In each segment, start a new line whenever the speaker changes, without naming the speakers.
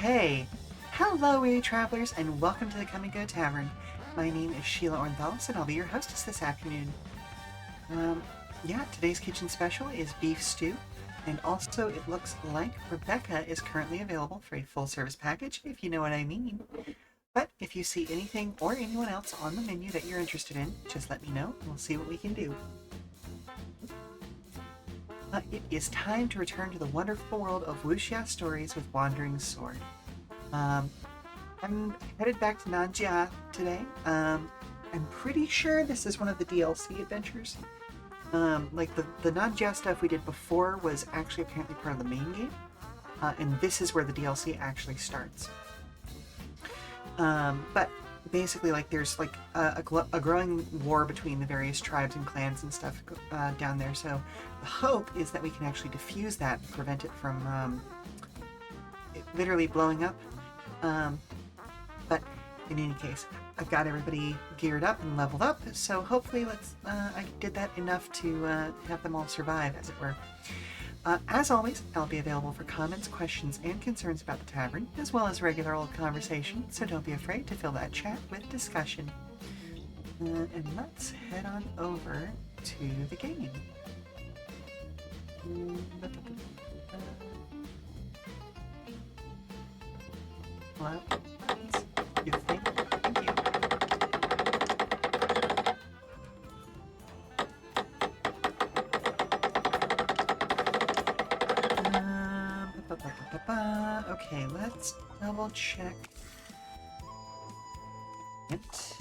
Okay. Hello, weary travelers, and welcome to the Come and Go Tavern. My name is Sheila Ornthalis, and I'll be your hostess this afternoon. Yeah, today's kitchen special is beef stew, and also it looks like Rebecca is currently available for a full-service package, if you know what I mean. But if you see anything or anyone else on the menu that you're interested in, just let me know, and we'll see what we can do. It is time to return to the wonderful world of wuxia stories with Wandering Sword. I'm headed back to Nanjia today. I'm pretty sure this is one of the DLC adventures. Like the Nanjia stuff we did before was actually apparently part of the main game, and this is where the DLC actually starts. But basically, like, there's like a growing war between the various tribes and clans and stuff down there. So the hope is that we can actually defuse that and prevent it from it literally blowing up. But in any case, I've got everybody geared up and leveled up, so hopefully I did that enough to have them all survive, as it were. As always, I'll be available for comments, questions, and concerns about the tavern, as well as regular old conversation, so don't be afraid to fill that chat with discussion. And let's head on over to the game. Hello? You think? Thank you. Okay, let's double check it.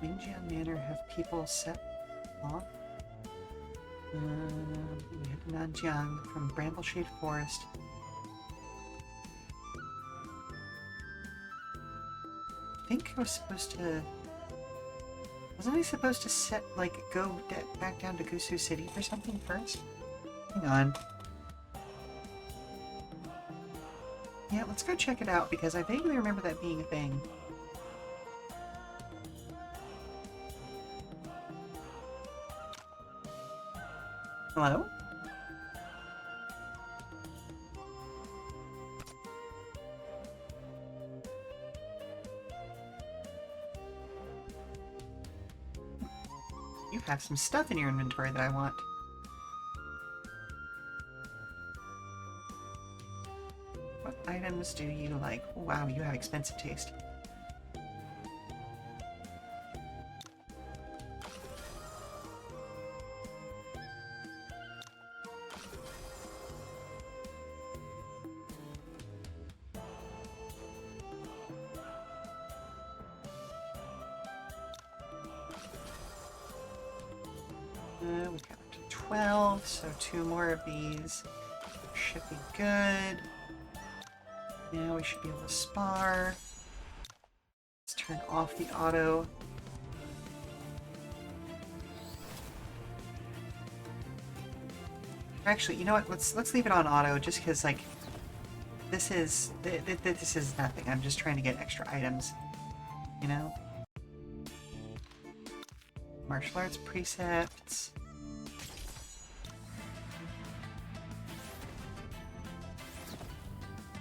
Minjian Manor have people set off. We had Nanjiang from Brambleshade Forest. I think I was supposed to... Wasn't I supposed to set, like, go back down to Gusu City or something first? Hang on. Yeah, let's go check it out, because I vaguely remember that being a thing. Hello? You have some stuff in your inventory that I want. What items do you like? Wow, you have expensive taste. We've got up to 12, so 2 more of these should be good. Now we should be able to spar. Let's turn off the auto. Actually, you know what? Let's leave it on auto, just because, like, this is nothing. I'm just trying to get extra items, you know. Martial arts precepts.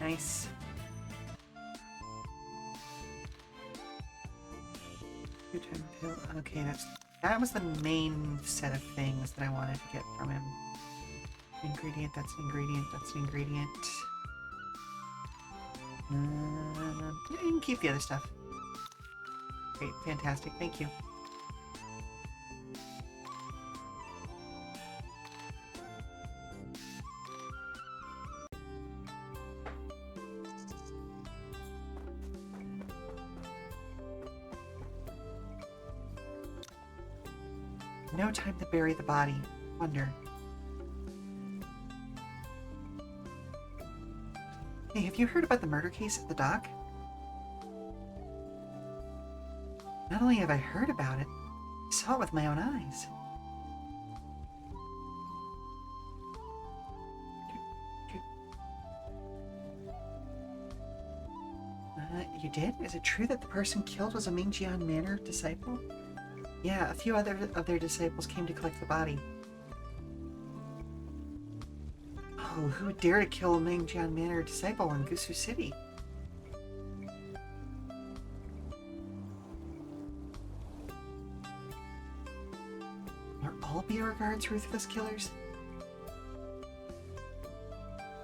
Nice. Okay, that was the main set of things that I wanted to get from him. Ingredient, that's an ingredient, that's an ingredient. Yeah, you can keep the other stuff. Great, fantastic, thank you. No time to bury the body. Wonder. Hey, have you heard about the murder case at the dock? Not only have I heard about it, I saw it with my own eyes. You did? Is it true that the person killed was a Mingjian Manor disciple? Yeah, a few other of their disciples came to collect the body. Oh, who would dare to kill a Mingjian Manor disciple in Gusu City? Are all bureau guards ruthless killers?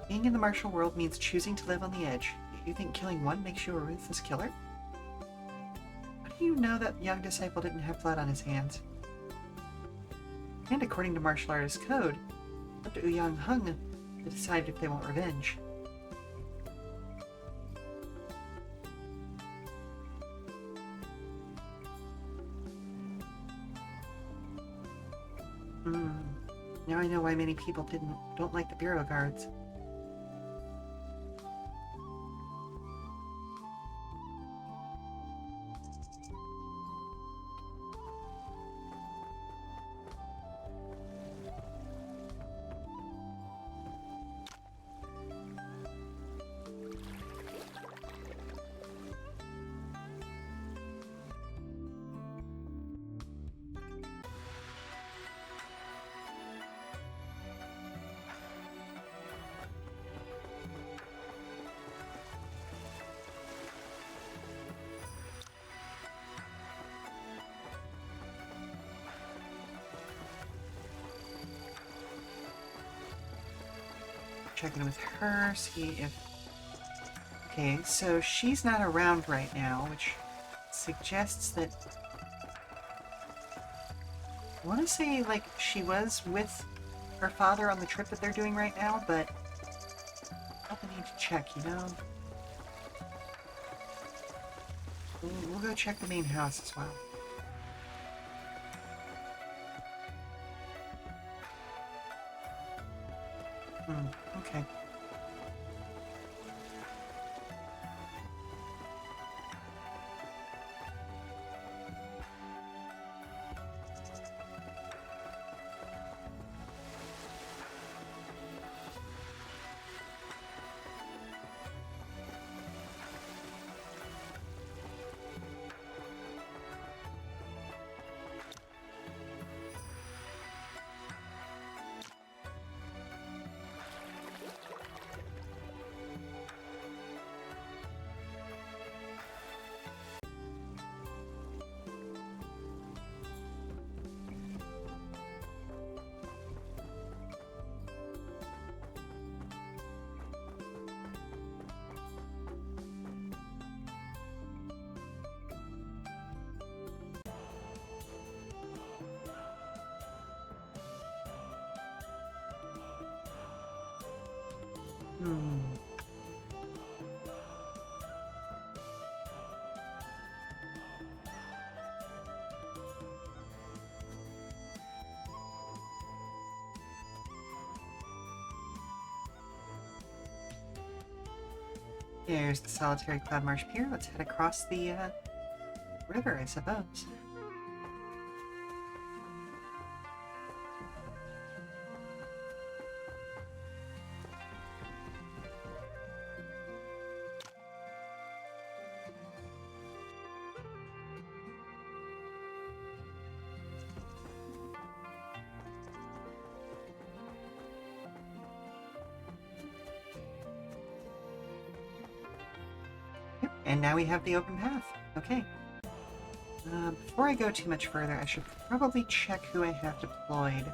Being in the martial world means choosing to live on the edge. You think killing one makes you a ruthless killer? How do you know that young disciple didn't have blood on his hands? And according to martial artist code, up to Ouyang Hung to decide if they want revenge. Now I know why many people don't like the bureau guards. Check in with her, see if... Okay, so she's not around right now, which suggests that... I want to say, like, she was with her father on the trip that they're doing right now, but I felt the need to check, you know? We'll go check the main house as well. Okay. There's the solitary Cloud Marsh Pier. Let's head across the river, I suppose. And now we have the open path. Okay. Before I go too much further, I should probably check who I have deployed.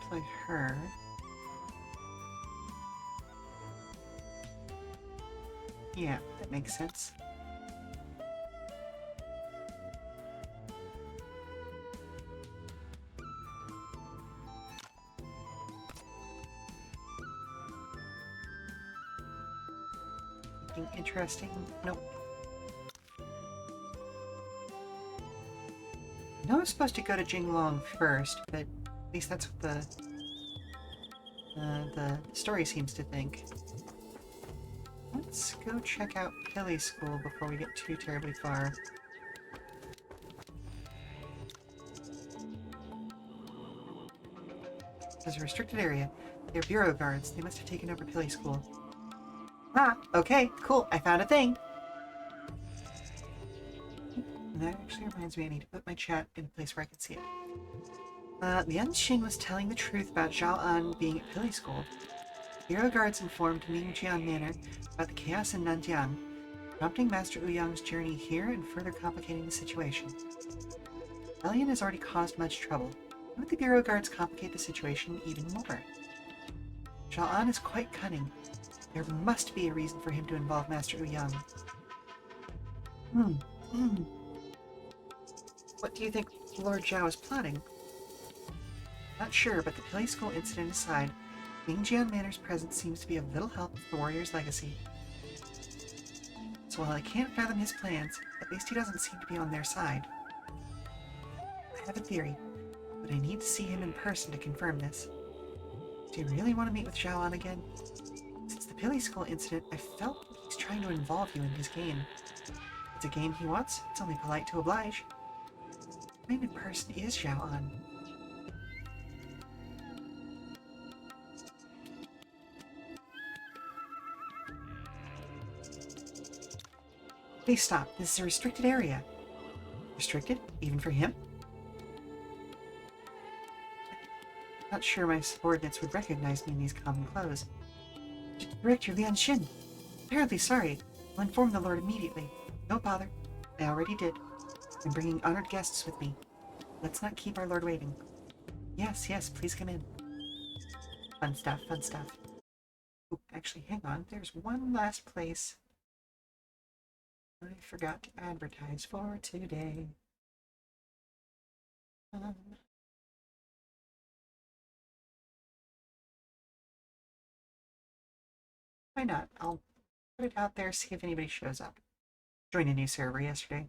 Deploy her. Yeah, that makes sense. Interesting. Nope. I know I was supposed to go to Jinglong first, but at least that's what the story seems to think. Let's go check out Pilly School before we get too terribly far. This is a restricted area. They're bureau guards. They must have taken over Pilly School. Ah, okay, cool. I found a thing. And that actually reminds me I need to put my chat in a place where I can see it. Lian Xin was telling the truth about Zhao An being at Pili School. Bureau guards informed Ningjian Manor about the chaos in Nanjiang, prompting Master Ouyang's journey here and further complicating the situation. Rebellion has already caused much trouble. Why would the Bureau guards complicate the situation even more? Zhao An is quite cunning. There must be a reason for him to involve Master Ouyang. What do you think Lord Zhao is plotting? Not sure, but the Pili School incident aside, Ningjian Manor's presence seems to be of little help with the warrior's legacy. So while I can't fathom his plans, at least he doesn't seem to be on their side. I have a theory, but I need to see him in person to confirm this. Do you really want to meet with Zhao An again? Since the Pili School incident, I felt he's trying to involve you in his game. If it's a game he wants, it's only polite to oblige. What kind of person is Zhao An? Please stop. This is a restricted area. Restricted? Even for him? Not sure my subordinates would recognize me in these common clothes. Director Lian Xin. Terribly sorry. I'll inform the Lord immediately. No bother. I already did. I'm bringing honored guests with me. Let's not keep our Lord waiting. Yes, yes, please come in. Fun stuff, fun stuff. Oh, actually, hang on. There's one last place I forgot to advertise for today. Why not? I'll put it out there, see if anybody shows up. Joined a new server yesterday.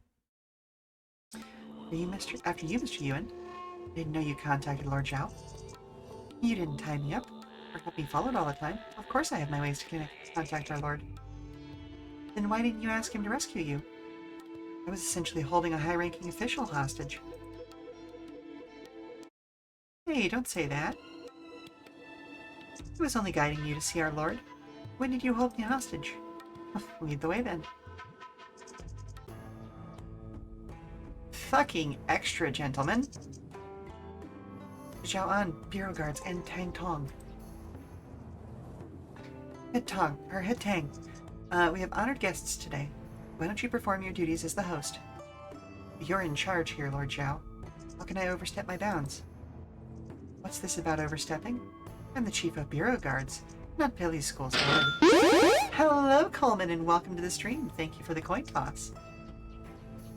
After you, Mr. Yuan. I didn't know you contacted Lord Zhao. You didn't tie me up, or have me followed all the time. Of course I have my ways to contact our Lord. Then why didn't you ask him to rescue you? I was essentially holding a high-ranking official hostage. Hey, don't say that. I was only guiding you to see our Lord. When did you hold me hostage? Lead the way, then. Fucking extra, gentlemen. Zhao An, Bureau Guards, and Tang Tong. Head Tang. We have honored guests today. Why don't you perform your duties as the host? You're in charge here, Lord Zhao. How can I overstep my bounds? What's this about overstepping? I'm the Chief of Bureau Guards, not Pili School's Lord. Hello, Coleman, and welcome to the stream. Thank you for the coin toss.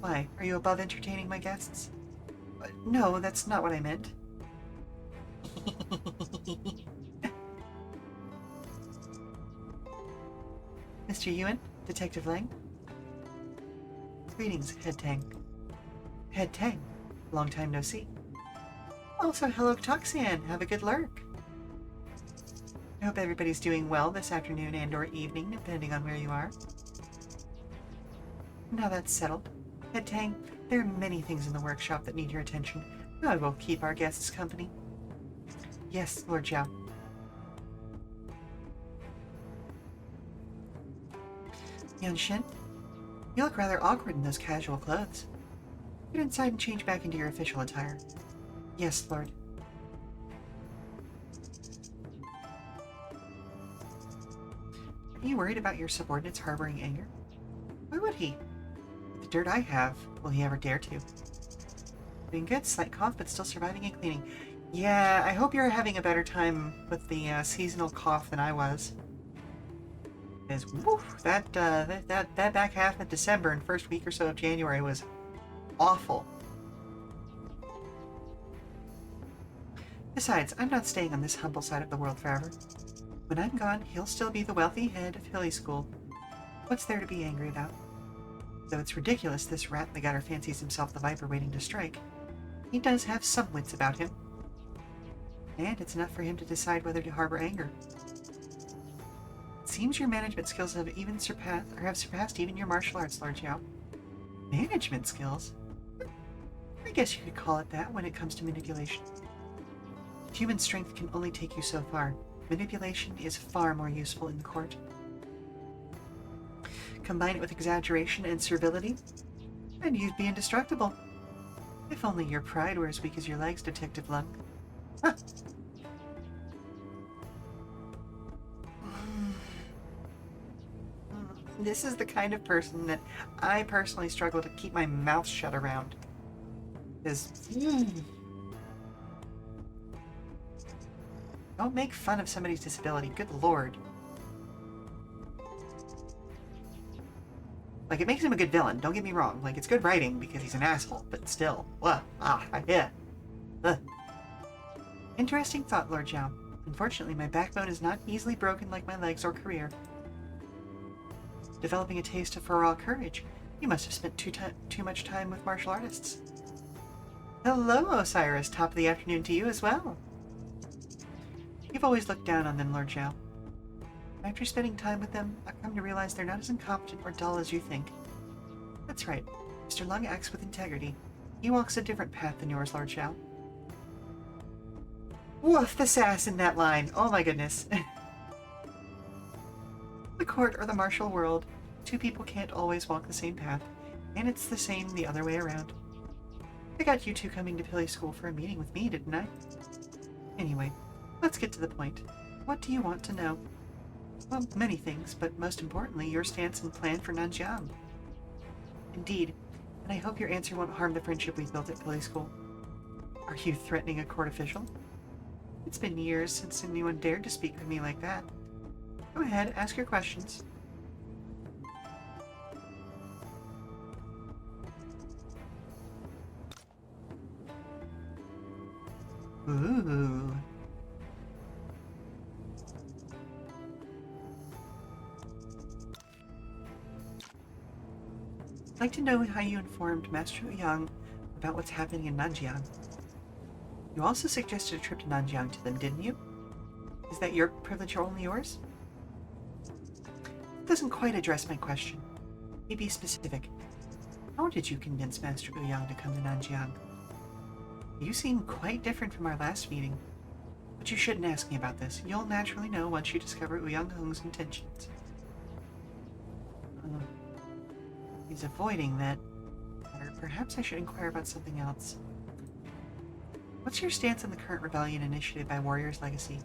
Why, are you above entertaining my guests? No, that's not what I meant. Mr. Yuan, Detective Lang. Greetings, Head Tang. Head Tang, long time no see. Also, hello, Toxian. Have a good lurk. I hope everybody's doing well this afternoon and or evening, depending on where you are. Now that's settled. Head Tang, there are many things in the workshop that need your attention. I will keep our guests company. Yes, Lord Zhao. Yan Shen, you look rather awkward in those casual clothes. Get inside and change back into your official attire. Yes, Lord. Are you worried about your subordinates harboring anger? Why would he? With the dirt I have, will he ever dare to? Doing good, slight cough, but still surviving and cleaning. Yeah, I hope you're having a better time with the seasonal cough than I was. Because, woof, that back half of December and first week or so of January was awful. Besides, I'm not staying on this humble side of the world forever. When I'm gone, he'll still be the wealthy head of Pili School. What's there to be angry about? Though it's ridiculous this rat in the gutter fancies himself the viper waiting to strike, he does have some wits about him. And it's enough for him to decide whether to harbor anger. It seems your management skills have surpassed even your martial arts, Lord Zhao. Management skills? I guess you could call it that when it comes to manipulation. Human strength can only take you so far. Manipulation is far more useful in the court. Combine it with exaggeration and servility, and you'd be indestructible. If only your pride were as weak as your legs, Detective Lung. Huh. This is the kind of person that I personally struggle to keep my mouth shut around. Because... Don't make fun of somebody's disability. Good lord. Like, it makes him a good villain, don't get me wrong. Like, it's good writing because he's an asshole, but still. Yeah. Interesting thought, Lord Zhao. Unfortunately, my backbone is not easily broken like my legs or career. Developing a taste for raw courage. You must have spent too much time with martial artists. Hello, Osiris. Top of the afternoon to you as well. You've always looked down on them, Lord Zhao. After spending time with them, I've come to realize they're not as incompetent or dull as you think. That's right. Mr. Lung acts with integrity. He walks a different path than yours, Lord Zhao. Woof, the sass in that line. Oh my goodness. The court or the martial world, two people can't always walk the same path, and it's the same the other way around. I got you two coming to Pili School for a meeting with me, didn't I? Anyway, let's get to the point. What do you want to know? Well, many things, but most importantly, your stance and plan for Nanjiang. Indeed, and I hope your answer won't harm the friendship we've built at Pili School. Are you threatening a court official? It's been years since anyone dared to speak with me like that. Go ahead, ask your questions. Ooh. I'd like to know how you informed Master Yang about what's happening in Nanjiang. You also suggested a trip to Nanjiang to them, didn't you? Is that your privilege or only yours? It doesn't quite address my question. Be specific. How did you convince Master Yang to come to Nanjiang? You seem quite different from our last meeting. But you shouldn't ask me about this. You'll naturally know once you discover Ouyang Heng's intentions. He's avoiding that. Or perhaps I should inquire about something else. What's your stance on the current rebellion initiated by Warrior's Legacy?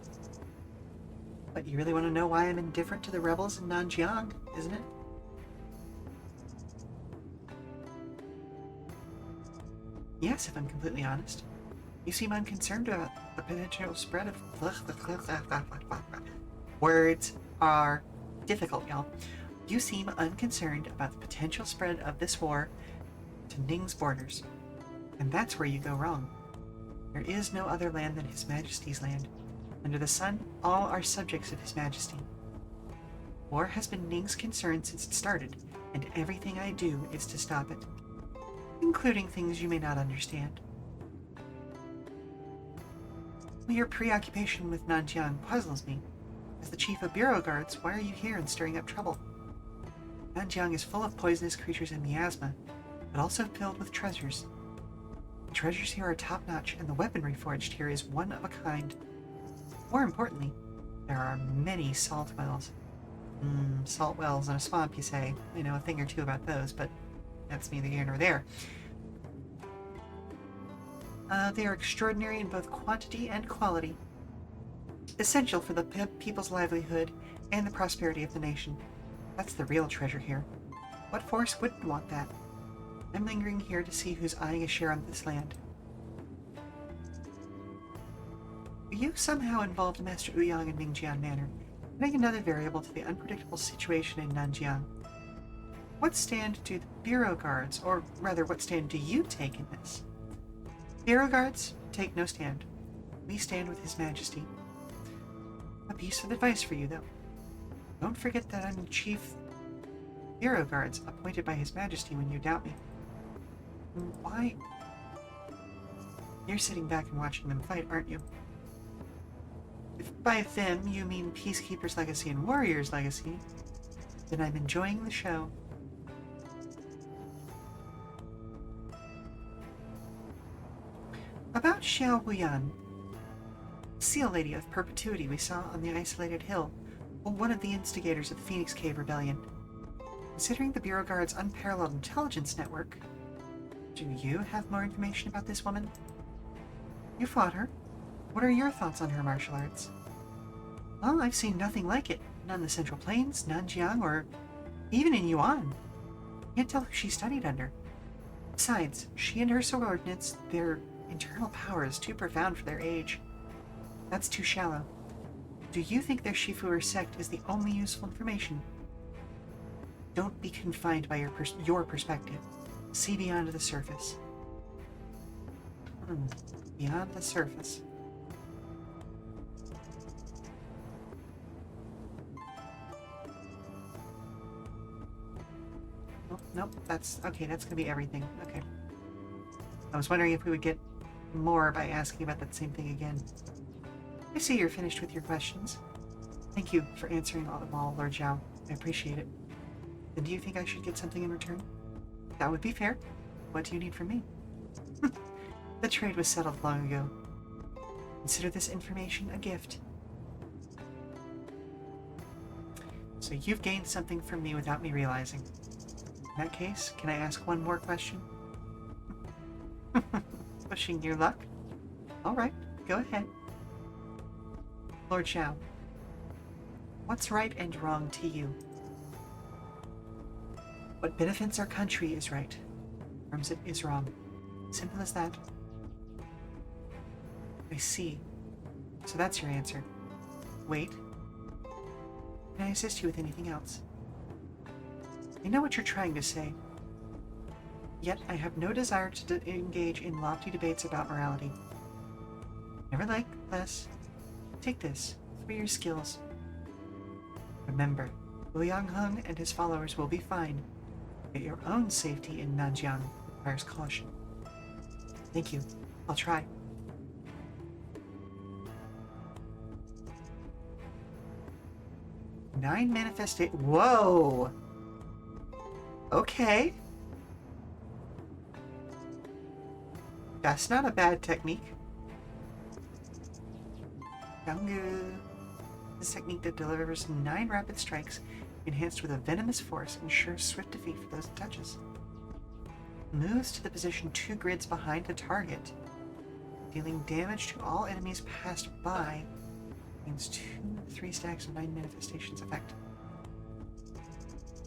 But you really want to know why I'm indifferent to the rebels in Nanjiang, isn't it? Yes, if I'm completely honest. You seem unconcerned about the potential spread of... Words are difficult, y'all. You seem unconcerned about the potential spread of this war to Ning's borders. And that's where you go wrong. There is no other land than His Majesty's land. Under the sun, all are subjects of His Majesty. War has been Ning's concern since it started, and everything I do is to stop it. Including things you may not understand. Your preoccupation with Nanjiang puzzles me. As the chief of bureau guards, why are you here and stirring up trouble? Nanjiang is full of poisonous creatures and miasma, but also filled with treasures. The treasures here are top-notch, and the weaponry forged here is one of a kind. More importantly, there are many salt wells. Salt wells in a swamp, you say. I know a thing or two about those, but that's neither here nor there. They are extraordinary in both quantity and quality. Essential for the people's livelihood and the prosperity of the nation. That's the real treasure here. What force wouldn't want that? I'm lingering here to see who's eyeing a share on this land. Are you somehow involved in Master Ouyang and Ningjiang Manor, adding another variable to the unpredictable situation in Nanjiang? What stand do the bureau guards, or rather, what stand do you take in this? Bureau guards take no stand. We stand with His Majesty. A piece of advice for you, though. Don't forget that I'm Chief Bureau Guards, appointed by His Majesty when you doubt me. Why? You're sitting back and watching them fight, aren't you? If by them you mean Peacekeeper's Legacy and Warrior's Legacy, then I'm enjoying the show. About Xiao Huyan, Seal Lady of Perpetuity we saw on the isolated hill, one of the instigators of the Phoenix Cave Rebellion. Considering the Bureau Guard's unparalleled intelligence network, do you have more information about this woman? You fought her. What are your thoughts on her martial arts? Well, I've seen nothing like it. Not in the Central Plains, Nanjiang, or even in Yuan. Can't tell who she studied under. Besides, she and her subordinates, their internal power is too profound for their age. That's too shallow. Do you think their Shifu or sect is the only useful information? Don't be confined by your perspective. See beyond the surface. Beyond the surface. Oh, nope, that's okay, that's gonna be everything. Okay. I was wondering if we would get more by asking about that same thing again. I see you're finished with your questions. Thank you for answering all them all, Lord Zhao. I appreciate it. Then do you think I should get something in return? That would be fair. What do you need from me? The trade was settled long ago. Consider this information a gift. So you've gained something from me without me realizing. In that case, can I ask one more question? Pushing your luck? Alright, go ahead. Lord Zhao, what's right and wrong to you? What benefits our country is right, harms it is wrong. Simple as that. I see. So that's your answer. Wait. Can I assist you with anything else? I know what you're trying to say. Yet I have no desire to engage in lofty debates about morality. Nevertheless, take this for your skills. Remember, Wu Yangheng and his followers will be fine. But your own safety in Nanjiang requires caution. Thank you. I'll try. Nine manifestate. Whoa! Okay. That's not a bad technique. Gangu. This technique that delivers 9 rapid strikes, enhanced with a venomous force, ensures swift defeat for those it touches. Moves to the position 2 grids behind the target, dealing damage to all enemies passed by. Means 2 to 3 stacks of 9 manifestations effect.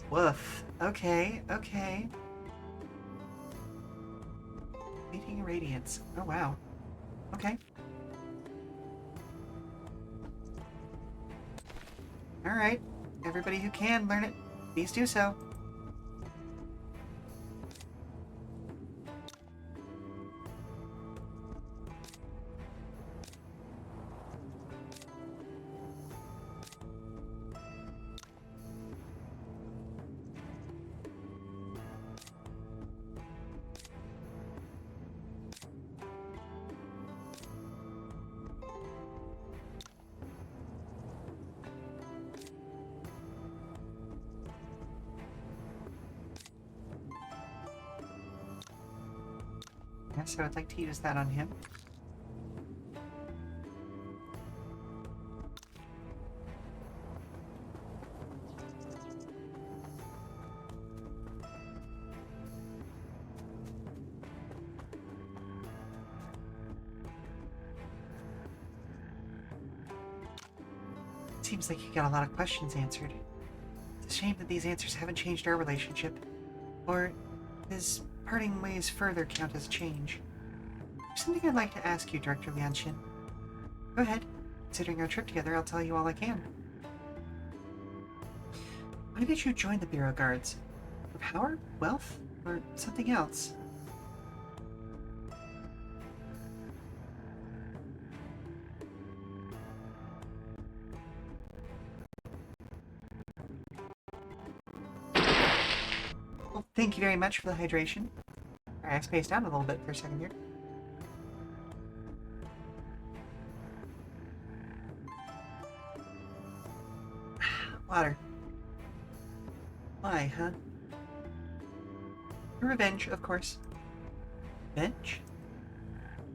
Woof. Okay, okay. Fleeting radiance. Oh wow. Okay. Alright. Everybody who can learn it, please do so. So I'd like to use that on him. Seems like you got a lot of questions answered. It's a shame that these answers haven't changed our relationship. Or does parting ways further count as change? There's something I'd like to ask you, Director Lianshin. Go ahead. Considering our trip together, I'll tell you all I can. Why did you join the Bureau Guards? For power? Wealth? Or something else? Well, thank you very much for the hydration. I spaced out a little bit for a second here. Water. Why, huh? Revenge, of course. Revenge?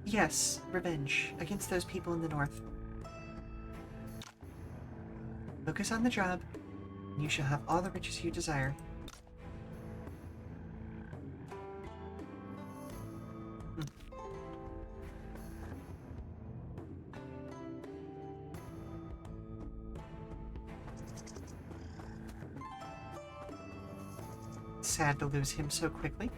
Yes, revenge against those people in the north. Focus on the job, and you shall have all the riches you desire. sad to lose him so quickly.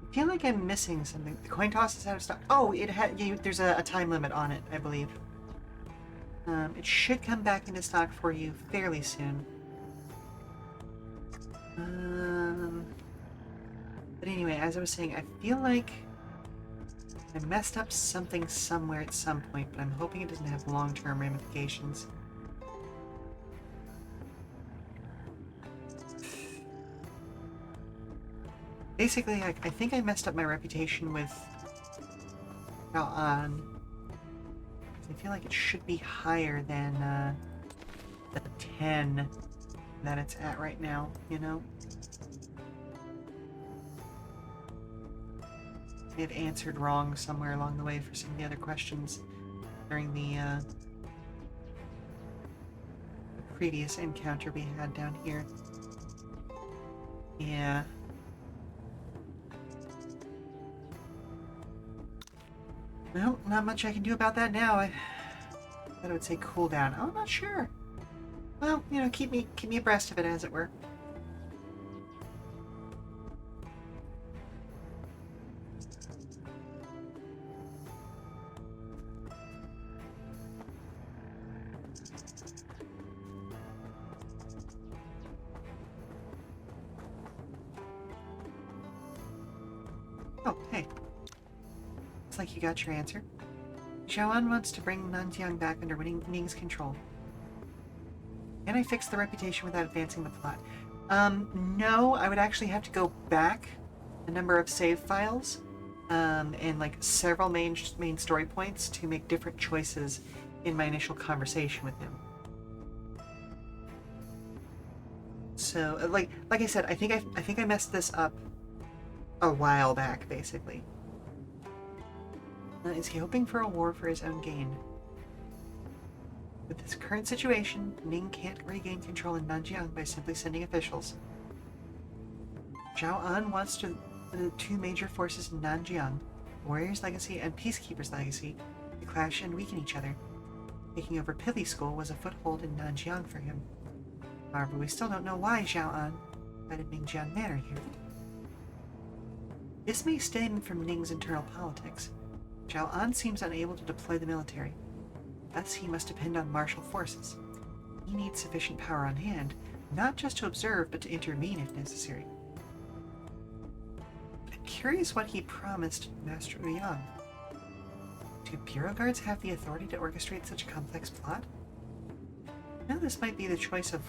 I feel like I'm missing something. The coin toss is out of stock. Oh, there's a time limit on it, I believe. It should come back into stock for you fairly soon. But anyway, as I was saying, I feel like I messed up something somewhere at some point, but I'm hoping it doesn't have long-term ramifications. Basically, I think I messed up my reputation with Xiao'an. I feel like it should be higher than the 10 that it's at right now, you know? I have answered wrong somewhere along the way for some of the other questions during the previous encounter we had down here. Yeah. Well, not much I can do about that now. I thought it would say cooldown. Oh, I'm not sure. Well, you know, keep me abreast of it, as it were. Oh, hey. Looks like you got your answer. Xiao'an wants to bring Nanjiang back under Ning's control. Can I fix the reputation without advancing the plot? No, I would actually have to go back a number of save files, and like several main story points to make different choices in my initial conversation with him. So, like I said, I think I messed this up a while back, basically. Is he hoping for a war for his own gain? With this current situation, Ning can't regain control in Nanjiang by simply sending officials. Xiao'an wants the two major forces in Nanjiang, Warrior's Legacy and Peacekeeper's Legacy, to clash and weaken each other. Taking over Pili School was a foothold in Nanjiang for him. However, we still don't know why Xiao'an invited Mingjian Manor here. This may stem from Ning's internal politics. Xiao'an seems unable to deploy the military. Thus, he must depend on martial forces. He needs sufficient power on hand, not just to observe, but to intervene if necessary. I'm curious what he promised Master Ouyang. Do Bureau Guards have the authority to orchestrate such a complex plot? Now this might be the choice of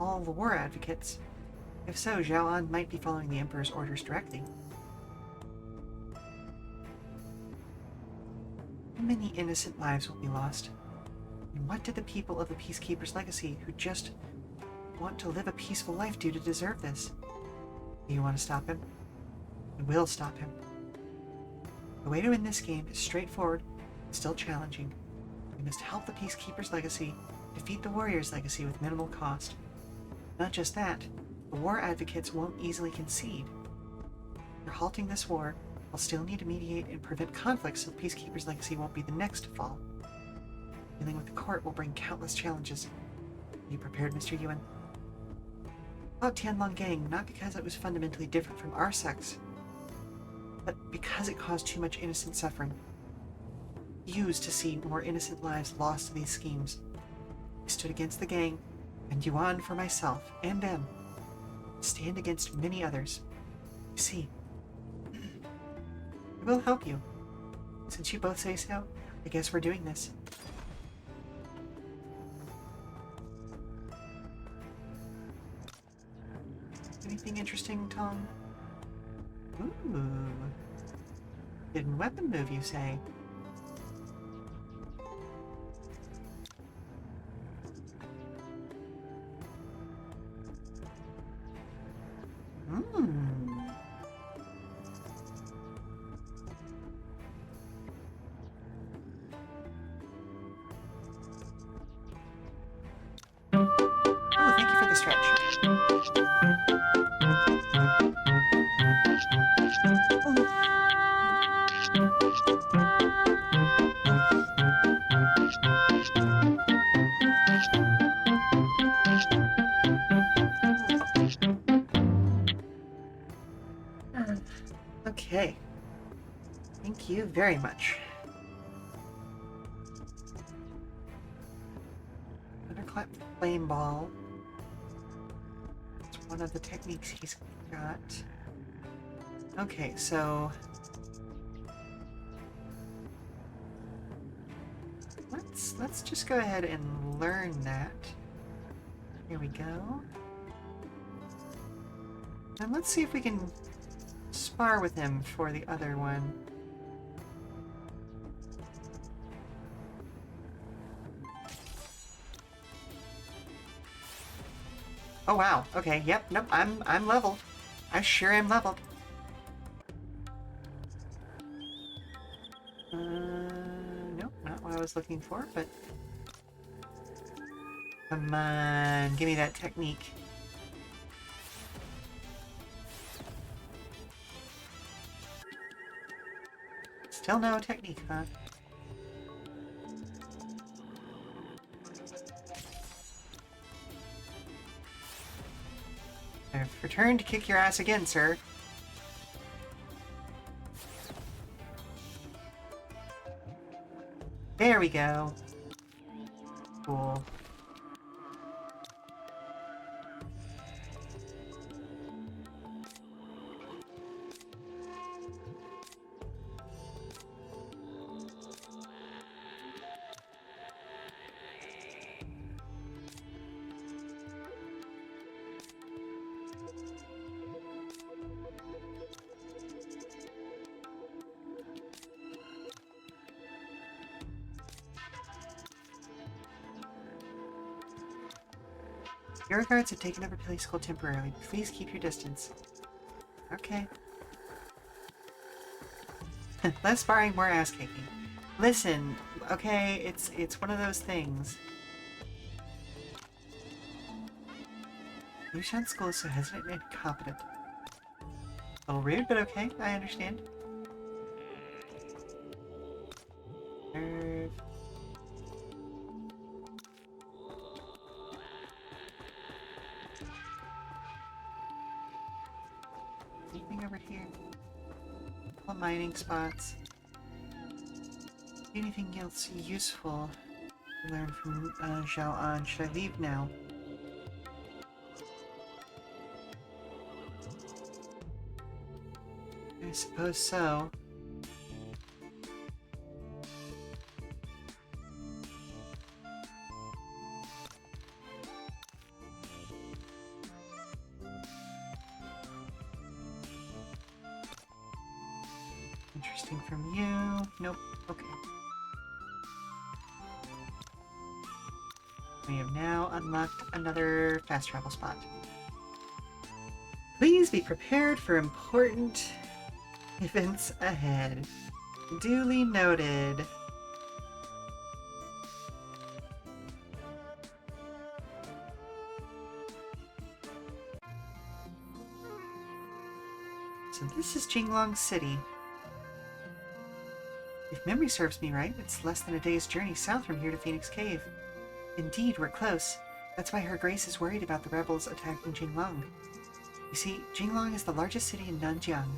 all the war advocates. If so, Xiao'an might be following the Emperor's orders directly. Many innocent lives will be lost. And what did the people of the Peacekeeper's Legacy, who just want to live a peaceful life, do to deserve this? Do you want to stop him? I will stop him. The way to win this game is straightforward, but still challenging. We must help the Peacekeeper's Legacy defeat the Warrior's Legacy with minimal cost. Not just that, the war advocates won't easily concede. For halting this war, I'll still need to mediate and prevent conflicts so the Peacekeeper's Legacy won't be the next to fall. Dealing with the court will bring countless challenges. Are you prepared, Mr. Yuan? About Tianlong Gang, not because it was fundamentally different from our sects, but because it caused too much innocent suffering. Used to see more innocent lives lost to these schemes. I stood against the gang, and Yuan for myself, and them. Stand against many others. You see, I will help you. Since you both say so, I guess we're doing this. Anything interesting, Tom? Ooh. Hidden weapon move, you say? Okay. Thank you very much. Thunderclap Flame Ball. It's one of the techniques he's got. Okay, so let's just go ahead and learn that. Here we go. And let's see if we can spar with him for the other one. Oh wow. Okay. Yep. Nope. I'm leveled. I sure am leveled. Nope. Not what I was looking for. But come on, give me that technique. Still no technique, huh? I've returned to kick your ass again, sir. There we go. Cool. Your guards have taken over Play School temporarily. Please keep your distance. Okay. Less sparring, more ass kicking. Listen, okay, it's one of those things. Lushan School is so hesitant and incompetent. A little rude, but okay, I understand. Nerve. Anything over here? All mining spots. Anything else useful to learn from Zhao An? Should I leave now? I suppose so. Interesting from you. Nope. Okay. We have now unlocked another fast travel spot. Please be prepared for important events ahead. Duly noted. So this is Jinglong City. If memory serves me right, it's less than a day's journey south from here to Phoenix Cave. Indeed, we're close. That's why Her Grace is worried about the rebels attacking Jinglong. You see, Jinglong is the largest city in Nanjiang.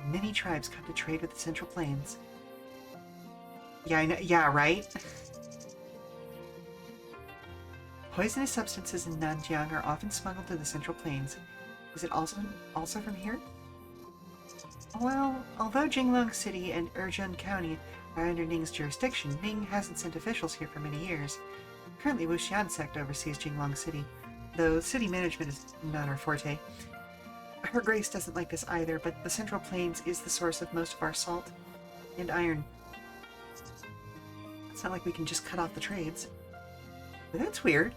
Many tribes come to trade with the Central Plains. Yeah, I know. Yeah, right? Poisonous substances in Nanjiang are often smuggled to the Central Plains. Is it also from here? Well, although Jinglong City and Urjun County are under Ning's jurisdiction, Ning hasn't sent officials here for many years. Currently, Wuxian sect oversees Jinglong City, though city management is not our forte. Her Grace doesn't like this either, but the Central Plains is the source of most of our salt and iron. It's not like we can just cut off the trades. But that's weird.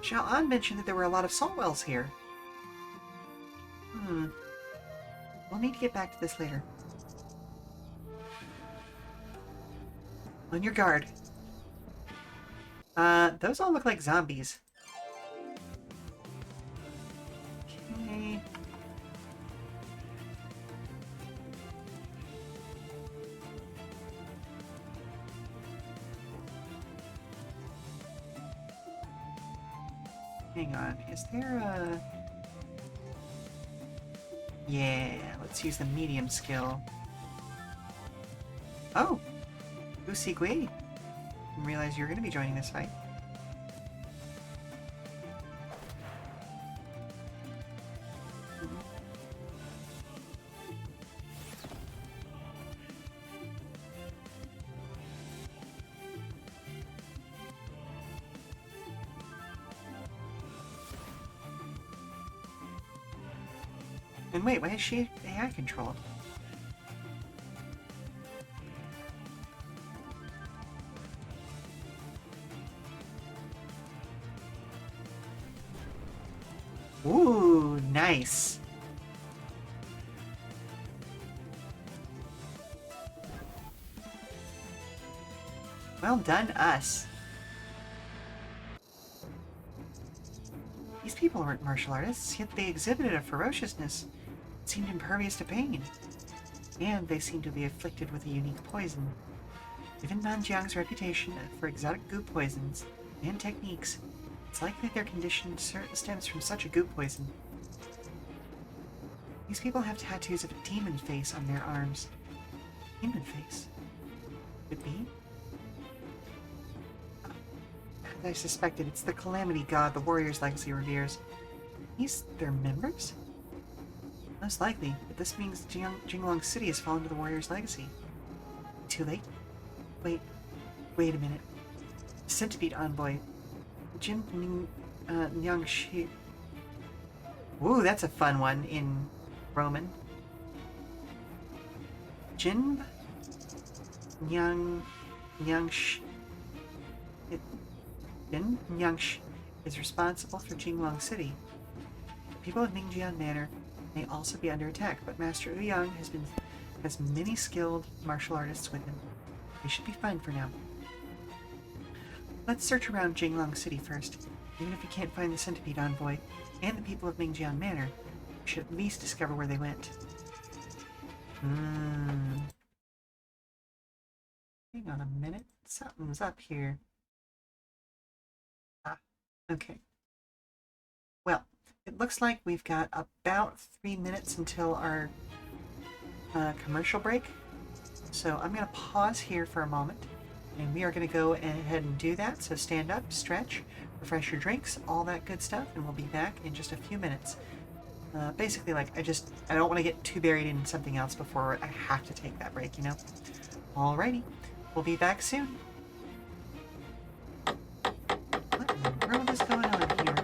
Zhao An mentioned that there were a lot of salt wells here. We'll need to get back to this later. On your guard. Those all look like zombies. Okay. Hang on, is there a... Yeah, let's use the medium skill. Oh! Lucy Gui. Didn't realize you were going to be joining this fight. And wait, why is she AI controlled? Ooh, nice. Well done, us. These people weren't martial artists, yet they exhibited a ferociousness that seemed impervious to pain. And they seemed to be afflicted with a unique poison. Given Nanjiang's reputation for exotic goop poisons and techniques, it's likely their condition stems from such a goop poison. These people have tattoos of a demon face on their arms. Demon face? Could be? As I suspected, it's the calamity god the warrior's legacy reveres. These their members? Most likely, but this means Jinglong City has fallen to the warrior's legacy. Too late? Wait a minute. Centipede envoy. Jin Nyang Shi. Ooh, that's a fun one in Roman. Jin Nyang Shi. Jin Nyang Shi is responsible for Jinglong City. The people of Ningjian Manor may also be under attack, but Master Ouyang has many skilled martial artists with him. They should be fine for now. Let's search around Jinglong City first. Even if we can't find the Centipede Envoy and the people of Ningjian Manor, we should at least discover where they went. Hang on a minute. Something's up here. Ah, okay. Well, it looks like we've got about 3 minutes until our commercial break. So I'm going to pause here for a moment, and we are going to go ahead and do that. So stand up, stretch, refresh your drinks, all that good stuff, and we'll be back in just a few minutes. Basically, like, I don't want to get too buried in something else before I have to take that break, you know? Alrighty, we'll be back soon. What in the world is going on here?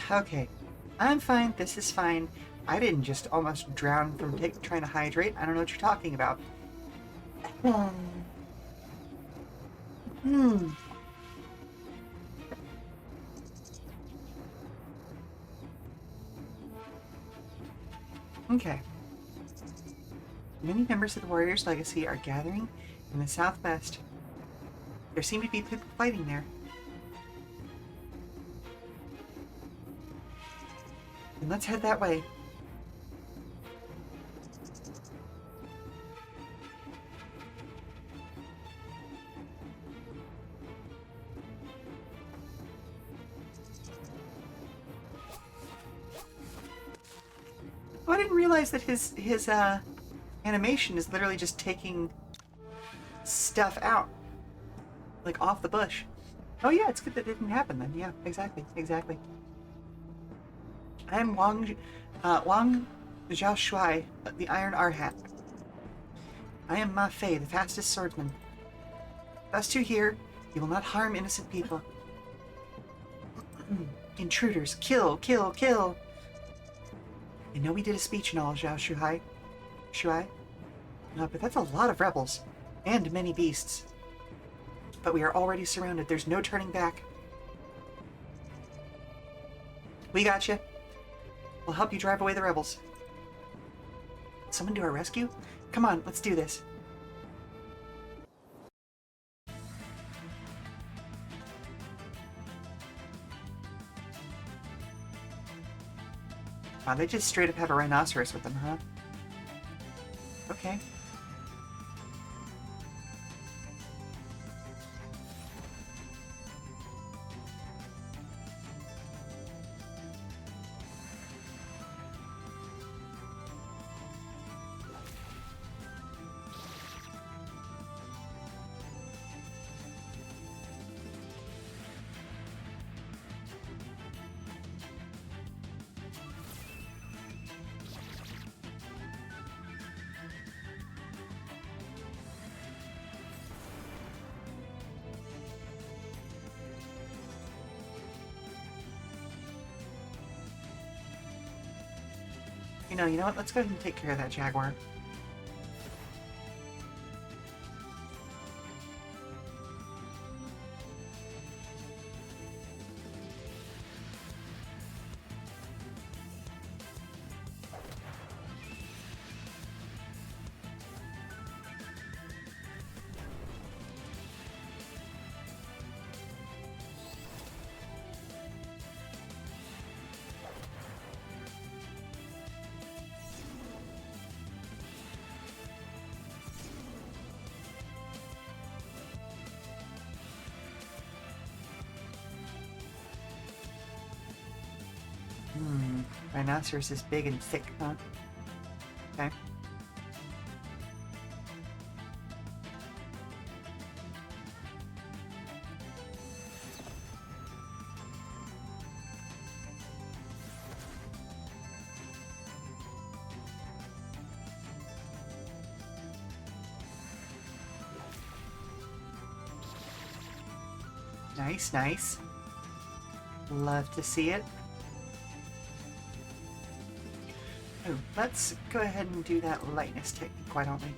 Okay. I'm fine. This is fine. I didn't just almost drown from trying to hydrate. I don't know what you're talking about. Hmm. Hmm. Okay. Many members of the Warriors' Legacy are gathering in the southwest. There seem to be people fighting there. Then let's head that way. Oh, I didn't realize that his animation is literally just taking stuff out, like off the bush. Oh yeah, it's good that it didn't happen then. Yeah, exactly, exactly. I am Wang Zhaoshui, the Iron Arhat. I am Ma Fei, the fastest swordsman. Us two here, you will not harm innocent people. Intruders, kill, kill, kill! I know we did a speech and all, Zhao Shuhai. Shuai? But that's a lot of rebels. And many beasts. But we are already surrounded. There's no turning back. We got you. We'll help you drive away the rebels. Someone to our rescue? Come on, let's do this. Wow, they just straight up have a rhinoceros with them, huh? Okay. You know what? Let's go ahead and take care of that jaguar. Rhinoceros is big and thick, huh? Okay. Nice, nice. Love to see it. Oh, let's go ahead and do that lightness technique, why don't we?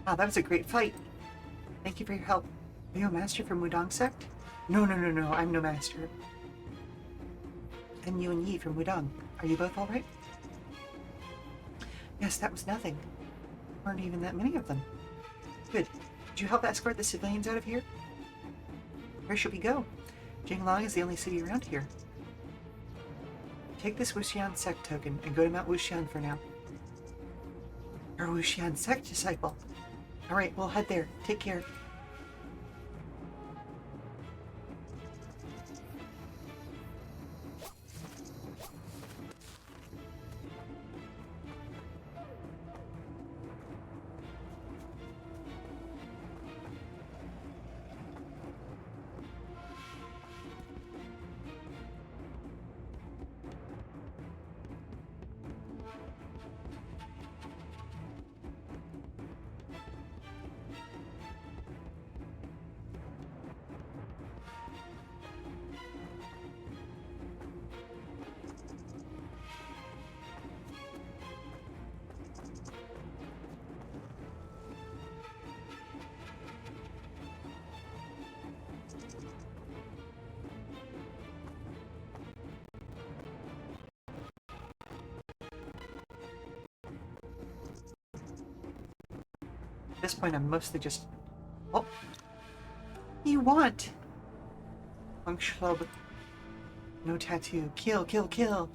Wow, that was a great fight. Thank you for your help. Are you a master from Wudong sect? No, no, no, no, I'm no master. and Yu and Yi from Wudong. Are you both all right? Yes, that was nothing. There weren't even that many of them. Good. Did you help escort the civilians out of here? Where should we go? Jinglong is the only city around here. Take this Wuxian sect token and go to Mount Wuxian for now. You're a Wuxian sect disciple. Alright, we'll head there. Take care. At this point, I'm mostly just... Oh. You want? Funk Schlub. No tattoo. Kill, kill, kill.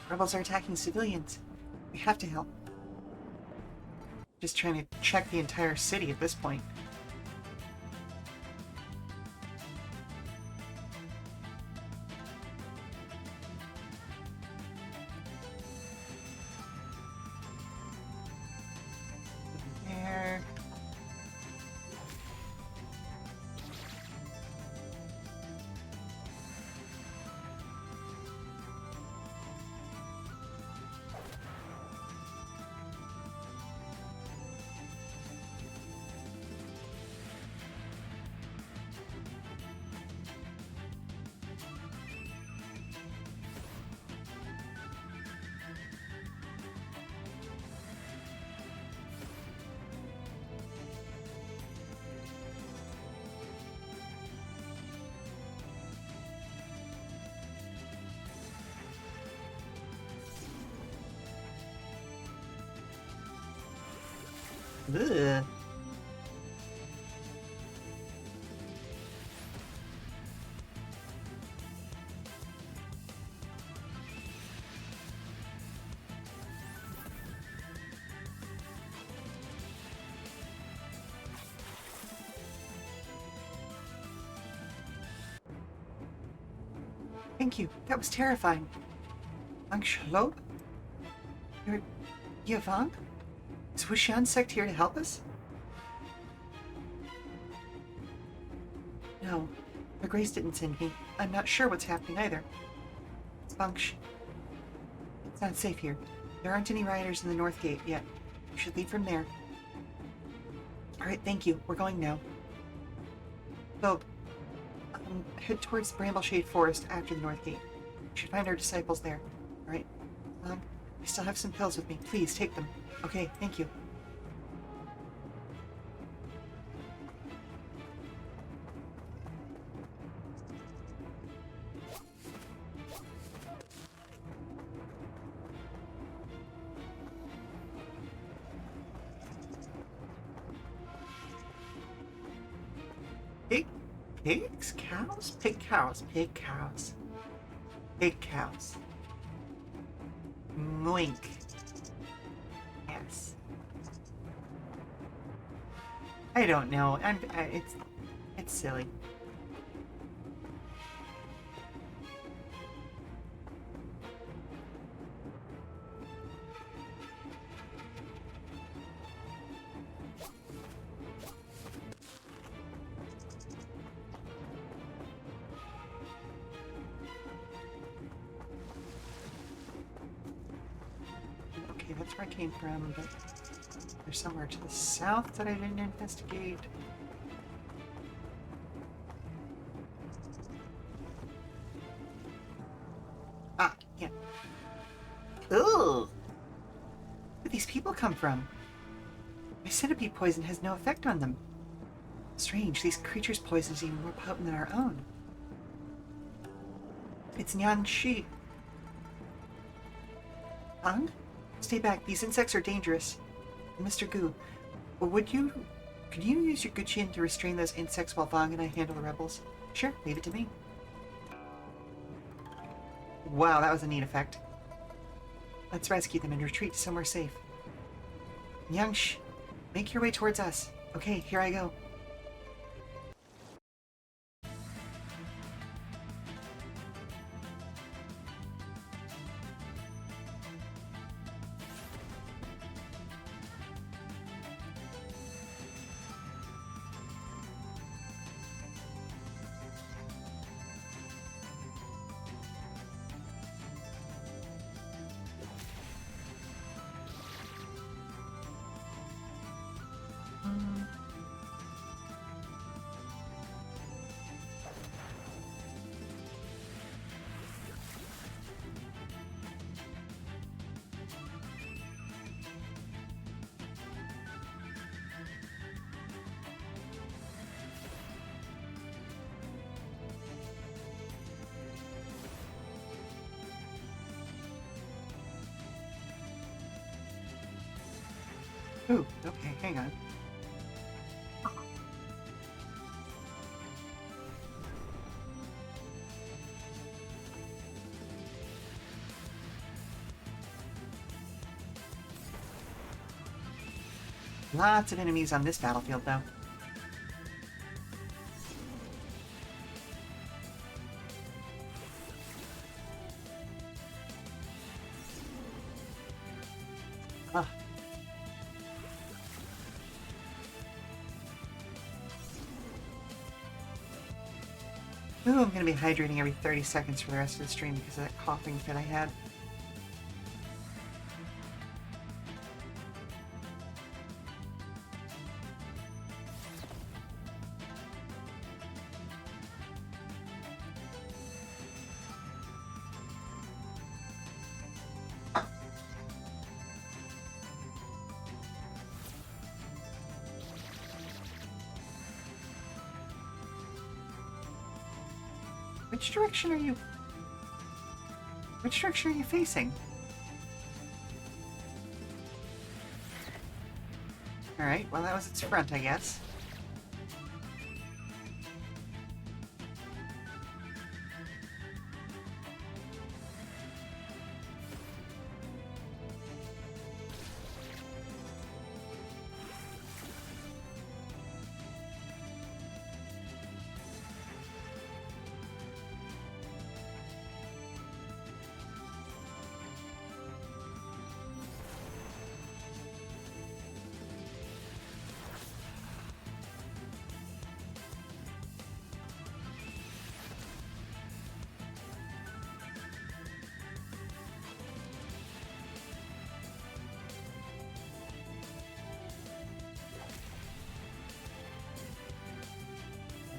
Rebels are attacking civilians. We have to help. Just trying to check the entire city at this point. There. Ugh. Thank you. That was terrifying. Angshlob? You're Yavang? Is Wuxian sect here to help us? No. Her Grace didn't send me. I'm not sure what's happening either. Spunksh. It's not safe here. There aren't any rioters in the North Gate yet. We should leave from there. Alright, thank you. We're going now. So, head towards Brambleshade Forest after the North Gate. We should find our disciples there. Alright. I still have some pills with me. Please, take them. Okay, thank you. Pigs? Cows? Pig cows. Pig cows. Pig cows. Moink. Yes. I don't know. It's silly. Okay, that's where I came from, but there's somewhere to the south that I didn't investigate. Ah, yeah. Ugh! Where did these people come from? My centipede poison has no effect on them. Strange, these creatures' poison is even more potent than our own. It's Nyan Shi. Ang? Stay back. These insects are dangerous. Mr. Gu, could you use your Guchin to restrain those insects while Vong and I handle the rebels? Sure, leave it to me. Wow, that was a neat effect. Let's rescue them and retreat to somewhere safe. Nyangsh, make your way towards us. Okay, here I go. Ooh, okay, hang on. Lots of enemies on this battlefield, though. Ugh. Ooh, I'm gonna be hydrating every 30 seconds for the rest of the stream because of that coughing fit I had. Which direction are you... Which direction are you facing? Alright, well that was its front, I guess.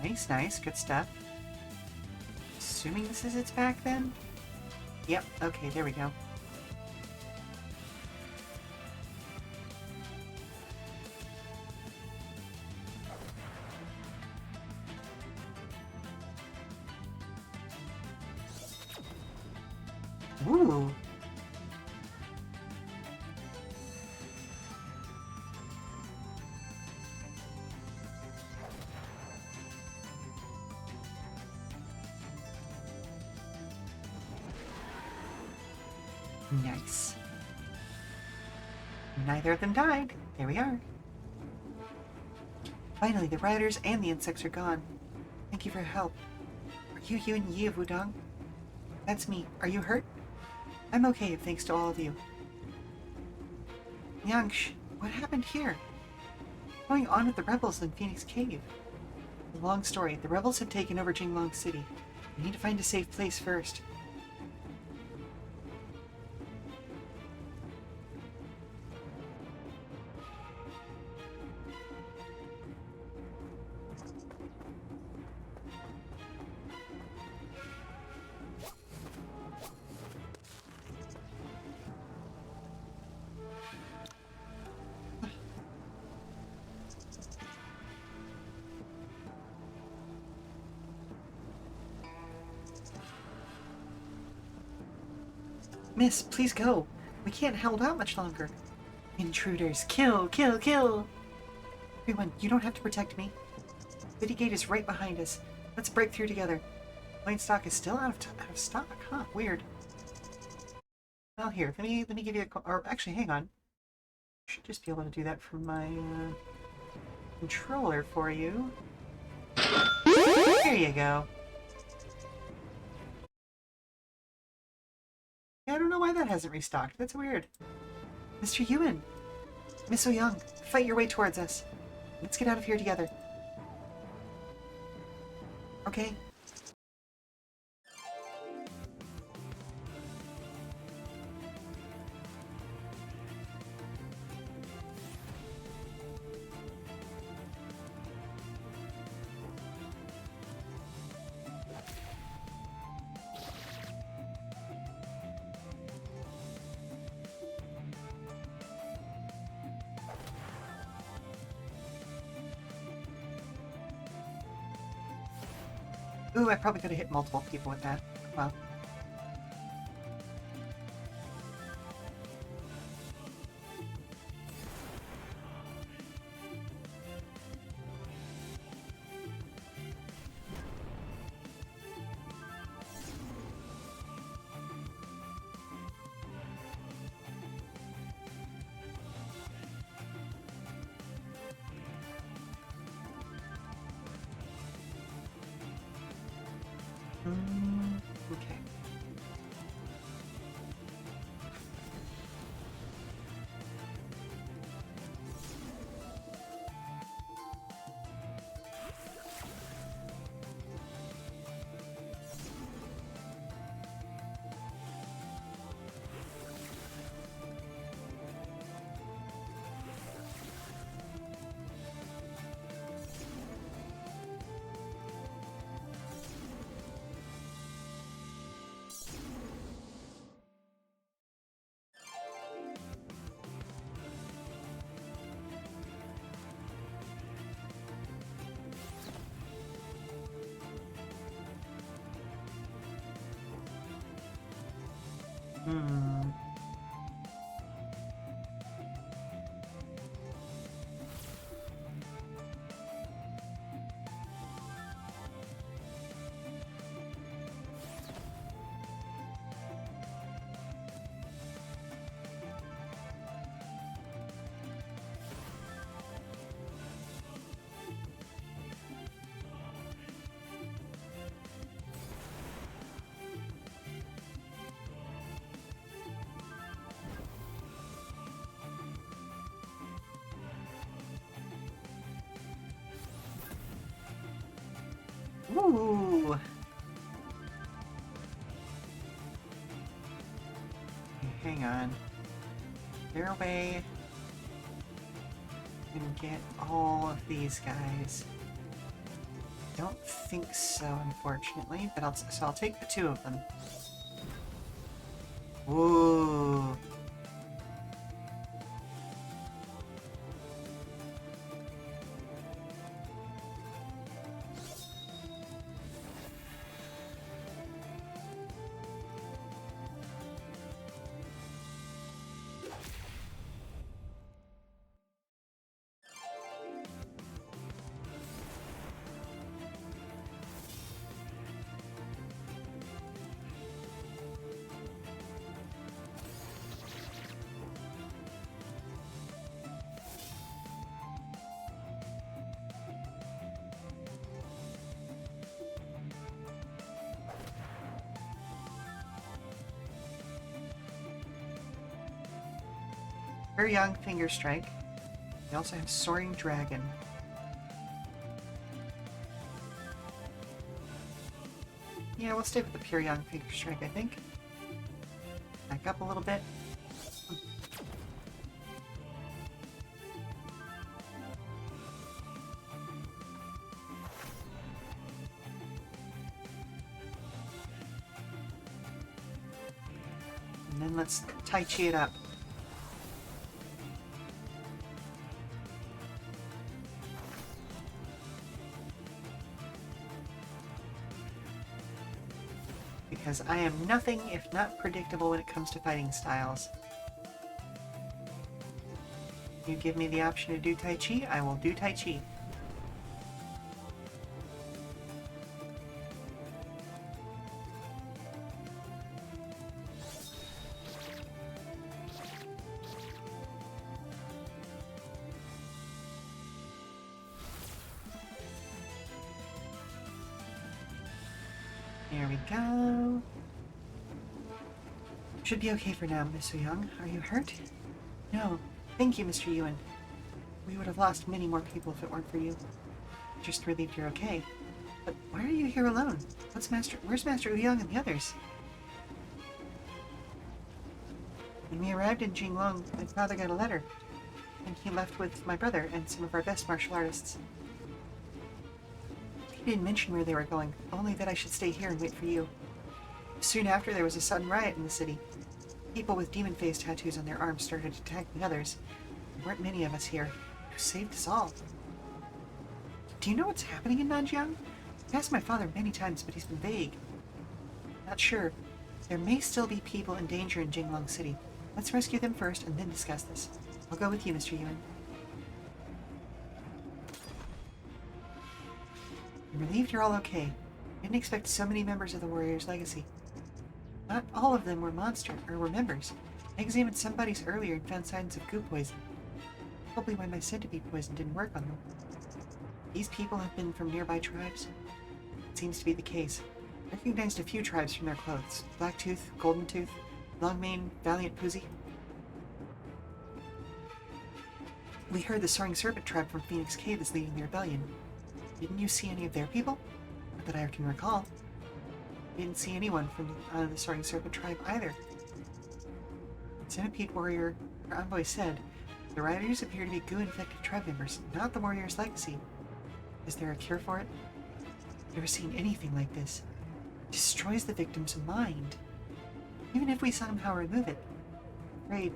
Nice, nice, good stuff. Assuming this is its back then? Yep, okay, there we go. Ooh. Nice. Neither of them died. There we are. Finally, the riders and the insects are gone. Thank you for your help. Are you Yun Yi of Wudong? That's me. Are you hurt? I'm okay, thanks to all of you. Yangsh, what happened here? What's going on with the rebels in Phoenix Cave? A long story. The rebels have taken over Jinglong City. We need to find a safe place first. Miss, please go. We can't hold out much longer. Intruders, kill, kill, kill! Everyone, you don't have to protect me. City gate is right behind us. Let's break through together. Plain stock is still out of stock, huh? Weird. Well, here, let me give you a... Or actually, hang on. I should just be able to do that from my controller for you. There you go. Yeah, I don't know why that hasn't restocked. That's weird. Mr. Ewan! Miss So Young, fight your way towards us. Let's get out of here together. Okay. Ooh, I probably could have hit multiple people with that. Well. Okay. Hmm. Ooh. Hang on. There a way and get all of these guys? Don't think so, unfortunately, but I'll take the two of them. Ooh. Very young Finger Strike. We also have Soaring Dragon. Yeah, we'll stay with the pure young Finger Strike, I think. Back up a little bit. And then let's Tai Chi it up. because I am nothing if not predictable when it comes to fighting styles. You give me the option to do Tai Chi, I will do Tai Chi. There we go. Should be okay for now, Miss Young. Are you hurt? No. Thank you, Mr. Ewan. We would have lost many more people if it weren't for you. Just relieved you're okay. But why are you here alone? Where's Master Young and the others? When we arrived in Jinglong, my father got a letter, and he left with my brother and some of our best martial artists. He didn't mention where they were going, only that I should stay here and wait for you. Soon after, there was a sudden riot in the city. People with demon face tattoos on their arms started attacking others. There weren't many of us here. You saved us all. Do you know what's happening in Nanjiang? I've asked my father many times, but he's been vague. Not sure. There may still be people in danger in Jinglong City. Let's rescue them first and then discuss this. I'll go with you, Mr. Yuan. I'm relieved you're all okay. Didn't expect so many members of the Warrior's Legacy. Not all of them were were members. I examined some bodies earlier and found signs of goo poison. Probably why my centipede poison didn't work on them. These people have been from nearby tribes? It seems to be the case. I recognized a few tribes from their clothes. Blacktooth, Golden Tooth, Longmane, Valiant Poozy. We heard the Soaring Serpent tribe from Phoenix Cave is leading the rebellion. Didn't you see any of their people? Not that I can recall. Didn't see anyone from the Soaring Serpent tribe either. Centipede Warrior, our envoy said, the riders appear to be goo-infected tribe members, not the Warrior's Legacy. Is there a cure for it? I've never seen anything like this. It destroys the victim's mind. Even if we somehow remove it. Afraid.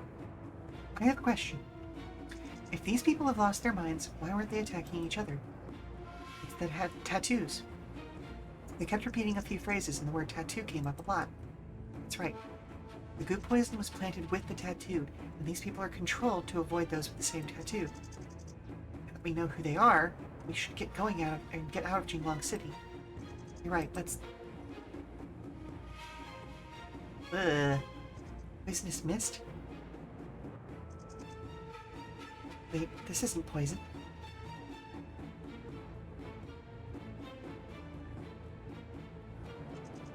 I have a question. If these people have lost their minds, why weren't they attacking each other? It's that had tattoos. They kept repeating a few phrases and the word tattoo came up a lot. That's right. The goo poison was planted with the tattoo, and these people are controlled to avoid those with the same tattoo. Now that we know who they are, we should get going out and get out of Jinglong City. You're right, let's... Poisonous mist? Wait, this isn't poison.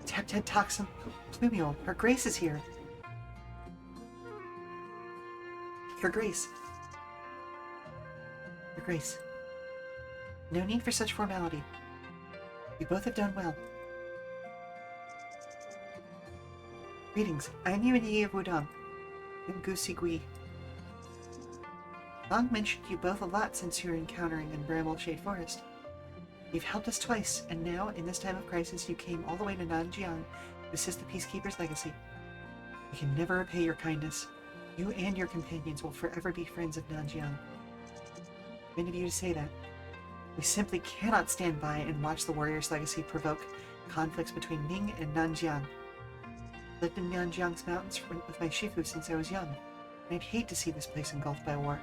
Tepted Toxin Plumule. Her Grace is here. Her Grace. Your Grace. No need for such formality. You both have done well. Greetings. I'm Yuan Yi of Wudong. I'm Gu Sigui. Long mentioned you both a lot since your encountering in Bramble Shade Forest. You've helped us twice, and now, in this time of crisis, you came all the way to Nanjiang to assist the Peacekeeper's legacy. We can never repay your kindness. You and your companions will forever be friends of Nanjiang. Kind of you to say that. We simply cannot stand by and watch the Warrior's Legacy provoke conflicts between Ning and Nanjiang. I've lived in Nanjiang's mountains with my Shifu since I was young, and I'd hate to see this place engulfed by war.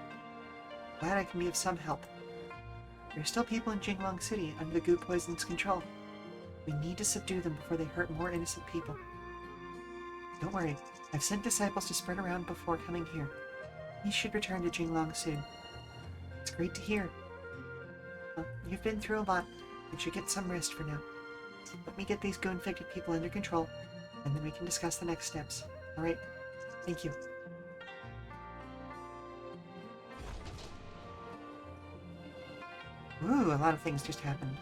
Glad I can be of some help. There are still people in Jinglong City under the goo poison's control. We need to subdue them before they hurt more innocent people. Don't worry, I've sent disciples to spread around before coming here. He should return to Jinglong soon. It's great to hear. Well, you've been through a lot, and should get some rest for now. Let me get these goo-infected people under control, and then we can discuss the next steps. Alright? Thank you. Ooh, a lot of things just happened.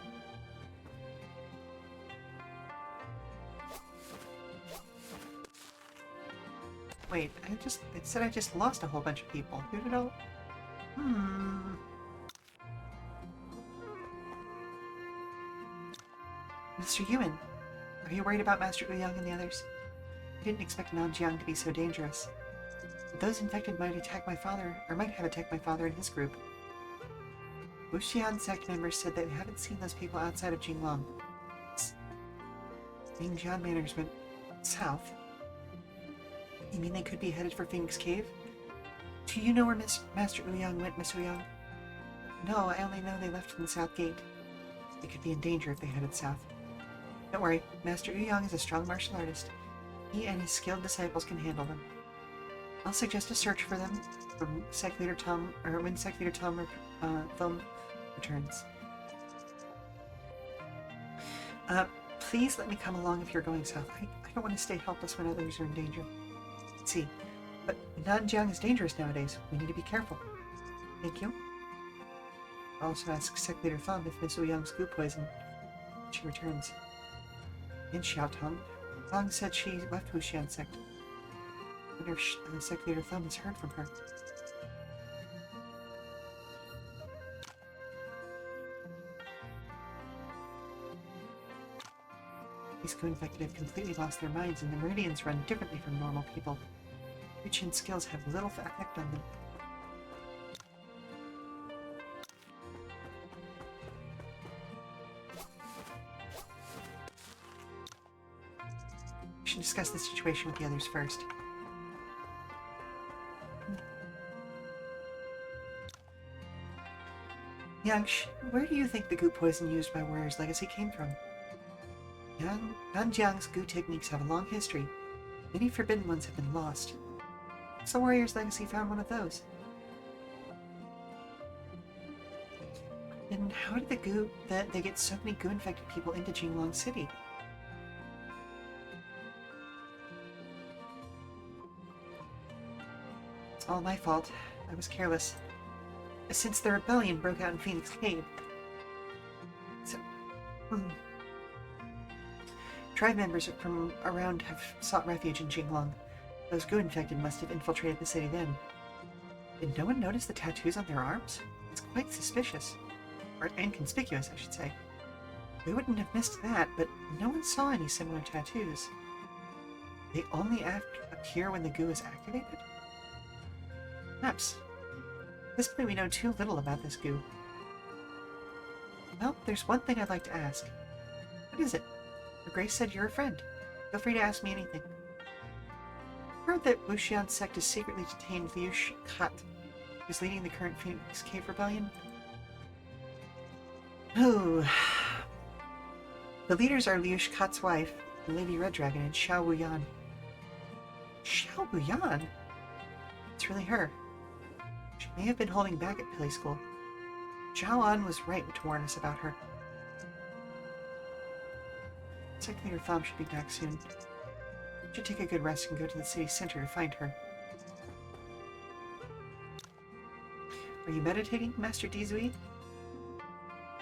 Wait, it said I just lost a whole bunch of people. Who did I... Mr. Yuan, are you worried about Master Ouyang and the others? I didn't expect Nanjiang to be so dangerous. Those infected might attack my father, or might have attacked my father and his group. Wuxian sect members said that they haven't seen those people outside of Jinglong. Being Jian management, South? You mean they could be headed for Phoenix Cave? Do you know where Master Ouyang went, Miss Ouyang? No, I only know they left from the South Gate. They could be in danger if they headed south. Don't worry, Master Ouyang is a strong martial artist. He and his skilled disciples can handle them. I'll suggest a search for them from Sect Leader Tom, or when Sect Leader Tom returns. Please let me come along if you're going south. I don't want to stay helpless when others are in danger. Let's see, but Nanjiang is dangerous nowadays. We need to be careful. Thank you. I'll also ask Sect Leader Thumb if Miss Ouyang's goo poison when she returns. In Xiaotong, Thong said she left Wuxian Sect. I wonder if Sect Leader Thumb has heard from her. These goo-infected have completely lost their minds, and the meridians run differently from normal people. Wuxian skills have little effect on them. We should discuss the situation with the others first. Yang, where do you think the goo poison used by Warrior's Legacy came from? Nanjiang's goo techniques have a long history. Many forbidden ones have been lost. So Warrior's Legacy found one of those. And how did they get so many goo-infected people into Jinglong City? It's all my fault. I was careless. Since the rebellion broke out in Phoenix Cave. Tribe members from around have sought refuge in Jinglong. Those goo-infected must have infiltrated the city then. Did no one notice the tattoos on their arms? It's quite suspicious. Or inconspicuous, I should say. We wouldn't have missed that, but no one saw any similar tattoos. They only appear when the goo is activated? Perhaps. At this point we know too little about this goo. Well, there's one thing I'd like to ask. What is it? Your Grace said you're a friend. Feel free to ask me anything. I heard that Wuxian Sect has secretly detained Liu Kat, who's leading the current Phoenix Cave Rebellion. Oh. The leaders are Liu Kat's wife, and Lady Red Dragon, and Xiao Wuyan. Xiao Wuyan? It's really her. She may have been holding back at Pili School. Zhao An was right to warn us about her. Sect Leader Thom should be back soon. Should take a good rest and go to the city center to find her. Are you meditating, Master Dizui?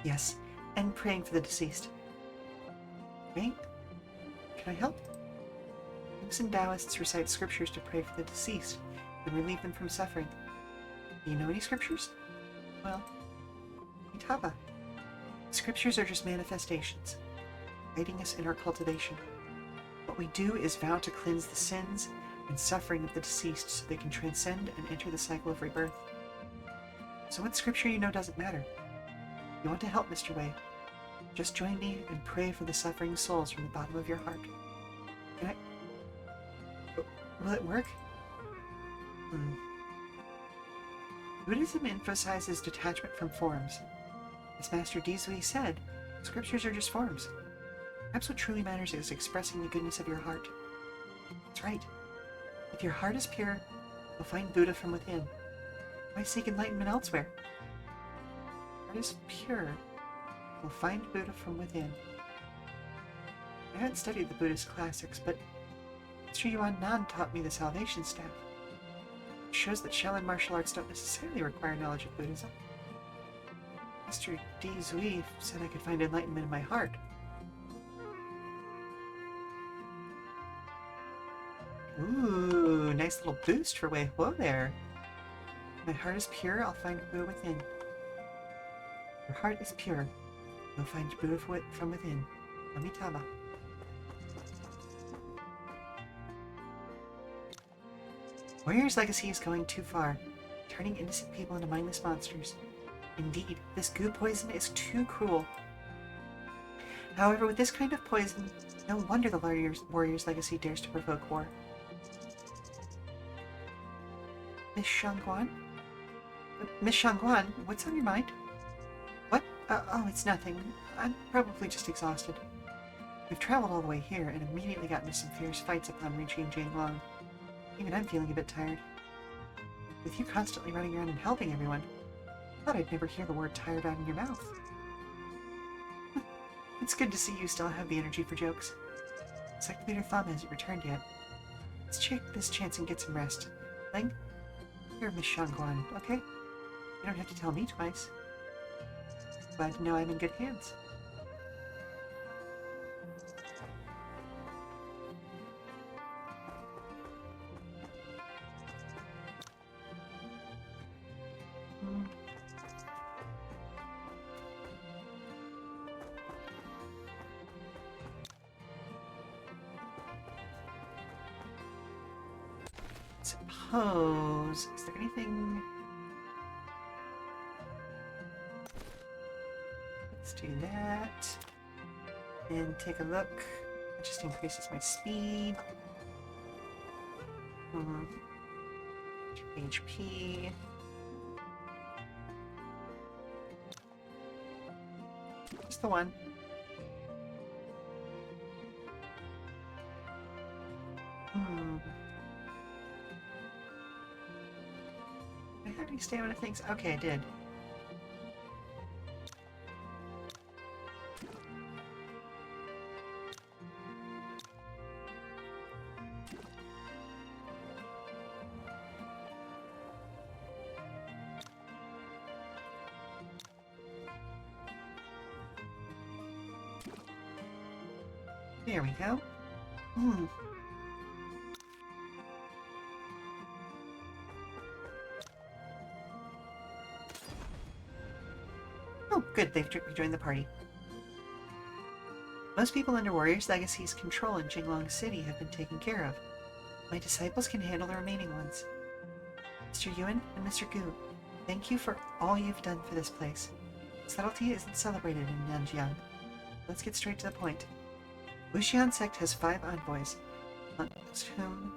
Yes, and praying for the deceased. Praying? Can I help? Monks and Taoists recite scriptures to pray for the deceased and relieve them from suffering. Do you know any scriptures? Well, Itaba. Scriptures are just manifestations, guiding us in our cultivation. What we do is vow to cleanse the sins and suffering of the deceased so they can transcend and enter the cycle of rebirth. So what scripture you know doesn't matter. If you want to help, Mr. Wei, just join me and pray for the suffering souls from the bottom of your heart. Can I... Will it work? Buddhism emphasizes detachment from forms. As Master Dizui said, scriptures are just forms. Perhaps what truly matters is expressing the goodness of your heart. That's right. If your heart is pure, you'll find Buddha from within. Why seek enlightenment elsewhere? Heart is pure, you'll find Buddha from within. I haven't studied the Buddhist classics, but Master Yuan Nan taught me the Salvation Staff. It shows that Shaolin martial arts don't necessarily require knowledge of Buddhism. Master Dizui said I could find enlightenment in my heart. Ooh, nice little boost for Wei Huo there. My heart is pure, I'll find Buddha within. Your heart is pure, you'll find Buddha from within. Amitabha. Warrior's Legacy is going too far, turning innocent people into mindless monsters. Indeed, this goo poison is too cruel. However, with this kind of poison, no wonder the warrior's legacy dares to provoke war. Miss Shangguan? Miss Shangguan, what's on your mind? What? Oh, it's nothing. I'm probably just exhausted. We've traveled all the way here and immediately got into some fierce fights upon reaching Jinglong. Even I'm feeling a bit tired. With you constantly running around and helping everyone, I thought I'd never hear the word tired out in your mouth. It's good to see you still have the energy for jokes. Sect Leader Thumb hasn't returned yet. Let's take this chance and get some rest. Ling, you're Miss Shangguan, okay? You don't have to tell me twice. Glad to know I'm in good hands. Suppose... Is there anything... Let's do that. And take a look. That just increases my speed. HP. Just the one. Did I have any stamina things? Okay, I did. There we go. Oh, good, they've rejoined the party. Most people under Warrior's Legacy's control in Jinglong City have been taken care of. My disciples can handle the remaining ones. Mr. Yuan and Mr. Gu, thank you for all you've done for this place. Subtlety isn't celebrated in Nanjiang. Let's get straight to the point. Wuxian sect has 5 envoys, amongst whom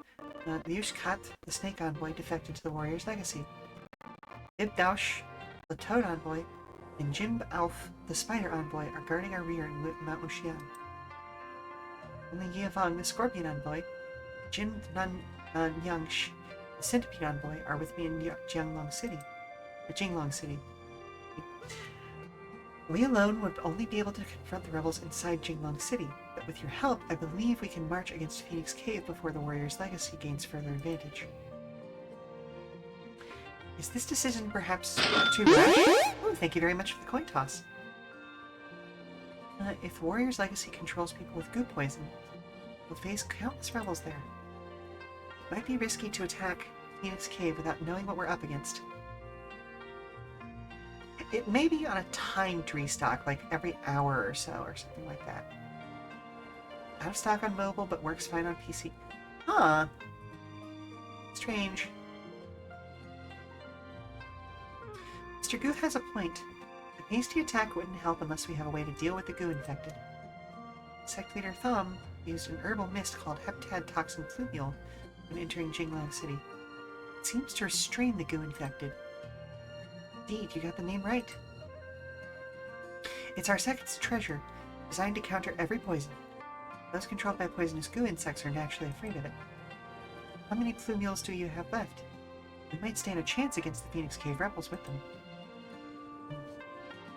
Liush Kat, the snake envoy, defected to the Warrior's Legacy. Ib Daush, the toad envoy, and Jim Alf, the spider envoy, are guarding our rear in Mount Wuxian. Only Yevang, the scorpion envoy, Jin Yangsh, the centipede envoy, are with me in Jinglong City. We alone would only be able to confront the rebels inside Jinglong City, but with your help, I believe we can march against Phoenix Cave before the Warrior's Legacy gains further advantage. Is this decision perhaps too rash? Oh, thank you very much for the coin toss. If the Warrior's Legacy controls people with goo poison, we'll face countless rebels there. It might be risky to attack Phoenix Cave without knowing what we're up against. It may be on a timed restock, like every hour or so, or something like that. Out of stock on mobile, but works fine on PC. Huh. Strange. Mr. Goo has a point. A hasty attack wouldn't help unless we have a way to deal with the goo infected. Sect Leader Thumb used an herbal mist called Heptad Toxin Plumule when entering Jinglong City. It seems to restrain the goo infected. Indeed, you got the name right. It's our sect's treasure, designed to counter every poison. Those controlled by poisonous goo insects are naturally afraid of it. How many Plumules do you have left? We might stand a chance against the Phoenix Cave rebels with them.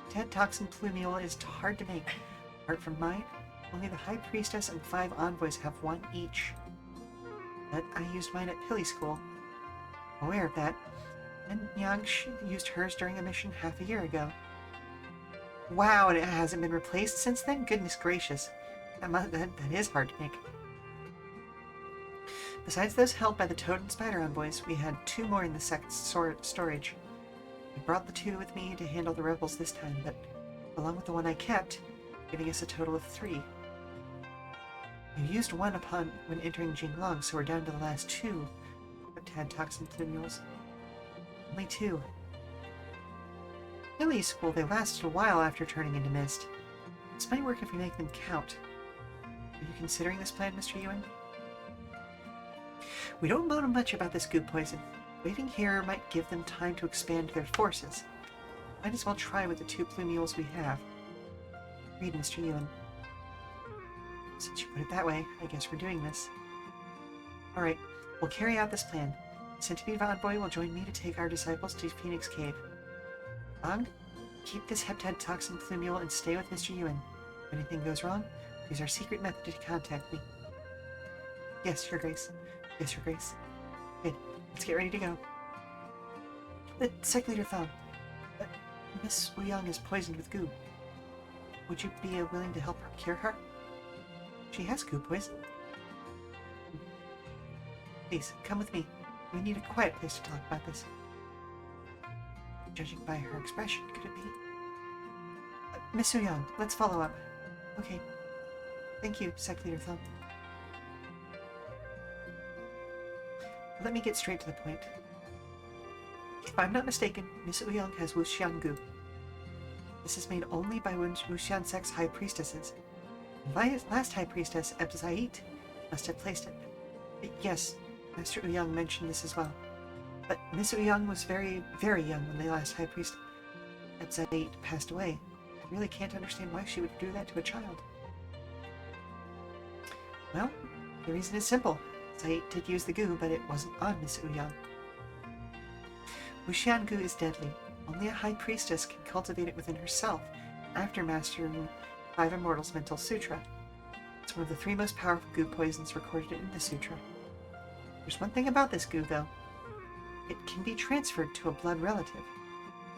Ted Toxin Plumule is hard to make. Apart from mine, only the High Priestess and 5 envoys have one each. But I used mine at Pilly School. Aware of that, and Yangsh used hers during a mission half a year ago. Wow, and it hasn't been replaced since then? Goodness gracious. That is hard to make. Besides those held by the Toad and Spider envoys, we had 2 more in the sect's storage. I brought the 2 with me to handle the rebels this time, but along with the one I kept, giving us a total of 3. You used one when entering Jinglong, so we're down to the last 2 Heptad Toxin Plumules. Only 2. Billy's school, they lasted a while after turning into mist. This might work if we make them count. Are you considering this plan, Mr. Ewan? We don't know much about this goo poison. Waiting here might give them time to expand their forces. Might as well try with the 2 plumeules we have. Read, Mr. Ewan. Since you put it that way, I guess we're doing this. Alright, we'll carry out this plan. Centipede Envoy will join me to take our disciples to Phoenix Cave. Long, keep this heptad toxin plumule and stay with Mr. Ewan. If anything goes wrong, use our secret method to contact me. Yes, Your Grace. Yes, Your Grace. Good. Let's get ready to go. Sec Leader Thumb. Miss Wuyang is poisoned with goo. Would you be willing to help her cure her? She has goo poison. Please, come with me. We need a quiet place to talk about this. Judging by her expression, could it be? Miss Wuyang, let's follow up. Okay. Thank you, Sec Leader Thumb. Let me get straight to the point. If I'm not mistaken, Miss Wuyang has Wuxian goo. This is made only by Wuxian Sect's High Priestesses. The last High Priestess, Ebzait, must have placed it. Yes, Master Wuyang mentioned this as well. But Miss Wuyang was very, very young when the last High Priest, Ebzait, passed away. I really can't understand why she would do that to a child. Well, the reason is simple. Zait did use the goo, but it wasn't on Miss Wuyang. Wuxian goo is deadly. Only a High Priestess can cultivate it within herself after mastering 5 Immortals Mental Sutra. It's one of the 3 most powerful goo poisons recorded in the sutra. There's one thing about this goo, though. It can be transferred to a blood relative.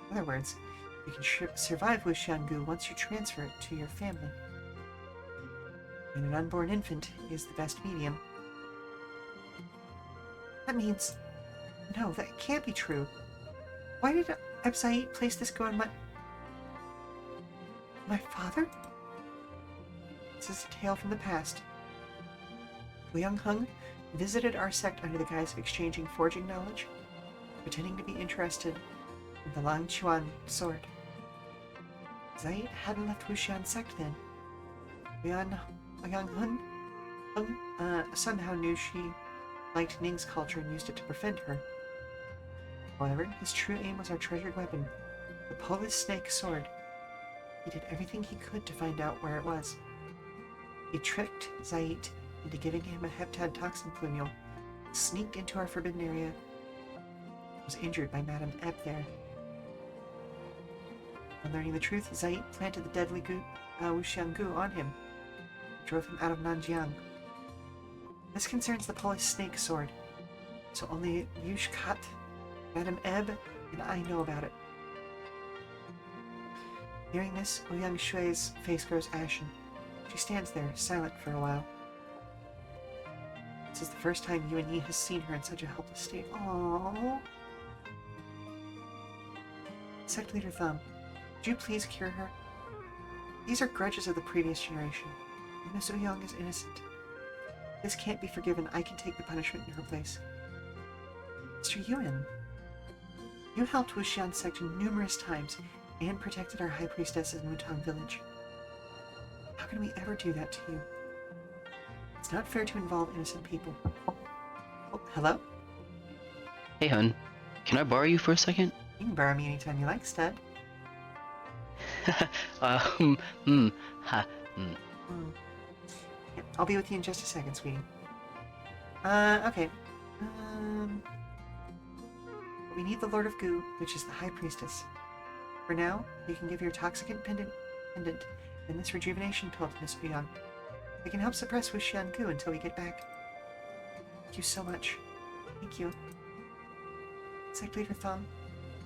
In other words, you can survive Wuxian goo once you transfer it to your family. And an unborn infant is the best medium. That means... No, that can't be true. Why did Ebzait place this goo on my father? This is a tale from the past. Wuyang Hung visited our sect under the guise of exchanging forging knowledge, pretending to be interested in the Lang Chuan sword. Zait hadn't left Wuxian sect then. Wuyang Hung somehow knew she liked Ning's culture and used it to befriend her. However, his true aim was our treasured weapon, the Polish snake sword. He did everything he could to find out where it was. He tricked Zait into giving him a heptad toxin plumule, sneaked into our forbidden area, was injured by Madame Eb there. On learning the truth, Zait planted the deadly Wuxian goo on him, and drove him out of Nanjiang. This concerns the Polish snake sword, so only Yushkat, Madame Eb, and I know about it. Hearing this, Ouyang Shui's face grows ashen. She stands there, silent for a while. This is the first time Yuan Yi has seen her in such a helpless state. Aww. Sect Leader Thumb, would you please cure her? These are grudges of the previous generation. Miss Ouyang is innocent. This can't be forgiven. I can take the punishment in her place. Mr. Yuan, you helped Wuxian Sect numerous times and protected our High Priestess in Mutang Village. How can we ever do that to you? It's not fair to involve innocent people. Oh, hello?
Hey, hun. Can I borrow you for a second?
You can borrow me anytime you like, stud.
Ha,
Yeah, I'll be with you in just a second, sweetie. Okay. We need the Lord of Goo, which is the High Priestess. For now, you can give your Toxicant pendant and this rejuvenation pill to Miss Wuyang. They can help suppress Wuxian goo until we get back. Thank you so much. Thank you. Sect Leader Thumb,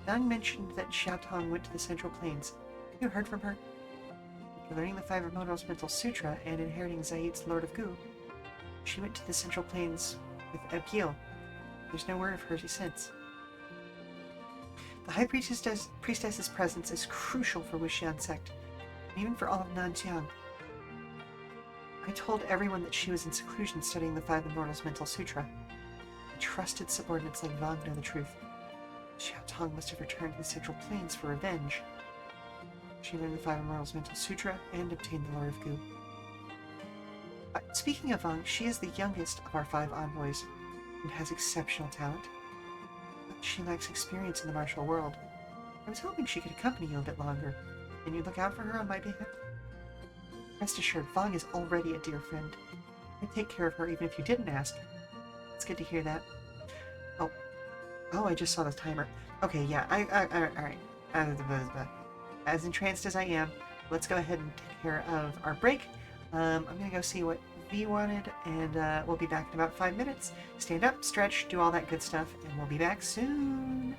Yang mentioned that Xiaotong went to the Central Plains. Have you heard from her? After learning the 5 Immortals Mental Sutra and inheriting Zaid's Lord of Goo, she went to the Central Plains with Abgil. There's no word of her since. The High Priestess's presence is crucial for Wuxian Sect, and even for all of Nanjiang. I told everyone that she was in seclusion studying the 5 Immortals Mental Sutra. My trusted subordinates like Vang know the truth. Xiaotong must have returned to the Central Plains for revenge. She learned the Five Immortals Mental Sutra and obtained the Lore of Goo. Speaking of Vong, she is the youngest of our 5 envoys and has exceptional talent. But she lacks experience in the martial world. I was hoping she could accompany you a bit longer. Can you look out for her on my behalf? Rest assured, Vong is already a dear friend. I'd take care of her even if you didn't ask. It's good to hear that. Oh, I just saw the timer. Okay, yeah, alright. As entranced as I am, let's go ahead and take care of our break. I'm gonna go see what V wanted, and we'll be back in about 5 minutes. Stand up, stretch, do all that good stuff, and we'll be back soon.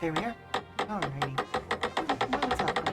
There we are. Alrighty. What's up?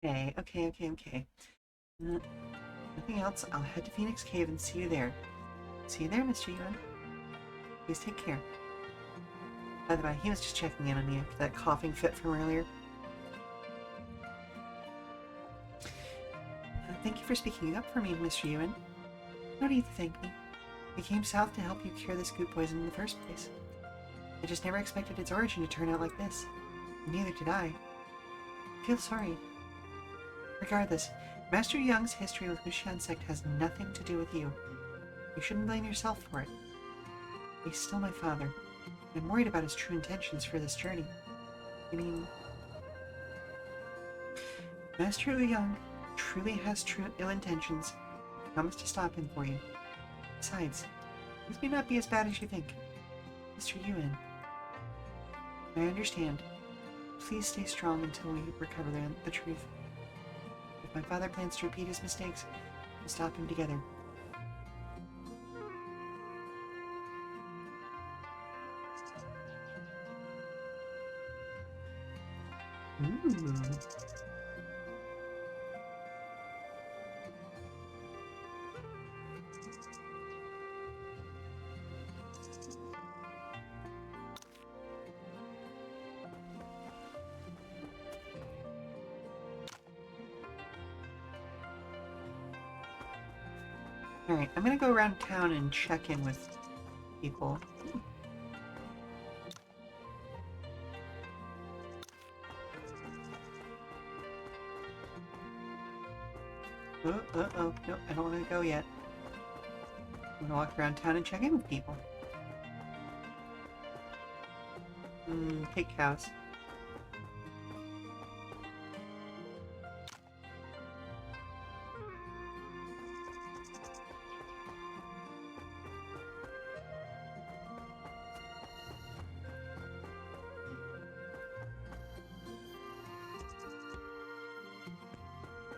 Okay. Uh, Nothing else. I'll head to Phoenix Cave and see you there. See you there, Mr. Yuan. Please take care. By the way, he was just checking in on you after that coughing fit from earlier. Thank you for speaking up for me, Mr. Yuan. No need to thank me. I came south to help you cure this goop poison in the first place. I just never expected its origin to turn out like this. Neither did I. I feel sorry. Regardless, Master Young's history with Wuxian sect has nothing to do with you. You shouldn't blame yourself for it. He's still my father. I'm worried about his true intentions for this journey. I mean, Master Young truly has true ill intentions. I promise to stop him for you. Besides, this may not be as bad as you think. Mr. Yuan, I understand. Please stay strong until we recover the truth. If my father plans to repeat his mistakes, we'll stop him together. Ooh. Alright, I'm gonna go around town and check in with people. Uh-oh. Nope, I don't want to go yet. I'm gonna walk around town and check in with people. Pig cows.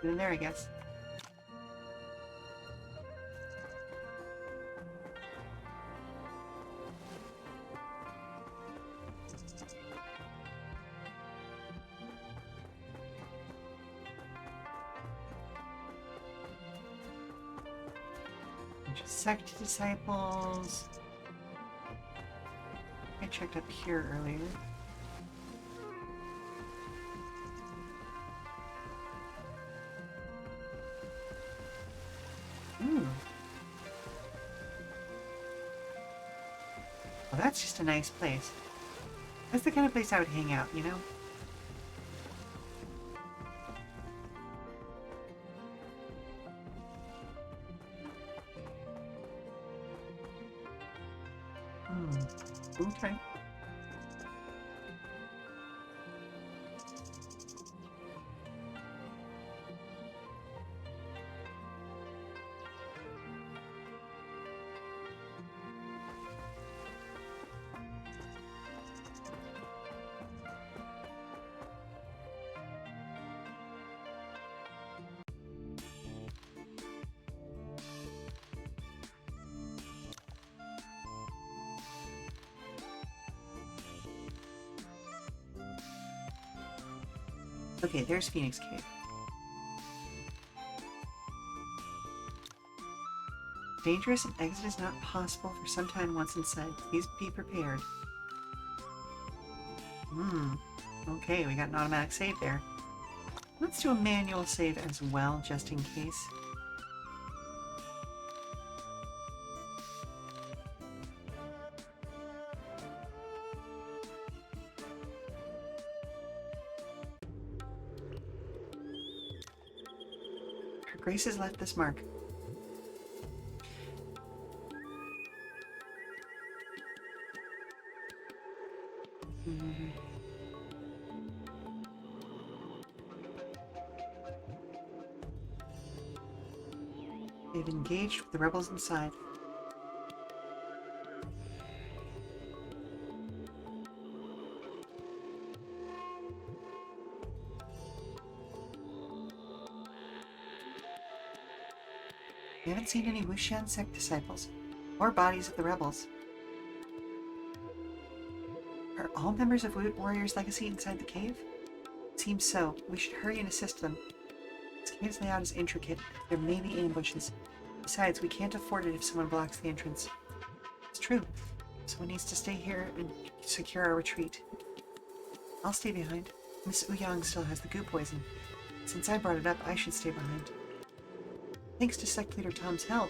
In there, I guess. Sect disciples. I checked up here earlier. Well, that's just a nice place. That's the kind of place I would hang out, you know? Okay. Okay, there's Phoenix Cave. Dangerous and exit is not possible for some time once inside. Please be prepared. Okay, we got an automatic save there. Let's do a manual save as well, just in case. Grace has left this mark. They've engaged with the rebels inside. We haven't seen any Wuxian sect disciples, or bodies of the rebels. Are all members of Woot Warrior's legacy inside the cave? Seems so. We should hurry and assist them. This cave's layout is intricate. There may be ambushes. Besides, we can't afford it if someone blocks the entrance. It's true. Someone needs to stay here and secure our retreat. I'll stay behind. Miss Uyang still has the goo poison. Since I brought it up, I should stay behind. Thanks to Sect Leader Tom's help,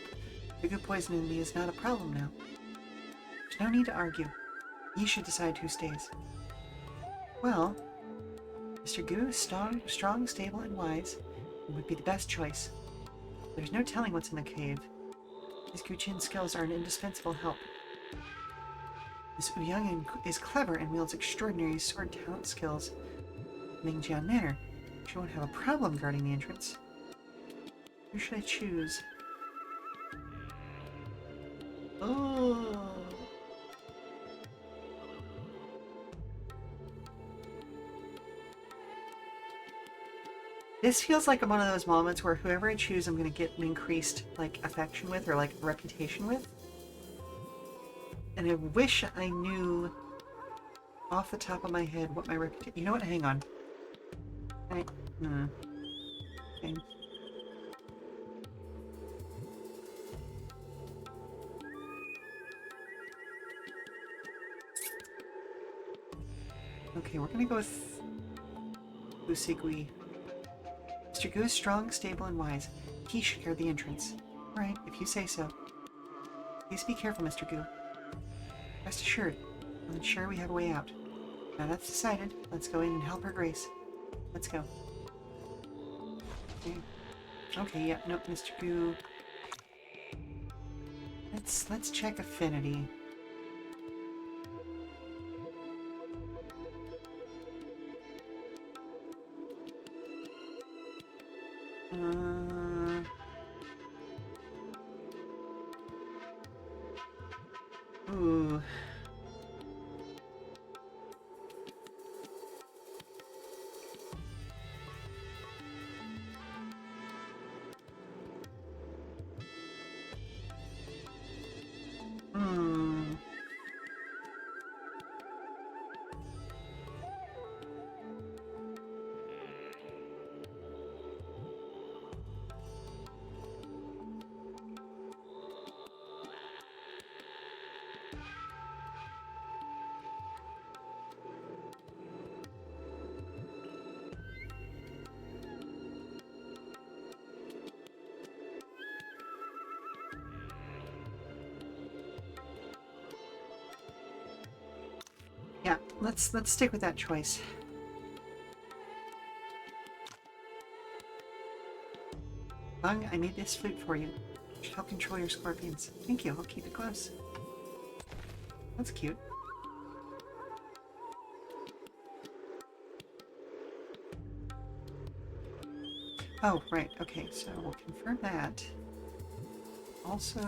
the goo poison in me is not a problem now. There's no need to argue. You should decide who stays. Well, Mr. Goo is strong, stable, and wise, and would be the best choice. There's no telling what's in the cave. His Guqin skills are an indispensable help. Miss Uyang is clever and wields extraordinary sword talent skills. Mingjian Manor. She won't have a problem guarding the entrance. Who should I choose? Oh. This feels like one of those moments where whoever I choose, I'm going to get an increased, like, affection with or, like, reputation with. And I wish I knew off the top of my head what my reputation... You know what? Hang on. Okay. Okay, we're gonna go with Usigui. Mr. Goo is strong, stable, and wise. He should guard the entrance. Right, if you say so. Please be careful, Mr. Goo. Rest assured, I'll ensure we have a way out. Now that's decided, let's go in and help her grace. Let's go. Okay, yep, nope, Mr. Goo. Let's check affinity. Ooh. Yeah, let's stick with that choice. Bung, I made this flute for you. It should help control your scorpions. Thank you, I'll keep it close. That's cute. Oh, right, okay, so we'll confirm that. Also,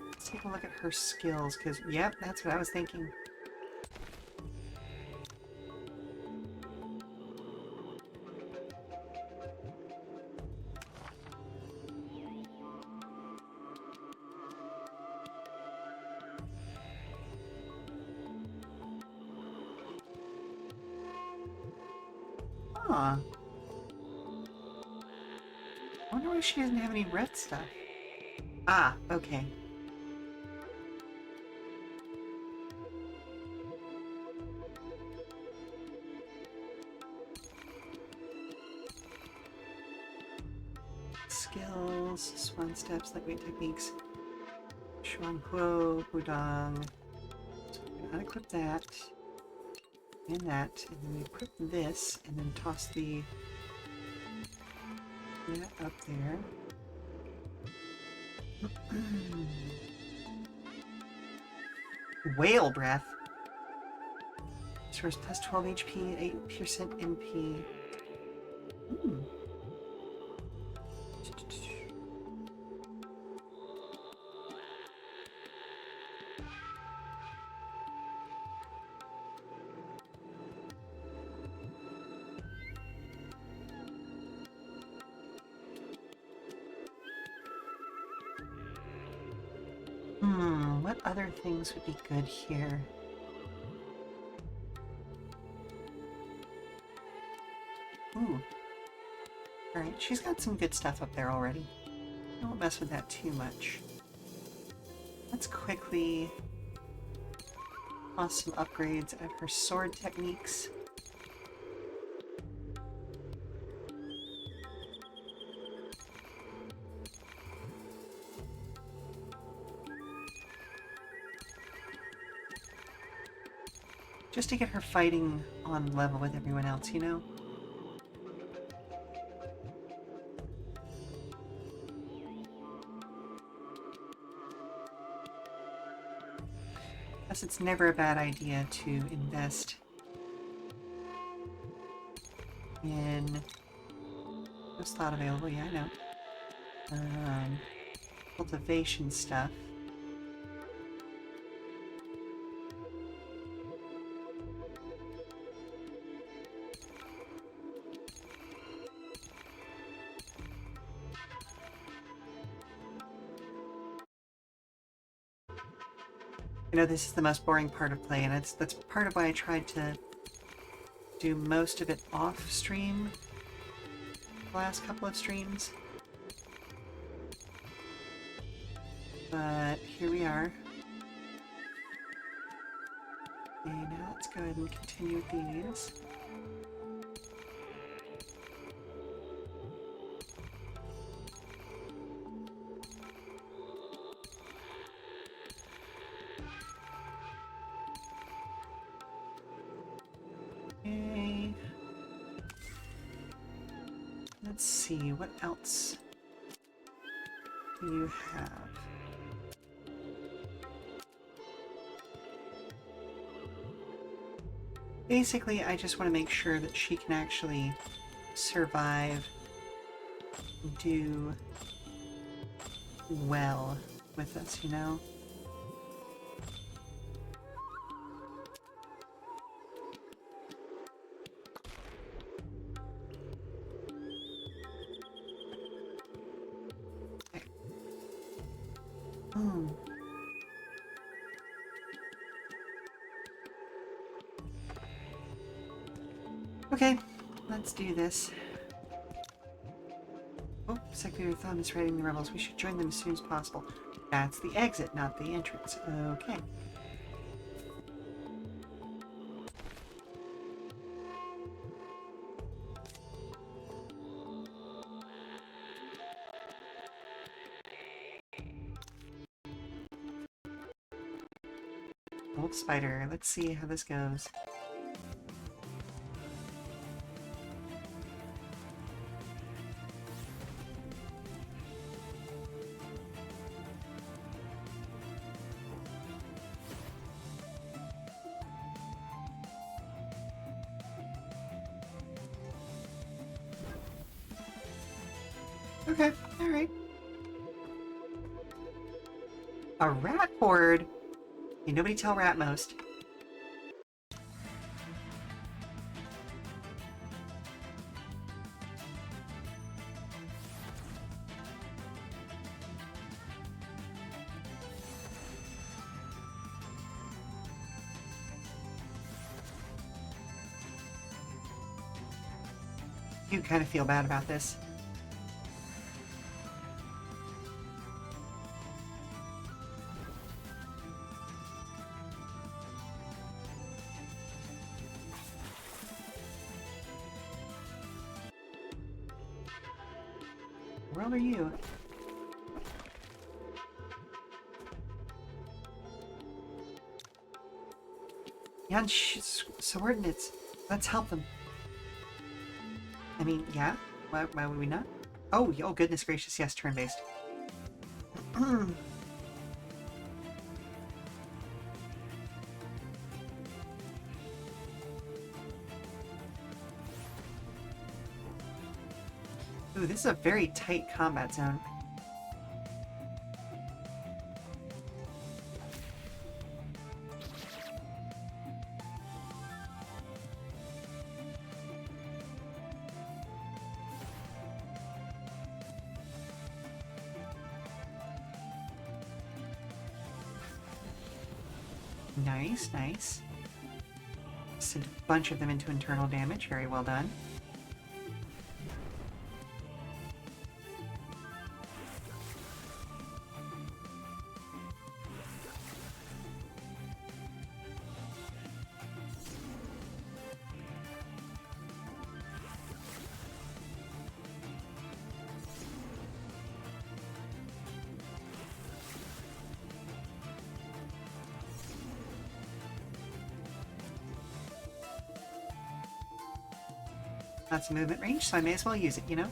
let's take a look at her skills, because, yep, that's what I was thinking. Huh. I wonder why she doesn't have any red stuff. Ah, okay. Skills, swan steps, lightweight techniques, Shuanghuo, Hudang. So we're gonna unequip that, and that, and then we equip this, and then toss that up there. Whale breath. Restores plus 12 HP, 8% MP. What other things would be good here? Ooh. Alright, she's got some good stuff up there already. I won't mess with that too much. Let's quickly toss some upgrades at her sword techniques. Just to get her fighting on level with everyone else, you know? Plus, it's never a bad idea to invest in... What's thought available? Yeah, I know. Cultivation stuff. I know this is the most boring part of play, and that's part of why I tried to do most of it off stream the last couple of streams. But here we are. Okay, now let's go ahead and continue with these. Okay. Let's see, what else do you have? Basically, I just want to make sure that she can actually survive, do well with us, you know? Okay. Okay, let's do this. Oh, Secretary Thumb is raiding the rebels. We should join them as soon as possible. That's the exit, not the entrance. Okay. Old spider. Let's see how this goes. Okay, alright. A rat horde? Hey, nobody tell Ratmost. You kind of feel bad about this. Where are you? Jan Swordnitz. Let's help them. I mean, yeah? Why would we not? Oh, goodness gracious, yes, turn-based. Ooh, this is a very tight combat zone. Nice, nice. Sent a bunch of them into internal damage. Very well done. Lots of movement range, so I may as well use it, you know?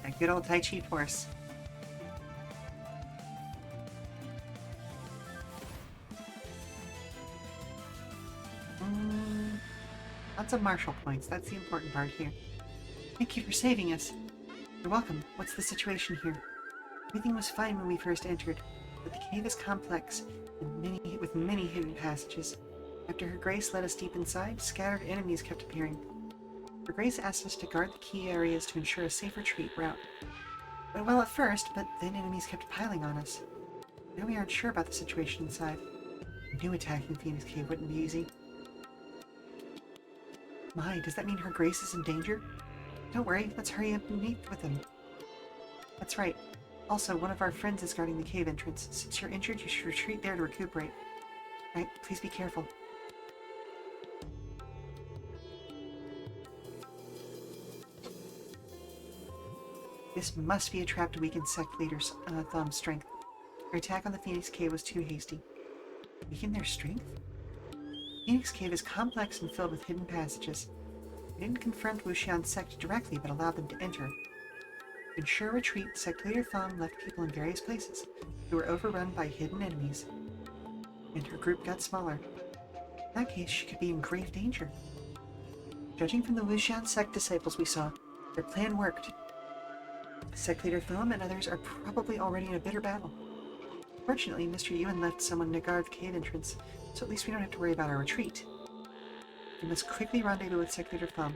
A good old Tai Chi force. Lots of martial points. That's the important part here. Thank you for saving us. You're welcome. What's the situation here? Everything was fine when we first entered, but the cave is complex and with many hidden passages. After Her Grace led us deep inside, scattered enemies kept appearing. Her Grace asked us to guard the key areas to ensure a safe retreat route. Went well at first, but then enemies kept piling on us. Now we aren't sure about the situation inside. I knew attacking Phoenix Cave wouldn't be easy. My, does that mean Her Grace is in danger? Don't worry, let's hurry up and meet with them. That's right. Also, one of our friends is guarding the cave entrance. Since you're injured, you should retreat there to recuperate. Right, please be careful. This must be a trap to weaken sect leader's Thumb's strength. Our attack on the Phoenix Cave was too hasty. Weaken their strength? Phoenix Cave is complex and filled with hidden passages. We didn't confront Wuxian's sect directly, but allowed them to enter. To ensure retreat, Sect Leader Thumb left people in various places who were overrun by hidden enemies, and her group got smaller. In that case, she could be in grave danger. Judging from the Wuxian sect disciples we saw, their plan worked. Sect Leader Thumb and others are probably already in a bitter battle. Fortunately, Mr. Yuan left someone to guard the cave entrance, so at least we don't have to worry about our retreat. We must quickly rendezvous with Sect Leader Thumb.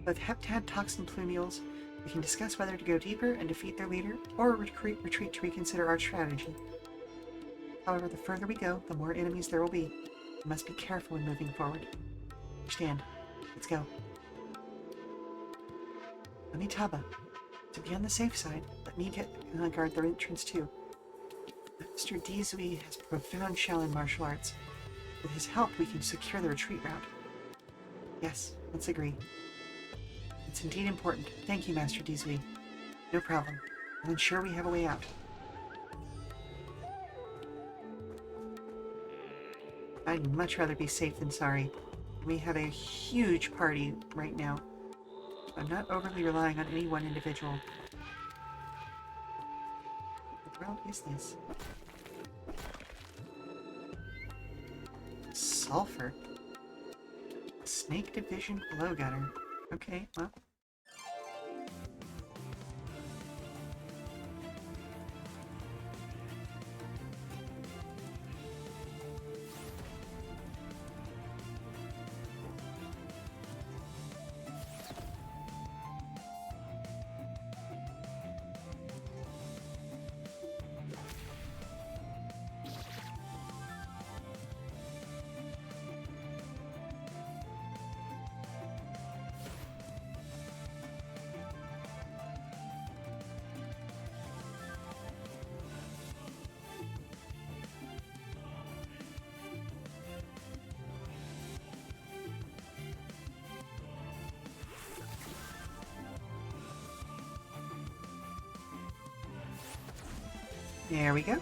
With Heptad, Toxin Plumeals, we can discuss whether to go deeper and defeat their leader, or retreat to reconsider our strategy. However, the further we go, the more enemies there will be. We must be careful when moving forward. Understand? Let's go. Amitabha, to be on the safe side, let me guard their entrance too. Mr. Dizui has profound Shaolin martial arts. With his help, we can secure the retreat route. Yes, let's agree. It's indeed important. Thank you, Master Dizui. No problem. I'll ensure we have a way out. I'd much rather be safe than sorry. We have a huge party right now. I'm not overly relying on any one individual. What the world is this? Sulfur? Snake Division Blowgunner. Okay, well. There we go.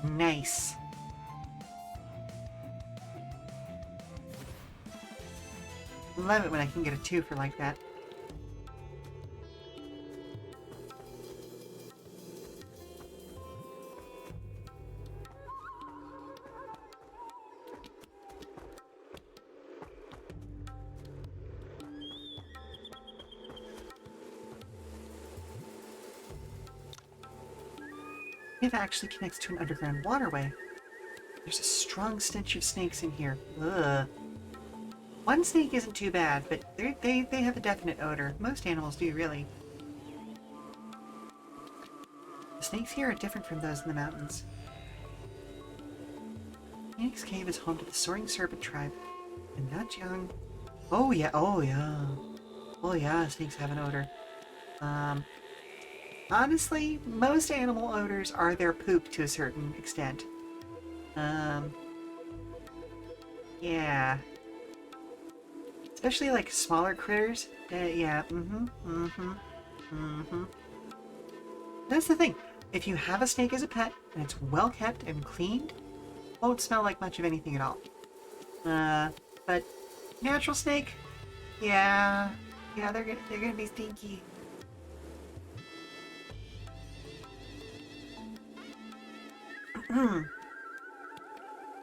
Nice. love it when I can get a twofer like that. It actually connects to an underground waterway. There's a strong stench of snakes in here. Ugh. One snake isn't too bad, but they have a definite odor. Most animals do, really. The snakes here are different from those in the mountains. Phoenix Cave is home to the Soaring Serpent tribe. And Nanjiang... Oh yeah, oh yeah. Oh yeah, snakes have an odor. Honestly, most animal odors are their poop to a certain extent. Yeah. Especially like smaller critters. Yeah, That's the thing. If you have a snake as a pet, and it's well kept and cleaned, it won't smell like much of anything at all. But natural snake, yeah, they're gonna be stinky.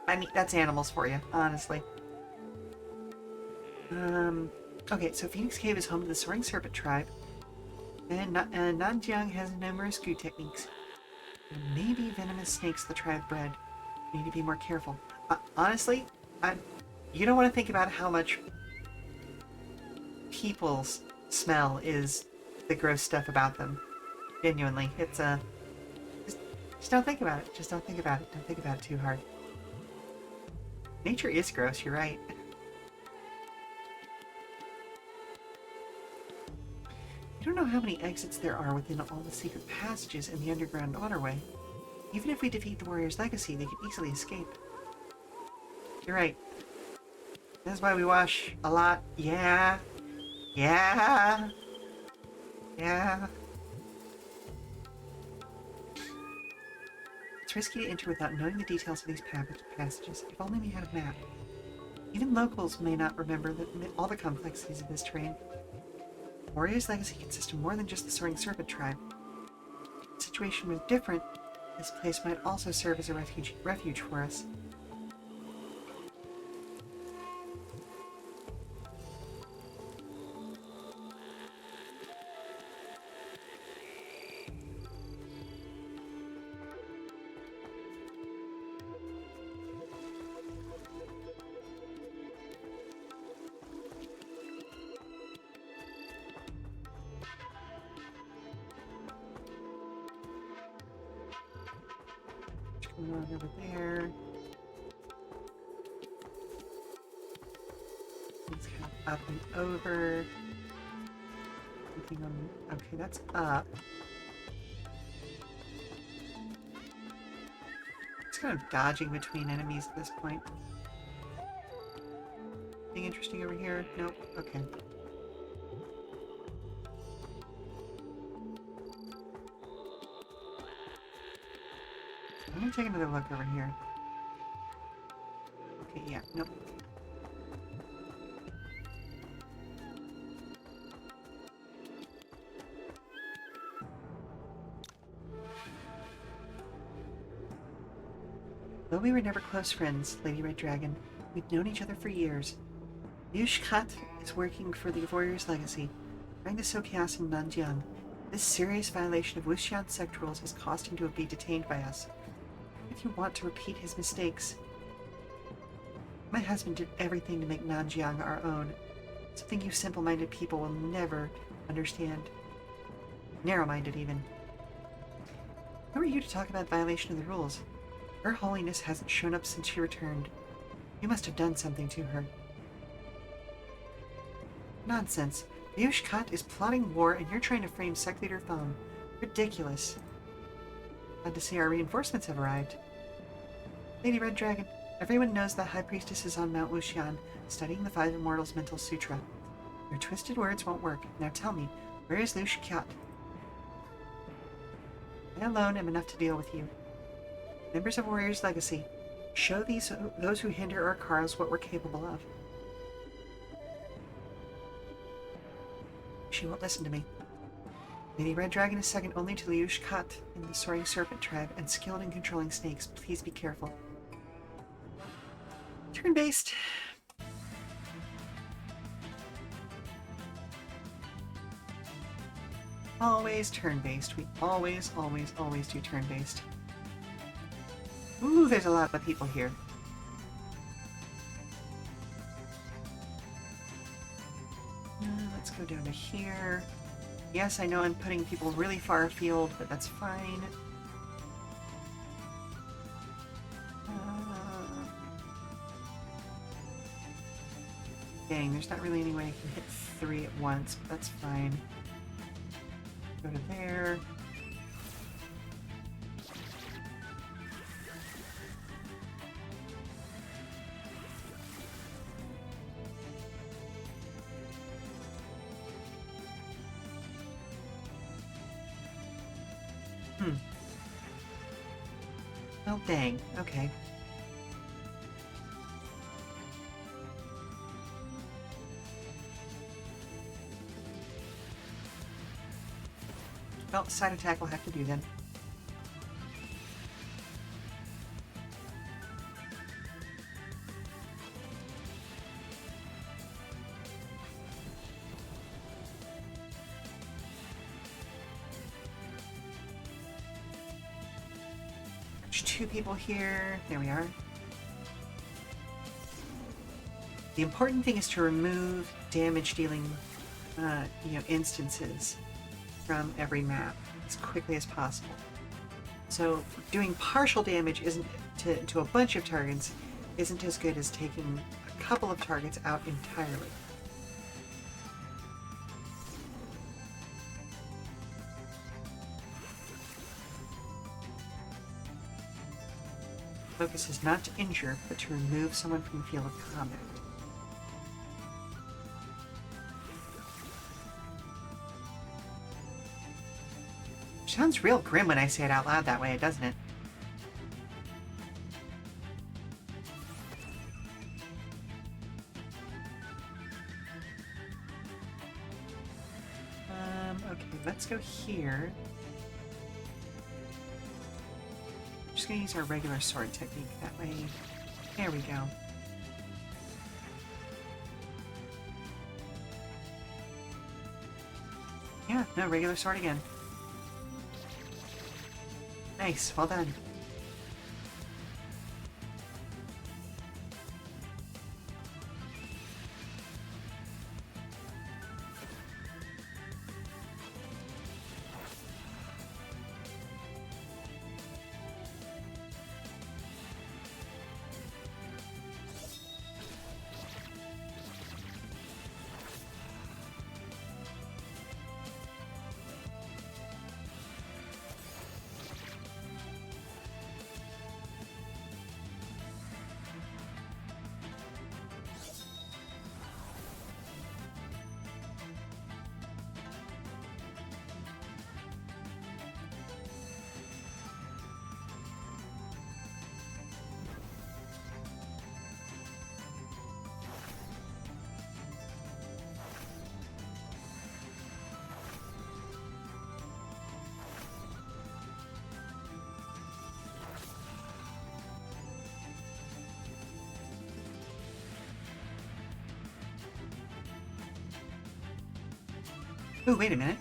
I mean, that's animals for you, honestly. Okay, so Phoenix Cave is home to the Soaring Serpent tribe, and Nanjiang has numerous goo techniques. There may be venomous snakes the tribe bred. We need to be more careful. Honestly, you don't want to think about how much people's smell is the gross stuff about them. Genuinely, it's just don't think about it. Just don't think about it. Don't think about it too hard. Nature is gross, you're right. I don't know how many exits there are within all the secret passages in the underground waterway. Even if we defeat the Warrior's Legacy, they could easily escape. You're right. That's why we wash a lot. Yeah. Yeah. Yeah. It's risky to enter without knowing the details of these passages. If only we had a map. Even locals may not remember all the complexities of this terrain. Warrior's Legacy consists of more than just the Soaring Serpent tribe. If the situation was different, this place might also serve as a refuge for us. What's going on over there? It's kind of up and over. Anything on... Okay, that's up. It's kind of dodging between enemies at this point. Anything interesting over here? Nope. Okay. I'm gonna take another look over here. Okay, yeah, nope. Though we were never close friends, Lady Red Dragon, we'd known each other for years. Yushkat is working for the Warrior's Legacy, trying to sow chaos in Nanjiang. This serious violation of Wuxian's sect rules has caused him to be detained by us. If you want to repeat his mistakes... My husband did everything to make Nanjiang our own. Something you simple-minded people will never understand. Narrow-minded, even. Who are you to talk about violation of the rules? Her Holiness hasn't shown up since she returned. You must have done something to her. Nonsense. Yushkat is plotting war and you're trying to frame Sect Leader Thong. Ridiculous. Glad to see our reinforcements have arrived. Lady Red Dragon, everyone knows the High Priestess is on Mount Wuxian, studying the Five Immortals Mental Sutra. Your twisted words won't work. Now tell me, where is Yushkat? I alone am enough to deal with you. Members of Warrior's Legacy, show those who hinder our cause what we're capable of. She won't listen to me. Lady Red Dragon is second only to Liush Kat in the Soaring Serpent tribe and skilled in controlling snakes. Please be careful. Turn-based. Always turn-based. We always, always, always do turn-based. Ooh, there's a lot of people here. Let's go down to here. Yes, I know I'm putting people really far afield, but that's fine. Dang, there's not really any way I can hit 3 at once, but that's fine. Go to there. Oh, dang. Okay. Well, side attack will have to do then. There's 2 people here. There we are. The important thing is to remove damage-dealing, instances from every map as quickly as possible. So doing partial damage isn't to a bunch of targets isn't as good as taking a couple of targets out entirely. Focus is not to injure, but to remove someone from the field of combat. Sounds real grim when I say it out loud that way, doesn't it? Okay, let's go here. I'm just gonna use our regular sword technique that way. There we go. Yeah, no, regular sword again. Nice, well done. Ooh, wait a minute.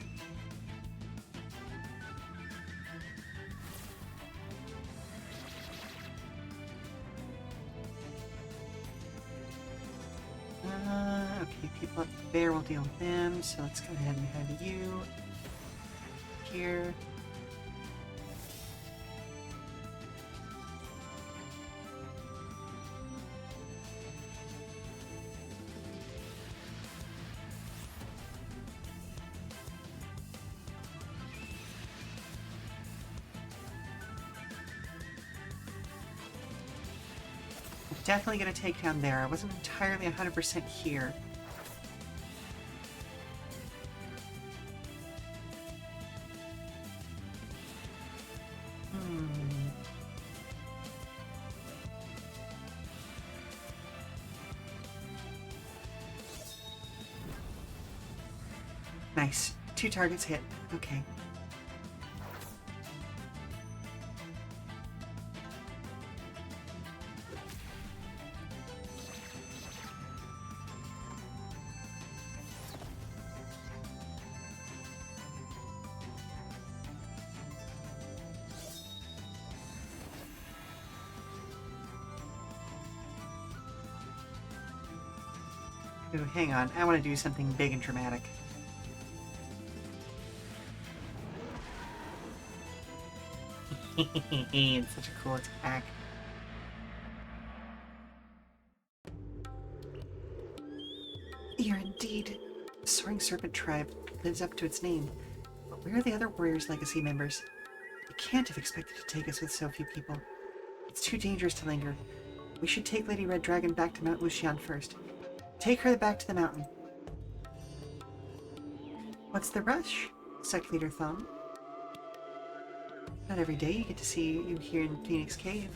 Okay, people up there will deal with them, so let's go ahead and have you here. Definitely going to take down there. I wasn't entirely 100% here. Nice. 2 targets hit. Okay. Ooh, hang on. I want to do something big and dramatic. It's such a cool attack. You're indeed. The Soaring Serpent Tribe lives up to its name. But where are the other Warriors Legacy members? You can't have expected to take us with so few people. It's too dangerous to linger. We should take Lady Red Dragon back to Mount Wuxian first. Take her back to the mountain. What's the rush? Sect Leader Thumb. Not every day you get to see you here in Phoenix Cave.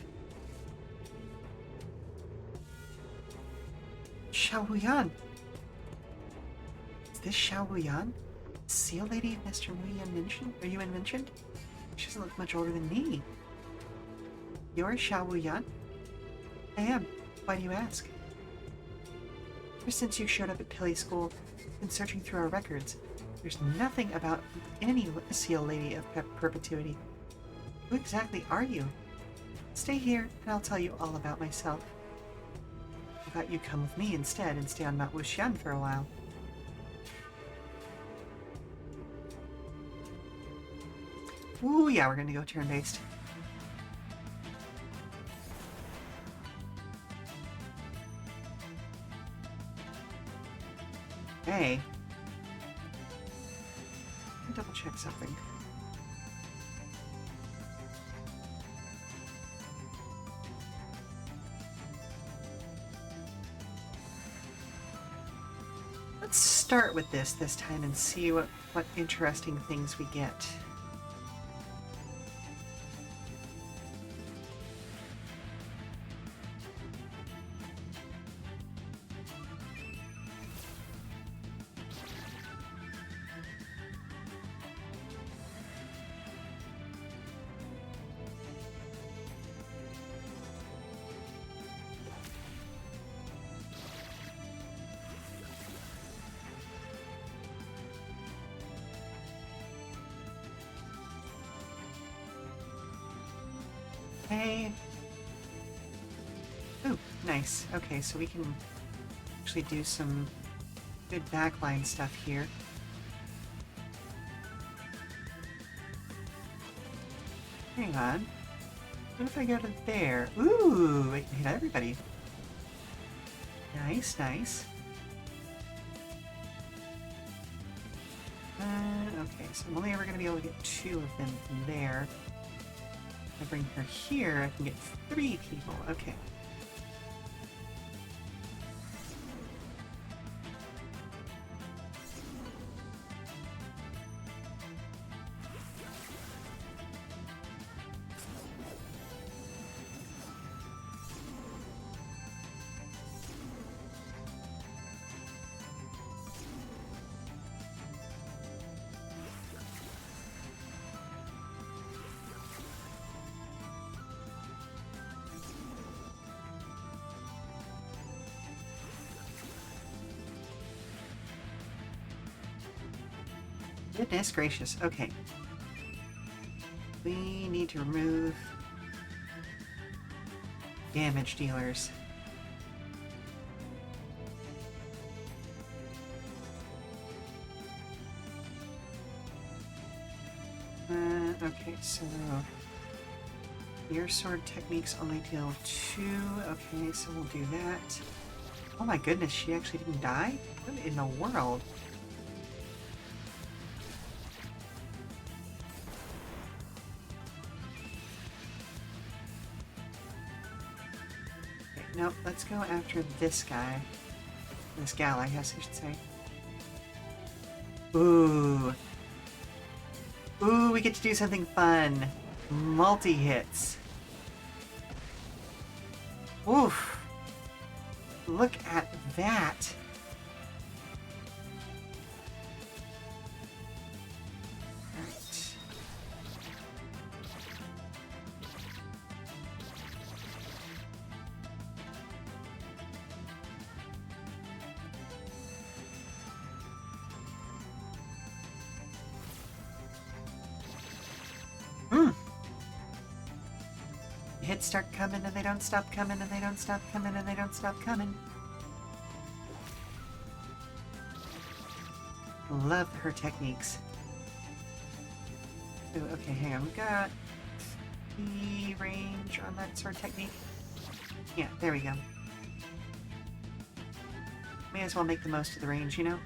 Xiaohuyan! Is this Xiaohuyan? Seal Lady Mr. Yuan mentioned? She doesn't look much older than me. You're Xiaohuyan? I am. Why do you ask? Ever since you showed up at Pili School, I've been searching through our records. There's nothing about any Seal Lady of Perpetuity. Who exactly are you? Stay here, and I'll tell you all about myself. How about you come with me instead and stay on Mount Wuxian for a while? Ooh, yeah, we're gonna go turn-based. Hey. Let me double check something. Let's start with this time and see what interesting things we get. Okay. Ooh, nice. Okay, so we can actually do some good backline stuff here. Hang on. What if I go to there? Ooh, I can hit everybody. Nice, nice. Okay, so I'm only ever going to be able to get 2 of them from there. If I bring her here, I can get 3 people. Okay. Goodness gracious. Okay. We need to remove damage dealers. Okay, so your sword techniques only deal 2. Okay, so we'll do that. Oh my goodness, she actually didn't die? What in the world? Okay, nope, let's go after this guy. This gal, I guess I should say. Ooh. Ooh, we get to do something fun. Multi-hits. Oof. Look at that. hits start coming and they don't stop coming and they don't stop coming and they don't stop coming. Love her techniques. Ooh, okay, hang on. We got the range on that sword technique. Yeah, there we go. May as well make the most of the range, you know?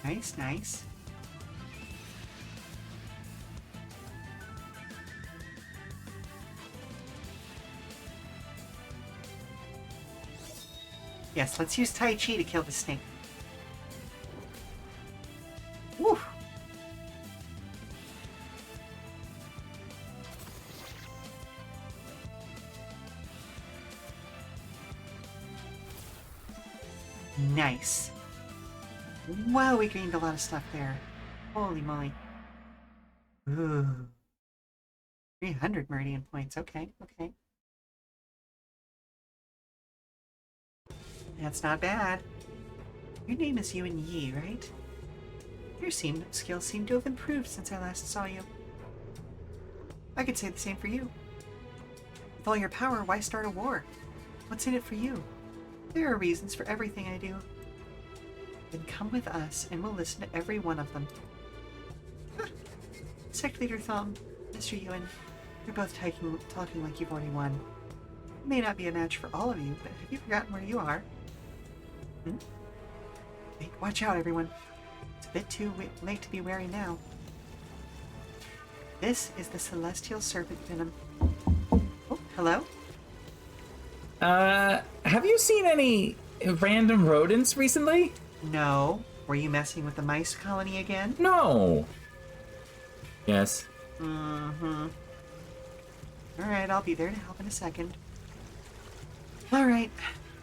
Nice, nice. Yes, let's use Tai Chi to kill the snake. Woo! Nice. Wow, we gained a lot of stuff there. Holy moly. Ooh. 300 meridian points. Okay, okay. That's not bad. Your name is Yuan Yi, right? Your skills seem to have improved since I last saw you. I could say the same for you. With all your power, why start a war? What's in it for you? There are reasons for everything I do. Then come with us, and we'll listen to every one of them. Sect Leader Thumb, Mr. Yuan, you're both talking like you've already won. It may not be a match for all of you, but have you forgotten where you are? Hmm? Hey, watch out, everyone. It's a bit too late to be wary now. This is the Celestial Serpent Venom. Oh, hello?
Have you seen any random rodents recently?
No. Were you messing with the mice colony again?
No. Yes.
Mm-hmm. Alright, I'll be there to help in a second. Alright,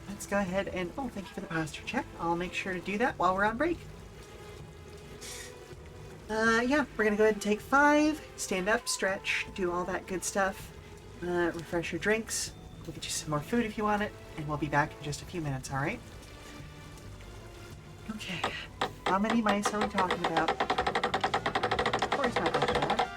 let's go ahead and... Oh, thank you for the posture check. I'll make sure to do that while we're on break. Yeah, we're gonna go ahead and take 5. Stand up, stretch, do all that good stuff. Refresh your drinks. We'll get you some more food if you want it. And we'll be back in just a few minutes, alright? Okay. How many mice are we talking about? 4 is not that bad.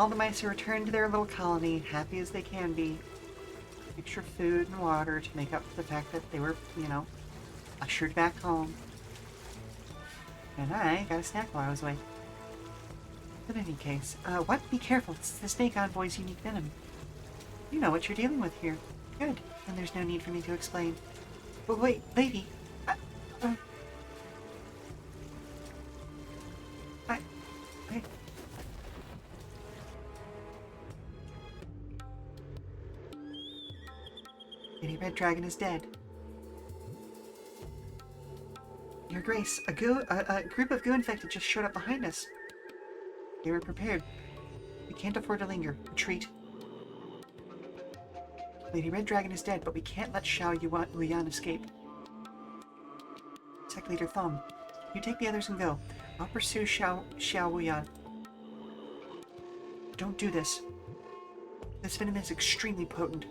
all the mice are returned to their little colony, happy as they can be. Extra food and water to make up for the fact that they were, ushered back home. And I got a snack while I was away. But in any case, what? Be careful. It's the snake envoy's unique venom. You know what you're dealing with here. Good. Then there's no need for me to explain. But wait, lady. I, I... Lady Red Dragon is dead. Your Grace, a group of goo infected just showed up behind us. They were prepared. We can't afford to linger. Retreat. Lady Red Dragon is dead, but we can't let Xiao Wuyan escape. Sec Leader Thumb, you take the others and go. I'll pursue Xiao Wuyan. Don't do this. This venom is extremely potent.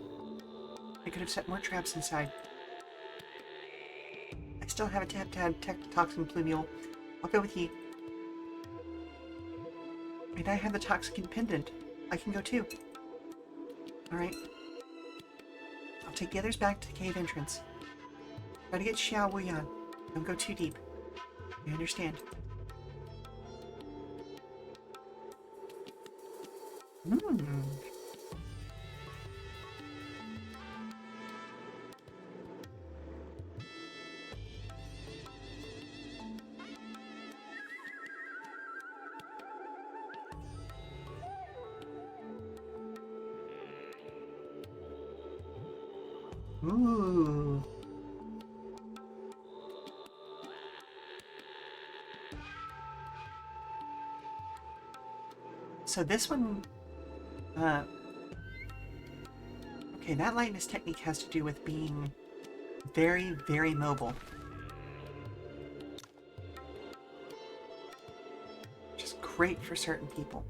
I could have set more traps inside. I still have a Tap-Tad Toxin Plumule. I'll go with you. And I have the Toxicant Pendant. I can go too. Alright. I'll take the others back to the cave entrance. Try to get Xiao Wuyan. Don't go too deep. You understand? Ooh. So this one, okay, that lightness technique has to do with being very, very mobile. Which is great for certain people.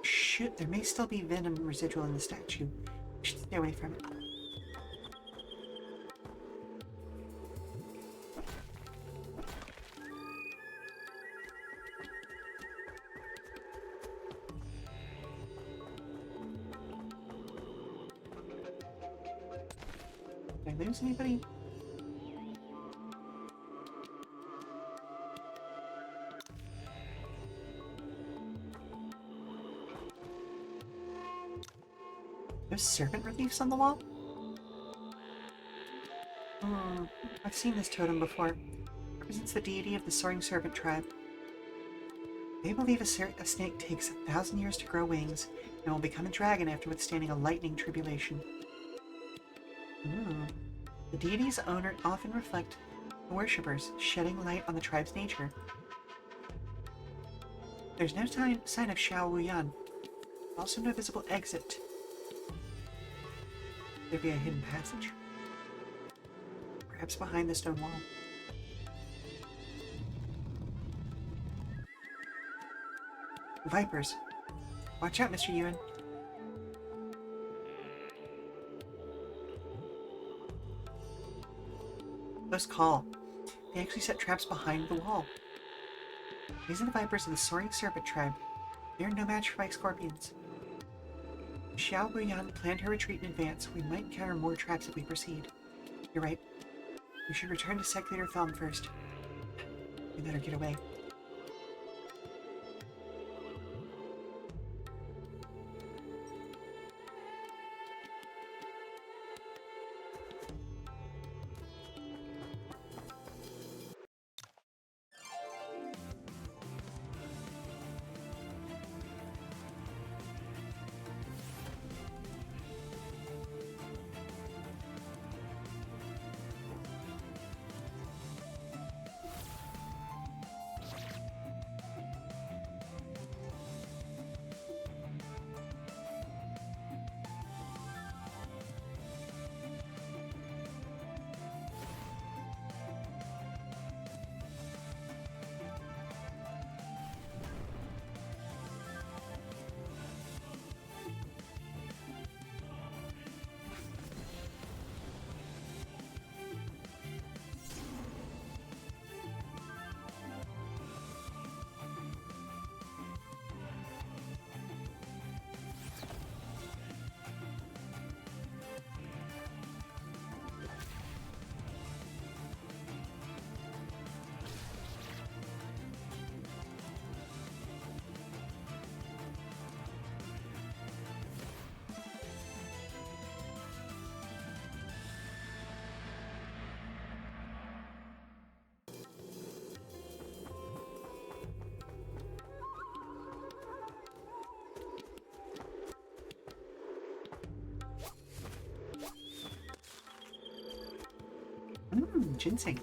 Shoot, there may still be venom residual in the statue. We should stay away from it. Did I lose anybody? There's serpent reliefs on the wall? I've seen this totem before. It represents the deity of the soaring serpent tribe. They believe a snake takes 1,000 years to grow wings and will become a dragon after withstanding a lightning tribulation. The deity's owner often reflect the worshippers, shedding light on the tribe's nature. There's no sign of Xiao Wuyan. Also no visible exit. There be a hidden passage? Perhaps behind the stone wall. Vipers! Watch out, Mr. Yuan. Close call. They actually set traps behind the wall. These are the Vipers of the Soaring Serpent tribe. They are no match for my scorpions. Xiao Wuyan planned her retreat in advance. We might encounter more traps if we proceed. You're right. We should return to Sec Leader Thumb first. We better get away. ginseng.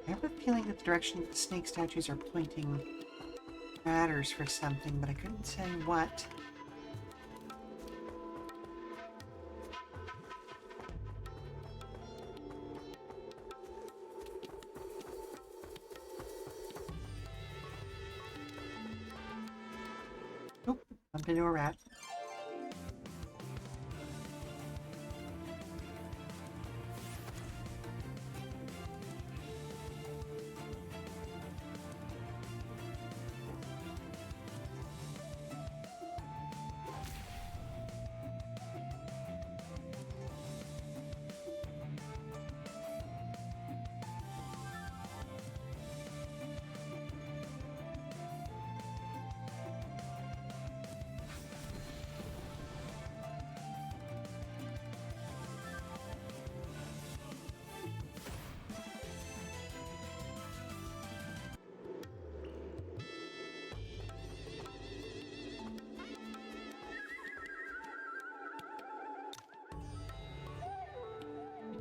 I have a feeling that the direction that the snake statues are pointing matters for something, but I couldn't say what. Oop, bumped into a rat.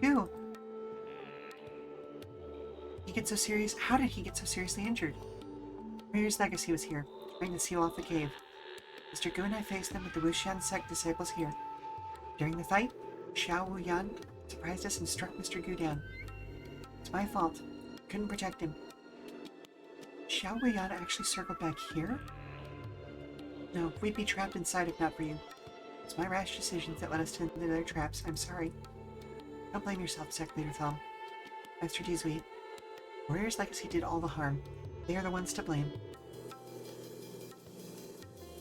Ew. He gets so serious. How did he get so seriously injured? Mayor's legacy was here, trying to seal off the cave. Mr. Gu and I faced them with the Wuxian sect disciples here. During the fight, Xiao Wuyan surprised us and struck Mr. Gu down. It's my fault. Couldn't protect him. Xiao Wuyan actually circled back here? No, we'd be trapped inside if not for you. It's my rash decisions that led us into their traps. I'm sorry. Don't blame yourself, Sect Leader Thal. Master Dizui. Warrior's legacy did all the harm. They are the ones to blame.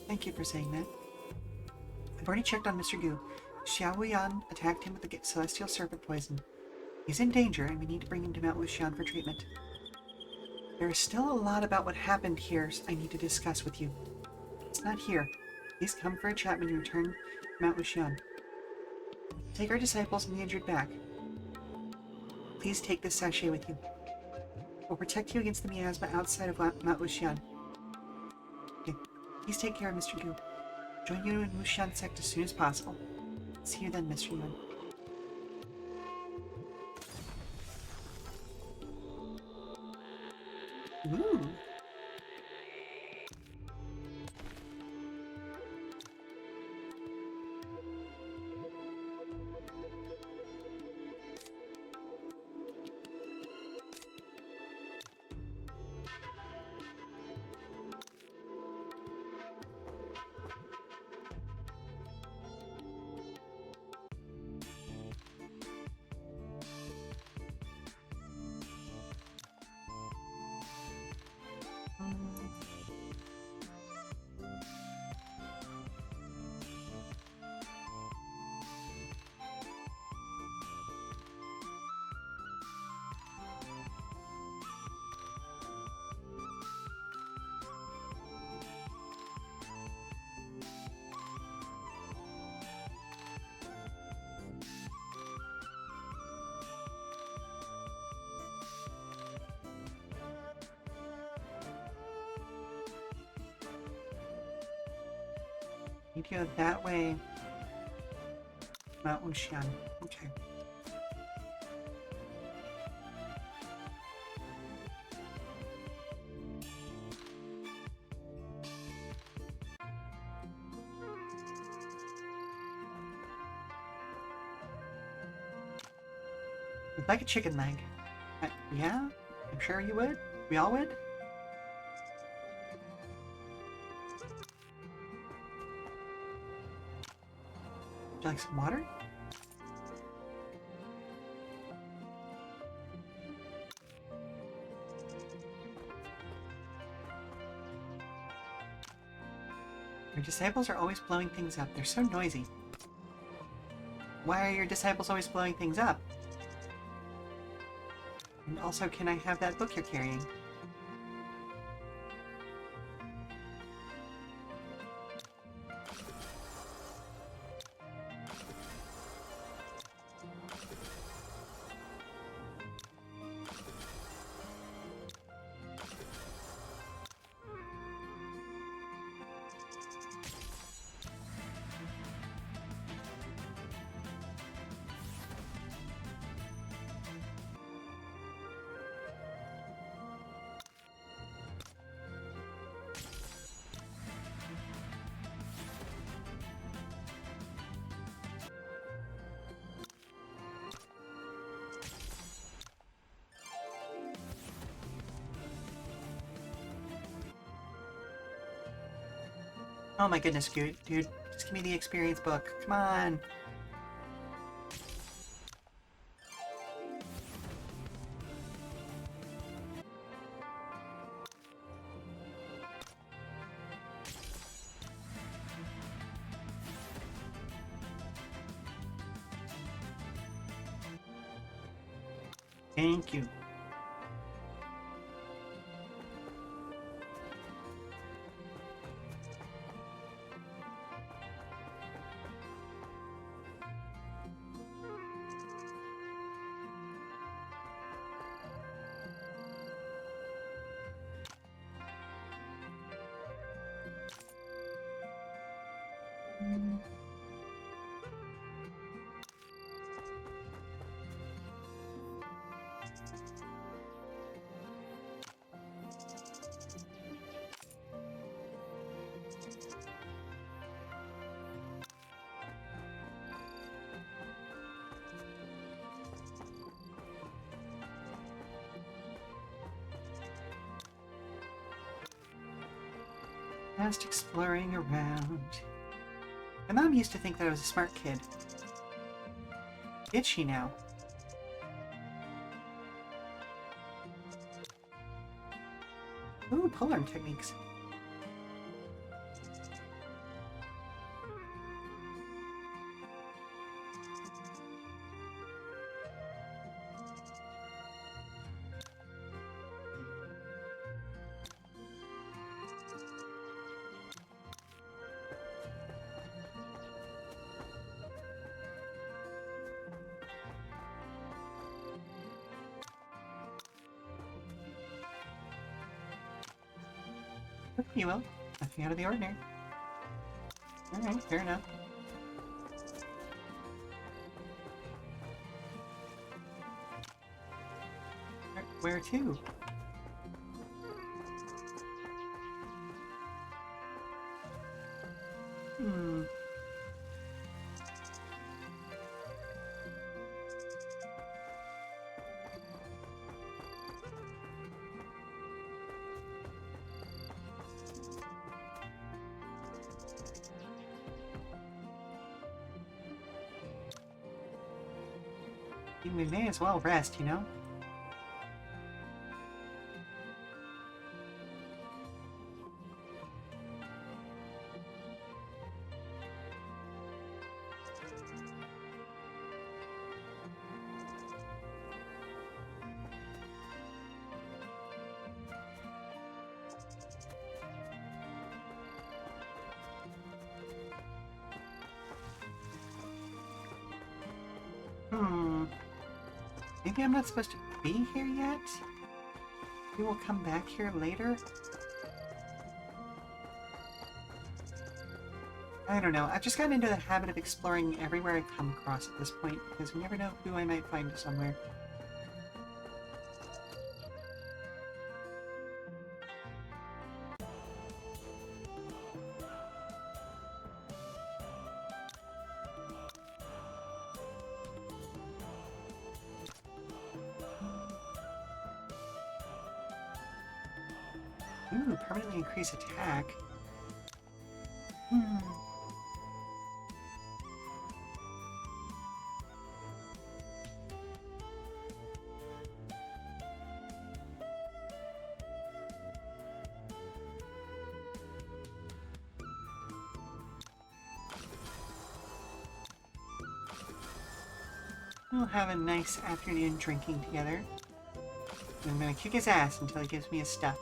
Thank you for saying that. I've already checked on Mr. Gu. Xiao Wuyan attacked him with the celestial serpent poison. He's in danger, and we need to bring him to Mount Wuxian for treatment. There is still a lot about what happened here I need to discuss with you. It's not here. Please come for a chat when you return to Mount Wuxian. Take our disciples and the injured back. Please take this sachet with you. We'll protect you against the miasma outside of Mount Wuxian. Okay. Please take care of Mr. Gu. Join you in Wuxian sect as soon as possible. See you then, Mr. Yuan. Ooh. You go that way. Mount Wuxian. Okay. Would like a chicken leg. Yeah? I'm sure you would. We all would. Would you like some water? Your disciples are always blowing things up. They're so noisy. Why are your disciples always blowing things up? And also, can I have that book you're carrying? Oh my goodness, dude. Just give me the experience book. Come on. Thank you. Just exploring around. My mom used to think that I was a smart kid. Did she now? Ooh, polearm techniques. You will. Nothing out of the ordinary. Alright, fair enough. Where to? Hmm. We may as well rest, you know? Maybe I'm not supposed to be here yet? We will come back here later? I don't know. I've just gotten into the habit of exploring everywhere I come across at this point, because we never know who I might find somewhere. Ooh, permanently increase attack. We'll have a nice afternoon drinking together. I'm gonna kick his ass until he gives me his stuff.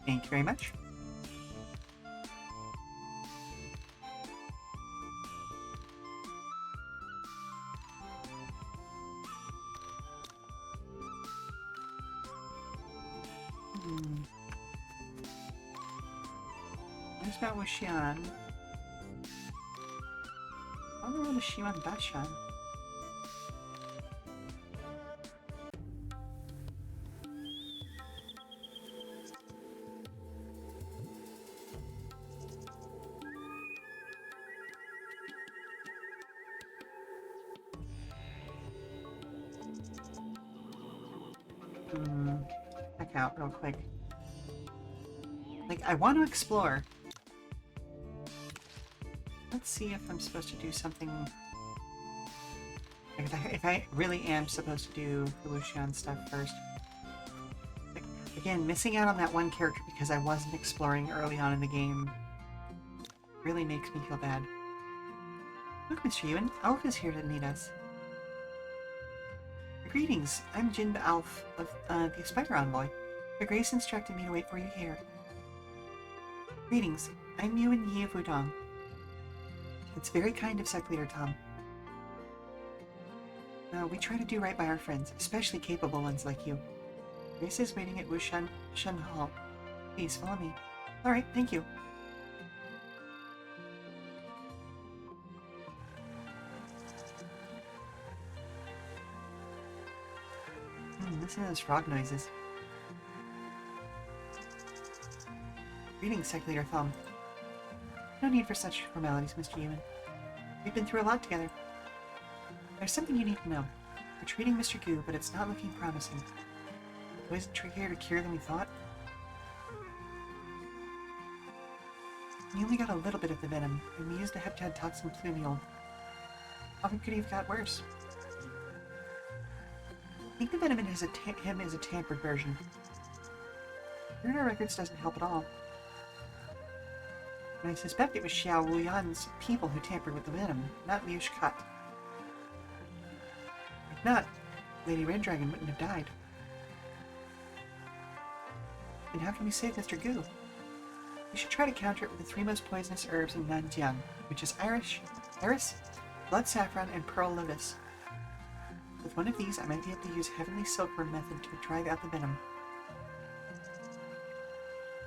Thank you very much. Where's about Wushan? I wonder where the Shiwan Bashan. Check out real quick. Like, I want to explore. Let's see if I'm supposed to do something. Like, if I really am supposed to do the Wushan stuff first. Like, again, missing out on that one character because I wasn't exploring early on in the game really makes me feel bad. Look, Mr. Ewan, Alf is here to meet us. Greetings, I'm Jinba Alf of the Spider Envoy. Your Grace instructed me to wait for you here. Greetings, I'm Yuan Yi of Wudong. It's very kind of Sec Leader Tom. We try to do right by our friends, especially capable ones like you. Grace is waiting at Wushan Hall. Please follow me. Alright, thank you. Listen to those frog noises. Greetings, Sec Leader Thumb. No need for such formalities, Mr. Ewan. We've been through a lot together. There's something you need to know. We're treating Mr. Goo, but it's not looking promising. The poison trickier to cure than we thought. We only got a little bit of the venom, and we used a heptad toxin plumule. How could he have got worse? I think the venom in him is a tampered version. Reading our records doesn't help at all. And I suspect it was Xiao Wuyan's people who tampered with the venom, not Liu Shikat. If not, Lady Red Dragon wouldn't have died. Then how can we save Mr. Goo? We should try to counter it with the three most poisonous herbs in Nanjiang, which is iris, blood saffron, and pearl lotus. With one of these, I might be able to use Heavenly Silkworm method to drive out the venom.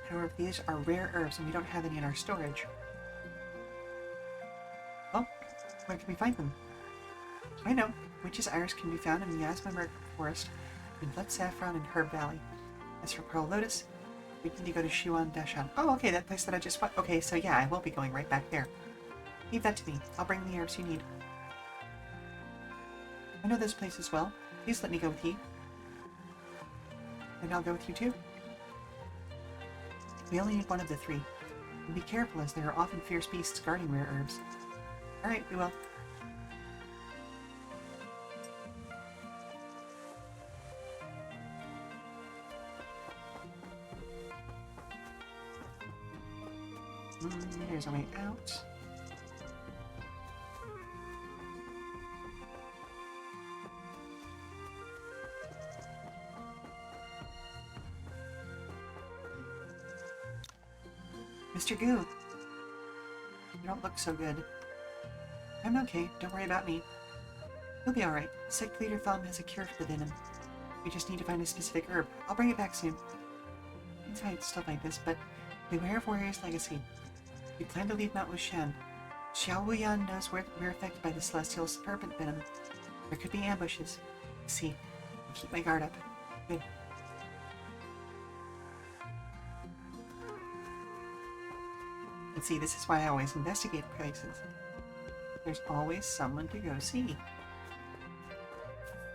However, these are rare herbs and we don't have any in our storage. Well, where can we find them? I know. Witch's Iris can be found in the Yasma Forest, in Blood Saffron and Herb Valley. As for Pearl Lotus, we need to go to Shiwan Dashan. Oh, okay, that place that I just went. Okay, so yeah, I will be going right back there. Leave that to me. I'll bring the herbs you need. I know this place as well. Please let me go with you. And I'll go with you too. We only need one of the three. And be careful, as there are often fierce beasts guarding rare herbs. Alright, we will. Here's our way out. Mr. Goo, you don't look so good. I'm okay, don't worry about me. You'll be alright. Sect Leader Thumb has a cure for the venom. We just need to find a specific herb. I'll bring it back soon. Inside stuff like this, but beware of Warrior's Legacy. We plan to leave Mount Wushan. Xiao Wuyan knows we're affected by the Celestial Serpent Venom. There could be ambushes. See, I'll keep my guard up. Good. And see, this is why I always investigate places. There's always someone to go see.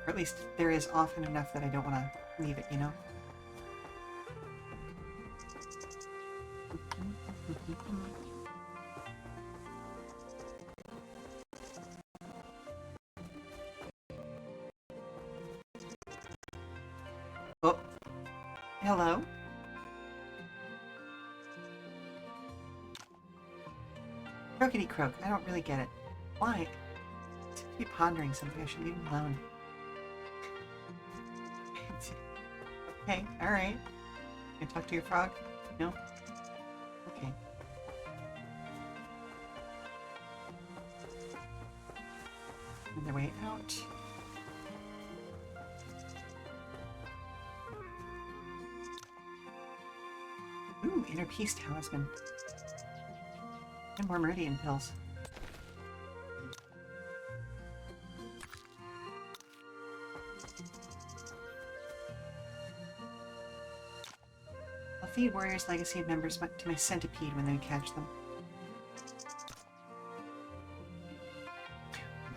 Or at least there is often enough that I don't want to leave it, you know? Oh, hello? Croakity croak, I don't really get it. Why? I seem to be pondering something. I should leave him alone. Okay, alright. Can I talk to your frog? No? Okay. On their way out. Ooh, inner peace talisman. And more meridian pills. I'll feed Warrior's Legacy members to my centipede when they catch them.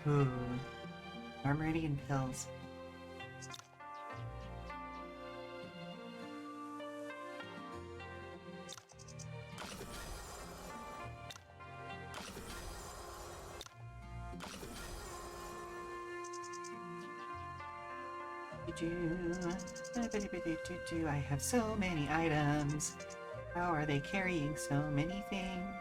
Ooh. More meridian pills. I have so many items. How are they carrying so many things?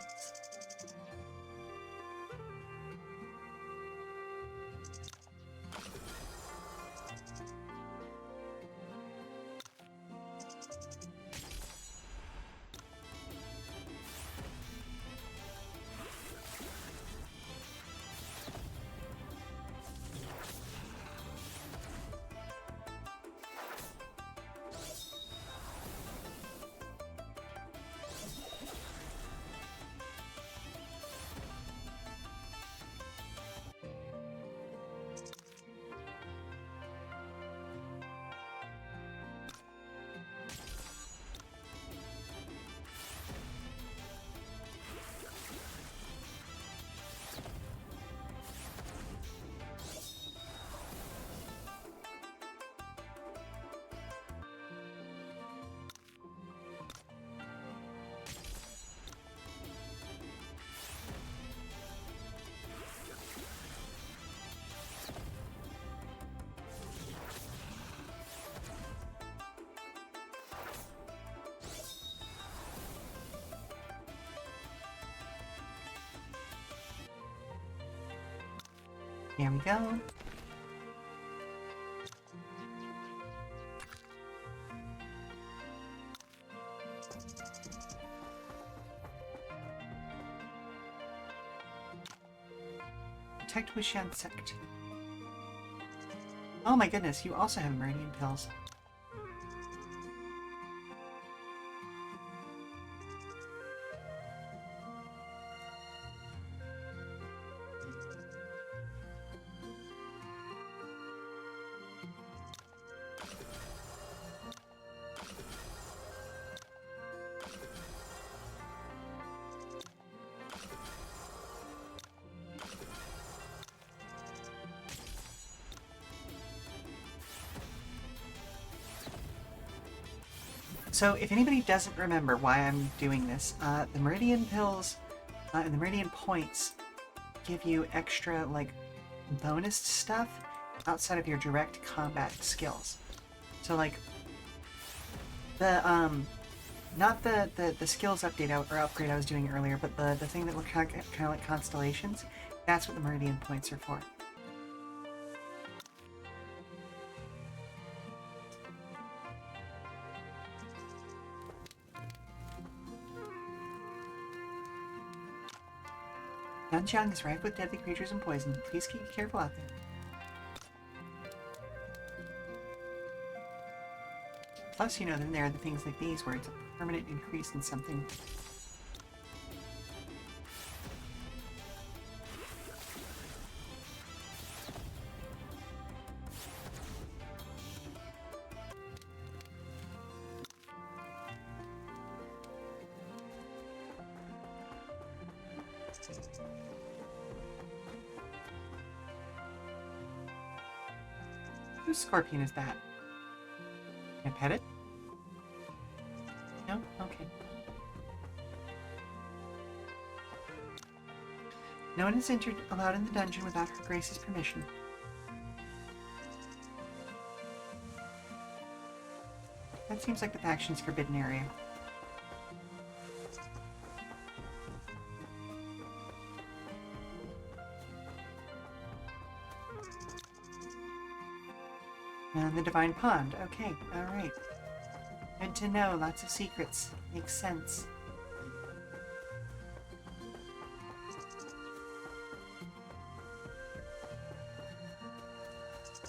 Here we go. Protect Wushan Sect. Oh my goodness, you also have meridian pills. So, if anybody doesn't remember why I'm doing this, the Meridian Pills and the Meridian Points give you extra, like, bonus stuff outside of your direct combat skills. So, like, the, not the skills update or upgrade I was doing earlier, but the thing that looked kind of like constellations, that's what the Meridian Points are for. Nanjiang is rife with deadly creatures and poison. Please keep careful out there. Plus, you know, then there are the things like these where it's a permanent increase in something. Whose scorpion is that? Can I pet it? No? Okay. No one is allowed in the dungeon without her grace's permission. That seems like the faction's forbidden area. And the Divine Pond. Okay, alright. Good to know. Lots of secrets. Makes sense.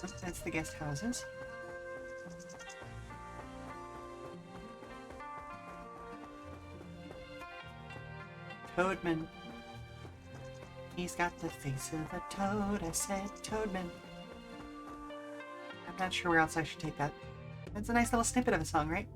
Oh, that's the guest houses. Toadman. He's got the face of a toad. I said Toadman. I'm not sure where else I should take that. That's a nice little snippet of a song, right?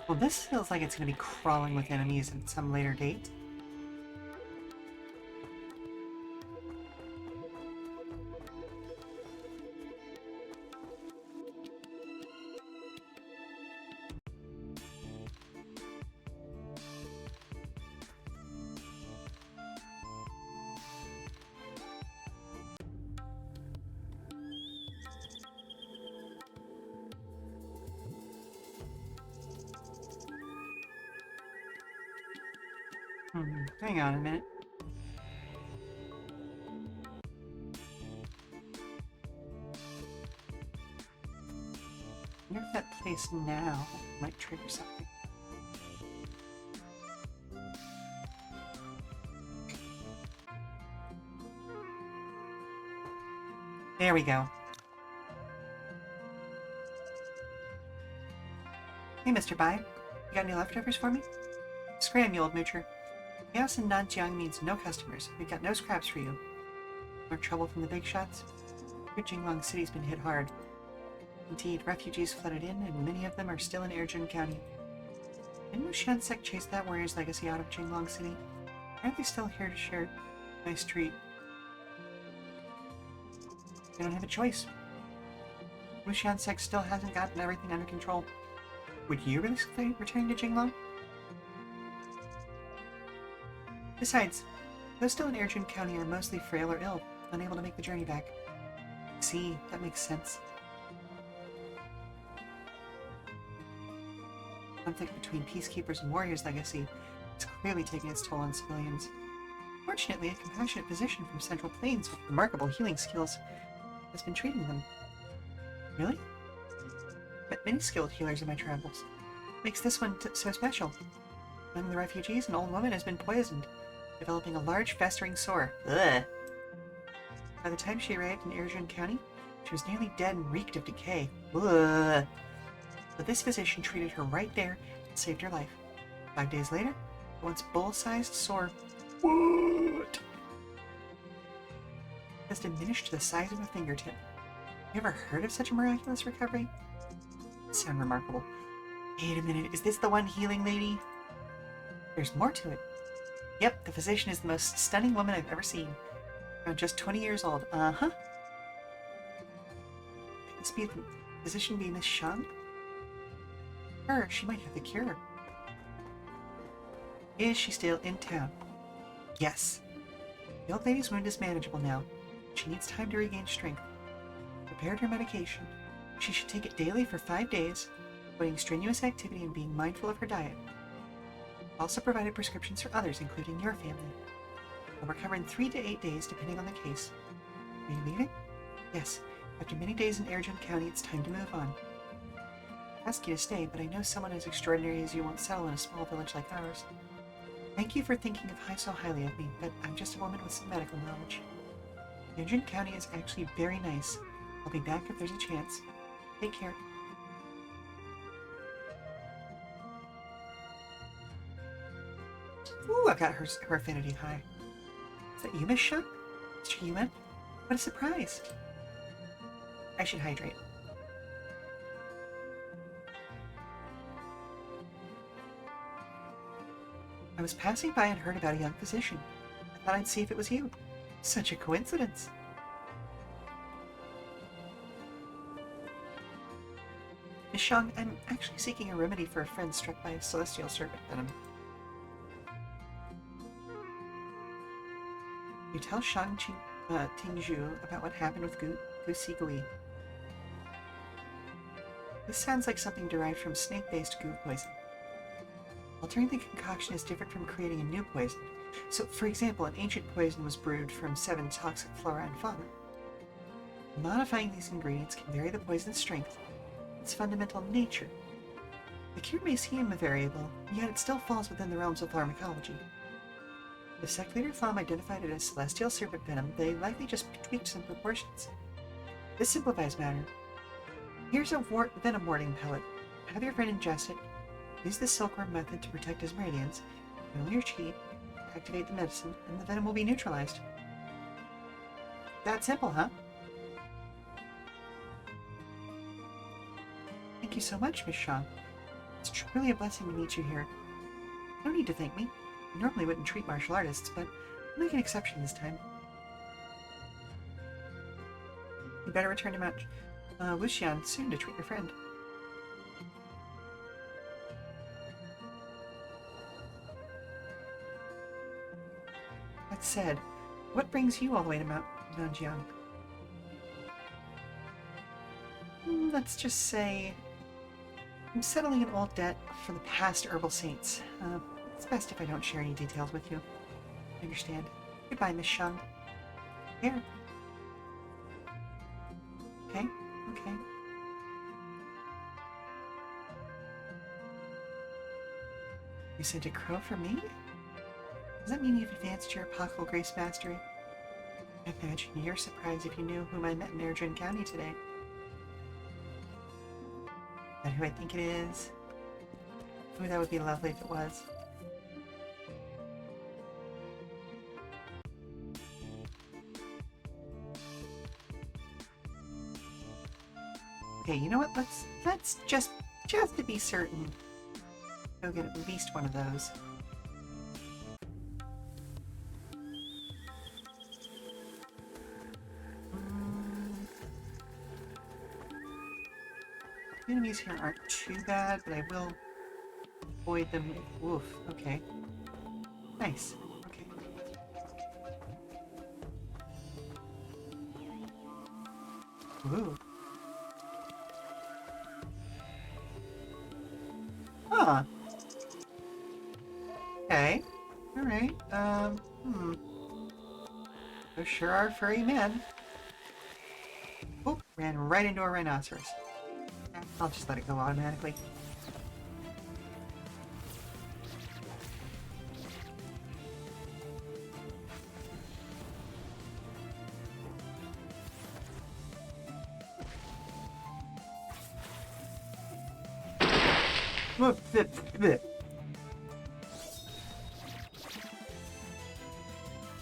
Well, this feels like it's going to be crawling with enemies at some later date. Hang on a minute. I wonder if that place now might trigger something. There we go. Hey, Mr. Bai. You got any leftovers for me? Scram, you old moocher. Chaos in Nanjiang means no customers. We've got no scraps for you. More trouble from the big shots? Your Jinglong City's been hit hard. Indeed, refugees flooded in, and many of them are still in Erjun County. Didn't Wuxian Sect chase that warrior's legacy out of Jinglong City? Aren't they still here to share a nice treat? They don't have a choice. Wuxian Sect still hasn't gotten everything under control. Would you risk returning to Jinglong? Besides, those still in Erjun County are mostly frail or ill, unable to make the journey back. See, that makes sense. Conflict between peacekeepers and warriors' legacy is clearly taking its toll on civilians. Fortunately, a compassionate physician from Central Plains with remarkable healing skills has been treating them. Really? Met many skilled healers in my travels. Makes this one so special. Among the refugees, an old woman has been poisoned, developing a large festering sore. Ugh. By the time she arrived in Erjun County, she was nearly dead and reeked of decay. Ugh. But this physician treated her right there and saved her life. 5 days later, the once bull-sized sore has diminished to the size of a fingertip. You ever heard of such a miraculous recovery? Sound remarkable. Wait a minute, is this the one healing lady? There's more to it. Yep, the physician is the most stunning woman I've ever seen. Around just 20 years old. Uh-huh. Could this be the physician be Miss Shang? Her, she might have the cure. Is she still in town? Yes. The old lady's wound is manageable now. She needs time to regain strength. Prepared her medication. She should take it daily for 5 days, avoiding strenuous activity and being mindful of her diet. Also provided prescriptions for others, including your family. I'll recover in 3 to 8 days, depending on the case. Are you leaving? Yes. After many days in Erjun County, it's time to move on. I ask you to stay, but I know someone as extraordinary as you won't settle in a small village like ours. Thank you for thinking so highly of me, but I'm just a woman with some medical knowledge. Eugene County is actually very nice. I'll be back if there's a chance. Take care. Ooh, I got her affinity high. Is that you, Miss Shun? Mr. Yuan? What a surprise. I should hydrate. I was passing by and heard about a young physician. I thought I'd see if it was you. Such a coincidence. Miss Shang, I'm actually seeking a remedy for a friend struck by a celestial serpent venom. You tell Tingzhu about what happened with Gu Sigui. This sounds like something derived from snake-based goo poison. Altering the concoction is different from creating a new poison. So, for example, an ancient poison was brewed from 7 toxic flora and fauna. Modifying these ingredients can vary the poison's strength, its fundamental nature. The cure may seem variable, yet it still falls within the realms of pharmacology. If Sect Leader Thom identified it as celestial serpent venom, they likely just tweaked some proportions. This simplifies matter. Here's a venom warding pellet. Have your friend ingest it. Use the silkworm method to protect his meridians. Fill your chi, activate the medicine, and the venom will be neutralized. That simple, huh? Thank you so much, Miss Shaw. It's truly a blessing to meet you here. No need to thank me. I normally wouldn't treat martial artists, but I'll make an exception this time. You better return to Mount Wuxian soon to treat your friend. That said, what brings you all the way to Mount Nanjiang? Let's just say I'm settling an old debt for the past herbal saints. It's best if I don't share any details with you. I understand. Goodbye, Miss Shang. Here. Okay, okay. You sent a crow for me? Does that mean you've advanced your apocalypal grace mastery? I imagine you're surprised if you knew whom I met in Erdrin County today. Is that who I think it is? Ooh, that would be lovely if it was. Okay, you know what? Let's just to be certain, go get at least one of those. The enemies here aren't too bad, but I will avoid them. Oof. Okay. Nice. Okay. Ooh. Huh. Okay. Alright. Those sure are furry men. Oop, ran right into a rhinoceros. I'll just let it go automatically.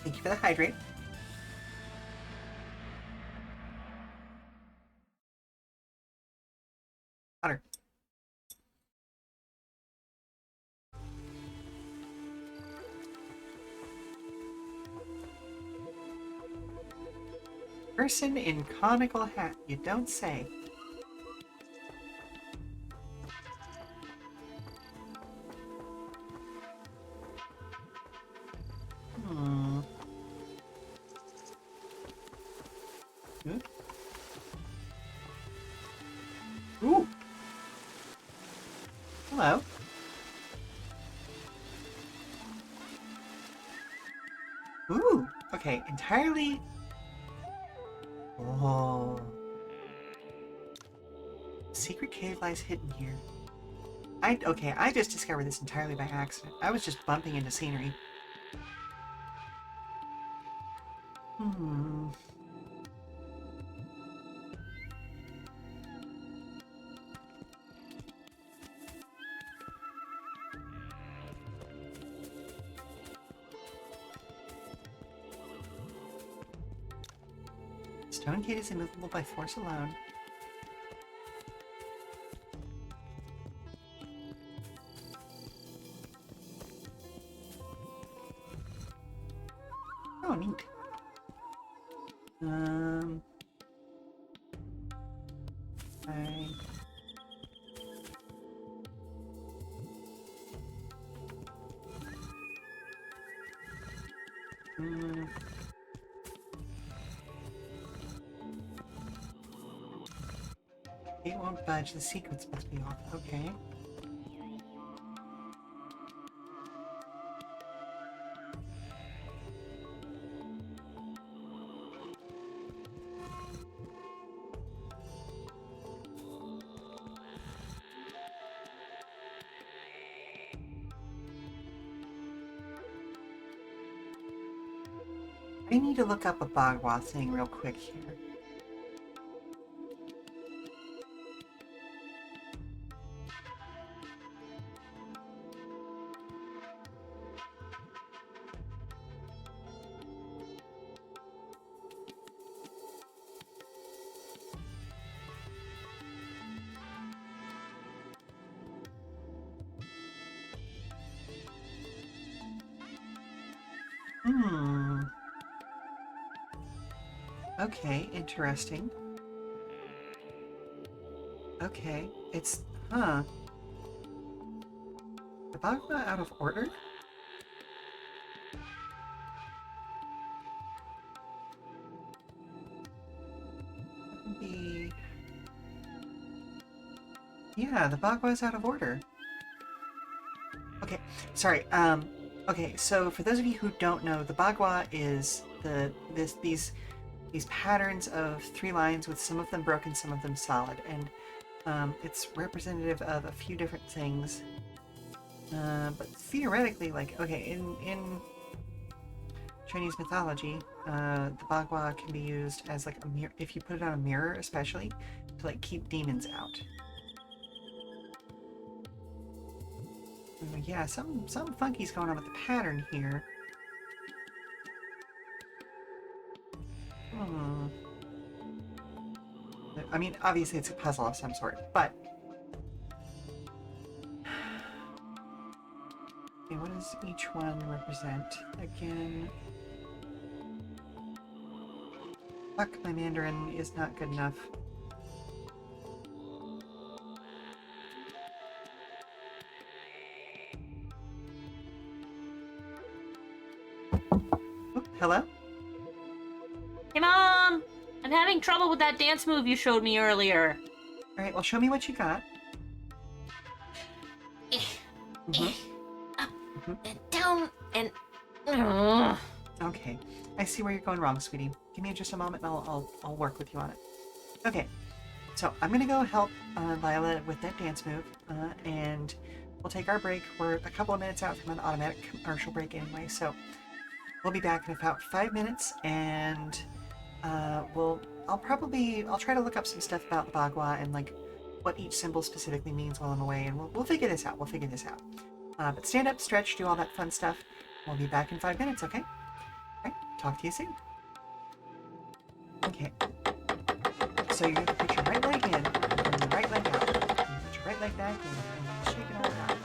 Thank you for the hydrate. Water. Person in conical hat, you don't say. Good. Ooh. Hello. Ooh. Okay, entirely. Oh. Secret cave lies hidden here. Okay, I just discovered this entirely by accident. I was just bumping into scenery. Hmm. Stone gate is immovable by force alone. Oh, neat. I... Hmm. It won't budge. The sequence must be off. Okay. I need to look up a Bagua thing real quick here. Hmm. Okay, interesting. Okay, it's... Huh. The Bagua out of order? The... Yeah, the Bagua's out of order. Okay, sorry. Okay, so for those of you who don't know, the Bagua is these patterns of 3 lines with some of them broken, some of them solid, and it's representative of a few different things. But theoretically, like, okay, in Chinese mythology, the Bagua can be used as like a mirror, if you put it on a mirror, especially, to like keep demons out. Yeah, some funky's going on with the pattern here. Hmm. I mean, obviously it's a puzzle of some sort, but... Okay, what does each one represent? Again... Fuck, my Mandarin is not good enough. Oh, hello?
Hey, Mom! I'm having trouble with that dance move you showed me earlier.
Alright, well, show me what you got.
Up and down and...
Okay, I see where you're going wrong, sweetie. Give me just a moment and I'll work with you on it. Okay, so I'm gonna go help Lila with that dance move, and we'll take our break. We're a couple of minutes out from an automatic commercial break anyway, so we'll be back in about 5 minutes, and I'll try to look up some stuff about the Bagua and like what each symbol specifically means while I'm away, and we'll figure this out. But stand up, stretch, do all that fun stuff. We'll be back in 5 minutes, okay? Alright, talk to you soon. Okay. So you're gonna put your right leg in, and your right leg out. And put your right leg back in, and then shake it all out.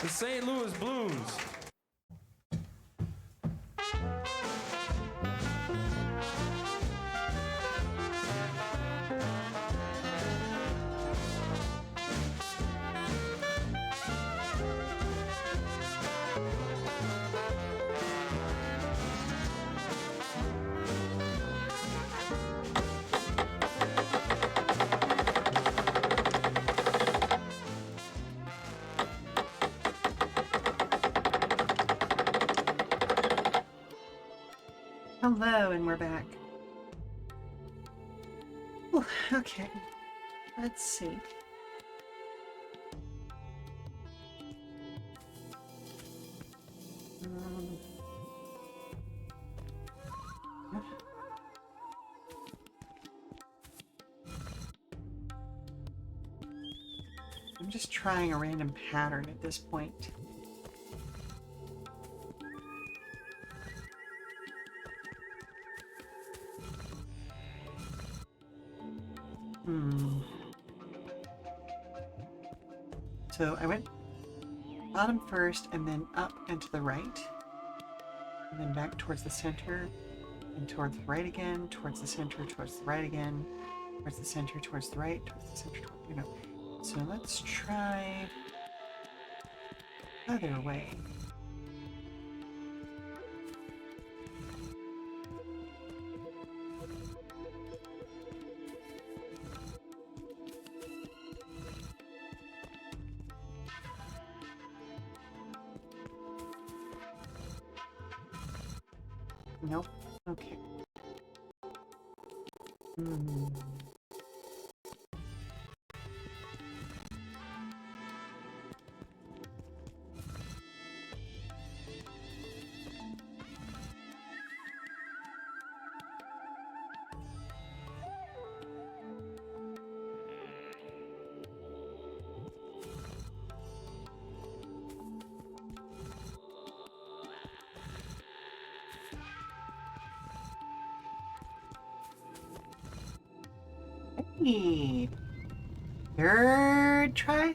the St. Louis Blues.
Hello, and we're back. Ooh, okay, let's see. I'm just trying a random pattern at this point. So I went bottom first, and then up and to the right, and then back towards the center, and towards the right again, towards the center, towards the right again, towards the center, towards the right, towards the center, you know. So let's try other way. Nope. Okay. Hey. Third try?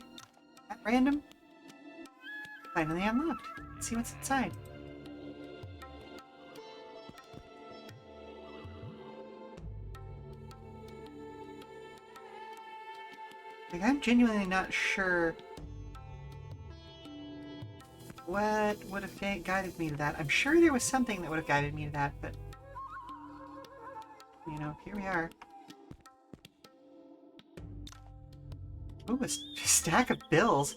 At random? Finally unlocked. Let's see what's inside. Like, I'm genuinely not sure what would have guided me to that. I'm sure there was something that would have guided me to that, but you know, here we are. Ooh, a stack of bills.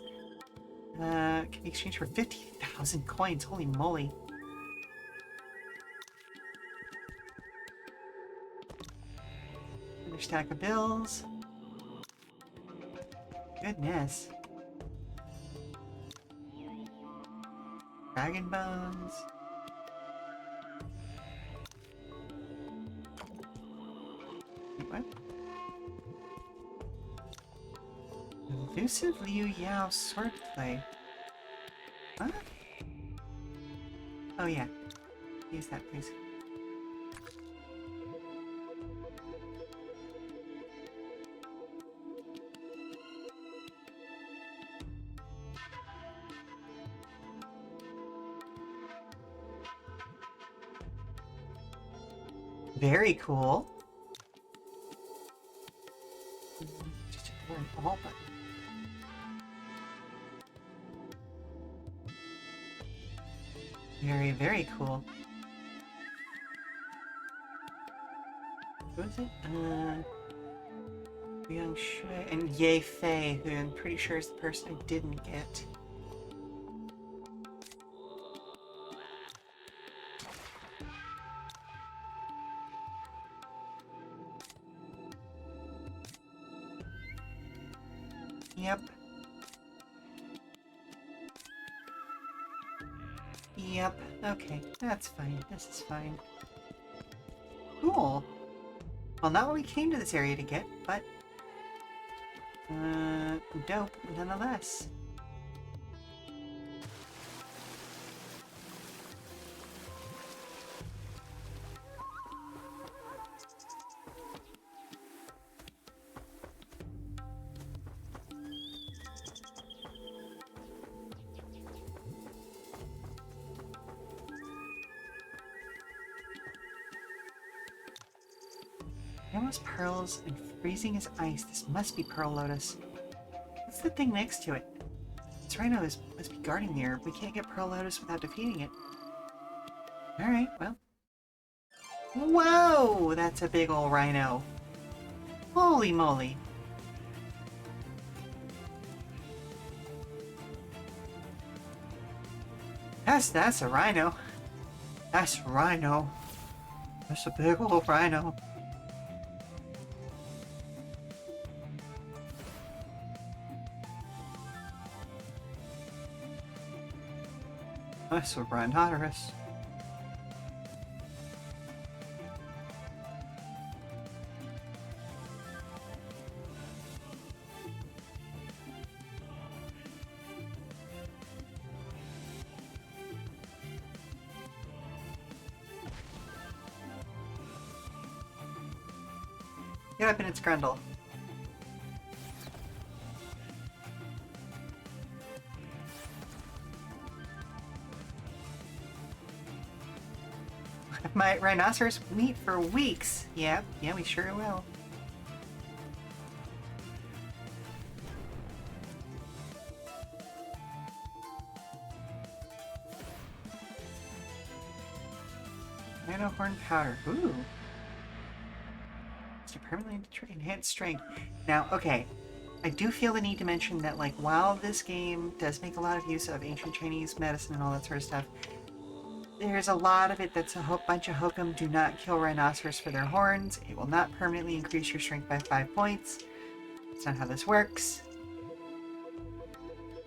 Can be exchanged for 50,000 coins. Holy moly. Another stack of bills. Goodness. Dragon bones. Wait, what? Elusive Liu Yao swordplay. What? Oh yeah. Use that, please. Very cool. Just an all button. Very, very cool. Who is it? Yang Shui and Ye Fei, who I'm pretty sure is the person I didn't get. Yep. Yep. Okay, that's fine. This is fine. Cool. Well, not what we came to this area to get, but dope nonetheless. Almost pearls and freezing as ice. This must be Pearl Lotus. What's the thing next to it? This rhino must be guarding me, or we can't get Pearl Lotus without defeating it. Alright, well. Whoa! That's a big ol' rhino. Holy moly. That's a rhino. That's a rhino. That's a big old rhino. That's a rhinoceros. Get up in its grundle. My rhinoceros meat for weeks. Yeah, we sure will. Nano horn powder. Ooh. To permanently enhance strength. Now, okay, I do feel the need to mention that, like, while this game does make a lot of use of ancient Chinese medicine and all that sort of stuff, there's a lot of it that's a whole bunch of hokum. Do not kill rhinoceros for their horns. It will not permanently increase your strength by 5 points. That's not how this works.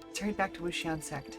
Let's hurry back to Wuxian Sect.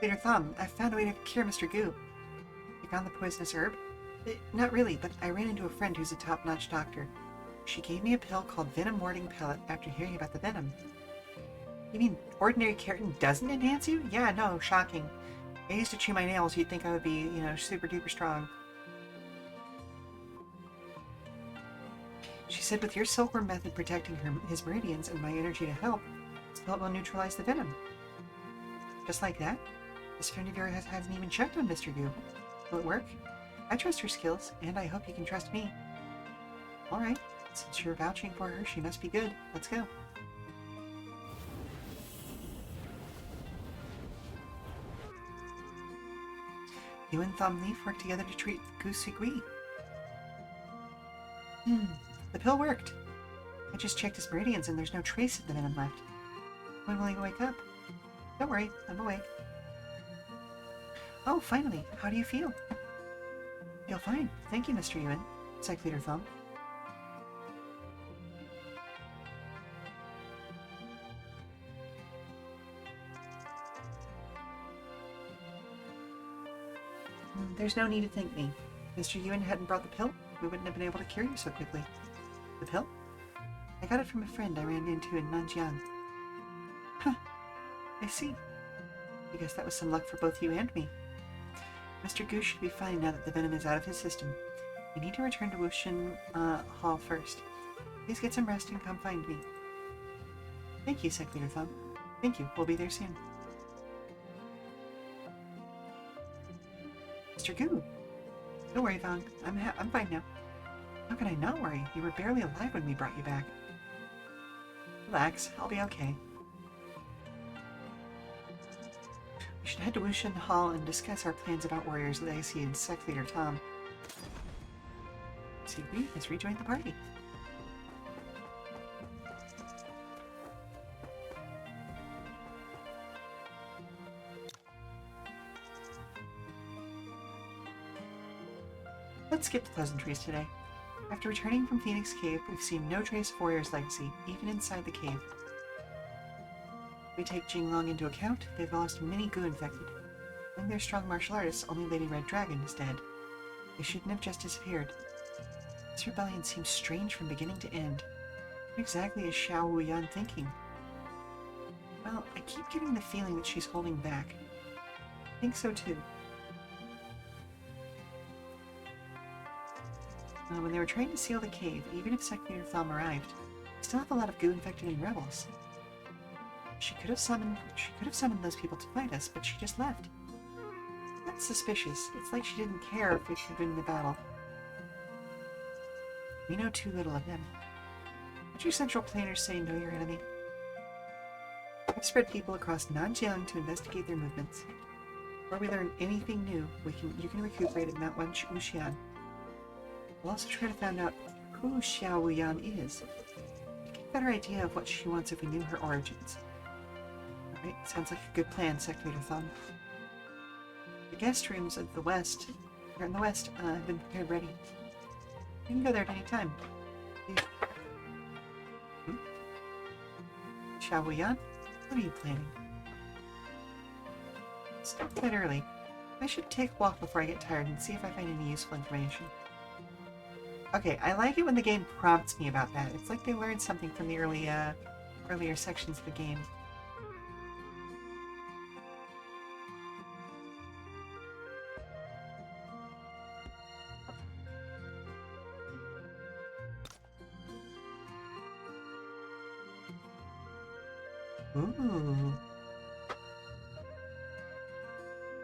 Leader Thumb, I found a way to cure Mr. Goo. You found the poisonous herb? Not really, but I ran into a friend who's a top-notch doctor. She gave me a pill called Venom Warding Pellet after hearing about the venom. You mean ordinary keratin doesn't enhance you? Yeah, no, shocking. I used to chew my nails, you'd think I would be, you know, super-duper strong. She said with your silkworm method protecting his meridians and my energy to help, this pellet will neutralize the venom. Just like that? This friend of yours hasn't even checked on Mr. Goo. Will it work? I trust her skills, and I hope you can trust me. Alright, since you're vouching for her, she must be good. Let's go. You and Thumb Leaf worked together to treat Goosey Gwee. The pill worked. I just checked his meridians and there's no trace of the venom left. When will he wake up? Don't worry, I'm awake. Oh, finally. How do you feel? Feel fine. Thank you, Mr. Yuan. Sec Leader Thumb. There's no need to thank me. If Mr. Yuan hadn't brought the pill, we wouldn't have been able to cure you so quickly. The pill? I got it from a friend I ran into in Nanjiang. Huh. I see. I guess that was some luck for both you and me. Mr. Goose should be fine now that the venom is out of his system. We need to return to Wuxian Hall first. Please get some rest and come find me. Thank you, Sec Leader Thumb. Thank you. We'll be there soon. Mr. Goo! Don't worry, Vong. I'm fine now. How can I not worry? You were barely alive when we brought you back. Relax. I'll be okay. We should head to Wuxian Hall and discuss our plans about Warrior's Legacy and Sec Leader Tom. Sigrid has rejoined the party. Let's skip the pleasantries today. After returning from Phoenix Cave, we've seen no trace of Warrior's legacy, even inside the cave. If we take Jinglong into account, they've lost many goo infected. Among their strong martial artists, only Lady Red Dragon is dead. They shouldn't have just disappeared. This rebellion seems strange from beginning to end. What exactly is Xiao Wuyan thinking? Well, I keep getting the feeling that she's holding back. I think so too. When they were trying to seal the cave, even if Secretary Thumb arrived, we still have a lot of goo-infected and rebels. She could have summoned those people to fight us, but she just left. That's suspicious. It's like she didn't care if we could win the battle. We know too little of them. What do your central planers say know your enemy? I've spread people across Nanjiang to investigate their movements. Before we learn anything new, you can recuperate at Mount Wuxian. We'll also try to find out who Xiao Wuyan is. We'd get a better idea of what she wants if we knew her origins. Alright, sounds like a good plan, Secretary Thumb. The guest rooms of the west, in the west, have been prepared ready. You can go there at any time. Xiao Wuyan, what are you planning? It's not quite early. I should take a walk before I get tired and see if I find any useful information. Okay, I like it when the game prompts me about that. It's like they learned something from the earlier sections of the game. Ooh.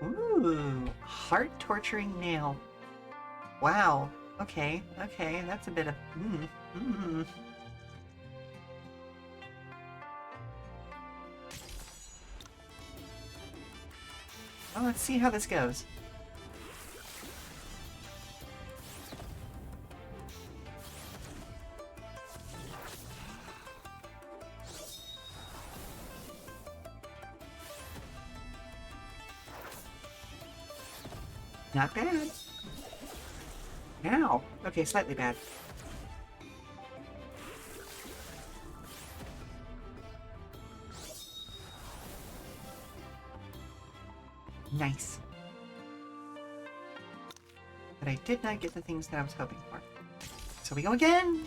Ooh. Heart-torturing nail. Wow. Okay, that's a bit of... Well, let's see how this goes. Not bad. Ow. Okay, slightly bad. Nice. But I did not get the things that I was hoping for. So we go again!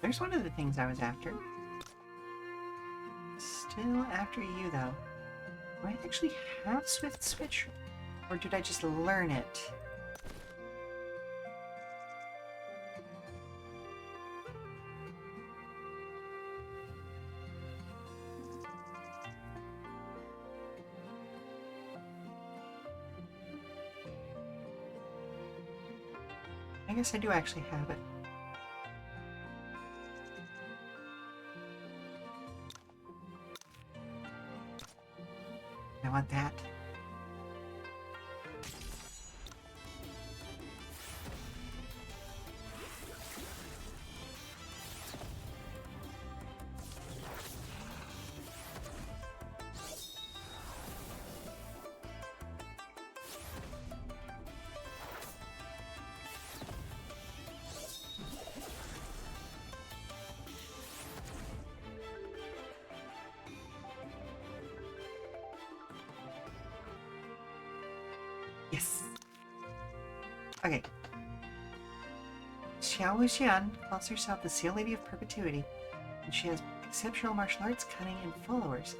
There's one of the things I was after. Still after you, though. Do I actually have Swift Switch? Or did I just learn it? I guess I do actually have it. I want that. Yes. Okay. Xiao Wuxian calls herself the Seal Lady of Perpetuity, and she has exceptional martial arts, cunning, and followers.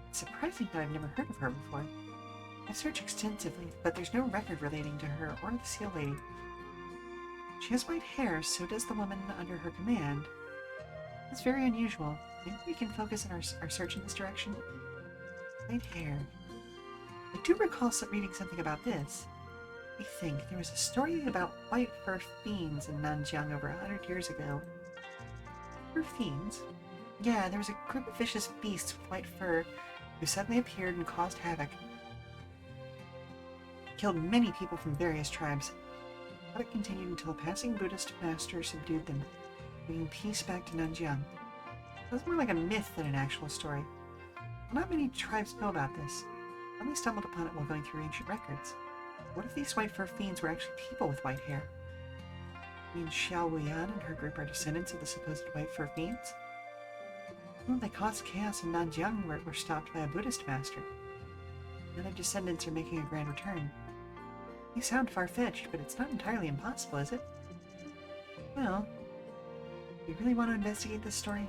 It's surprising that I've never heard of her before. I've searched extensively, but there's no record relating to her or the Seal Lady. She has white hair, so does the woman under her command. It's very unusual. Maybe we can focus on our search in this direction. White hair. I do recall reading something about this. I think there was a story about white fur fiends in Nanjiang over 100 years ago. Fur fiends? Yeah, there was a group of vicious beasts with white fur who suddenly appeared and caused havoc. Killed many people from various tribes. But it continued until a passing Buddhist master subdued them, bringing peace back to Nanjiang. Sounds more like a myth than an actual story. Not many tribes know about this. I only stumbled upon it while going through ancient records. What if these white fur fiends were actually people with white hair? I mean, Xiao Wuyan and her group are descendants of the supposed white fur fiends? Well, they caused chaos in Nanjiang where it were stopped by a Buddhist master. Now their descendants are making a grand return. You sound far-fetched, but it's not entirely impossible, is it? Well, do you really want to investigate this story?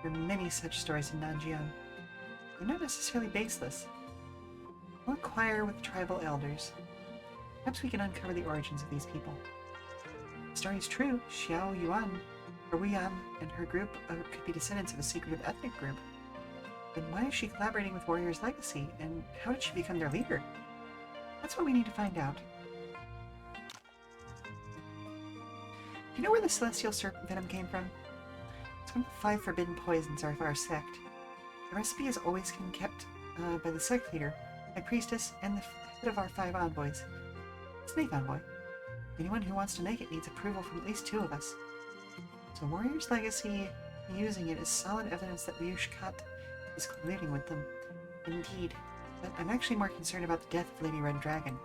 There are many such stories in Nanjiang. They're not necessarily baseless. I'll inquire with tribal elders. Perhaps we can uncover the origins of these people. If the story is true, Xiao Yuan, or Wuyan, and her group could be descendants of a secretive ethnic group. Then why is she collaborating with Warrior's Legacy, and how did she become their leader? That's what we need to find out. Do you know where the celestial serpent venom came from? It's one of the 5 forbidden poisons of our sect. The recipe has always been kept by the sect leader, my priestess, and the head of our 5 envoys. Snake envoy. Anyone who wants to make it needs approval from at least 2 of us. So Warrior's Legacy using it is solid evidence that Ryushkat is colluding with them. Indeed. But I'm actually more concerned about the death of Lady Red Dragon.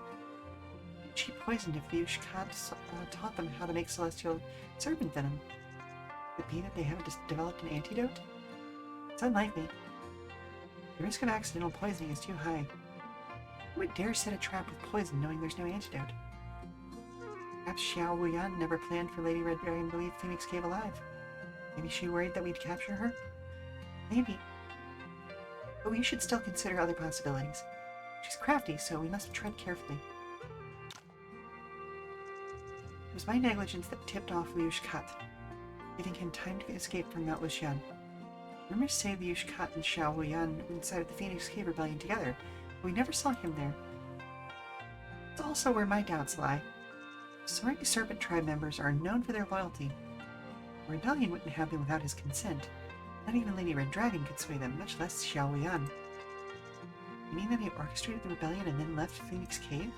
She poisoned if Ryushkat taught them how to make celestial serpent venom. Could it be that they haven't developed an antidote? It's unlikely. The risk of accidental poisoning is too high. Who would dare set a trap with poison knowing there's no antidote? Perhaps Xiao Wuyan never planned for Lady Red Dragon to leave Phoenix Cave alive. Maybe she worried that we'd capture her? Maybe. But we should still consider other possibilities. She's crafty, so we must tread carefully. It was my negligence that tipped off Ryushkat, giving him time to escape from Mount Luxian. Rumors say Ryushkat and Xiao Wuyan inside of the Phoenix Cave Rebellion together, but we never saw him there. It's also where my doubts lie. Soaring Serpent Tribe members are known for their loyalty. A rebellion wouldn't happen without his consent. Not even Lady Red Dragon could sway them, much less Xiao Wuyan. You mean that he orchestrated the rebellion and then left Phoenix Cave?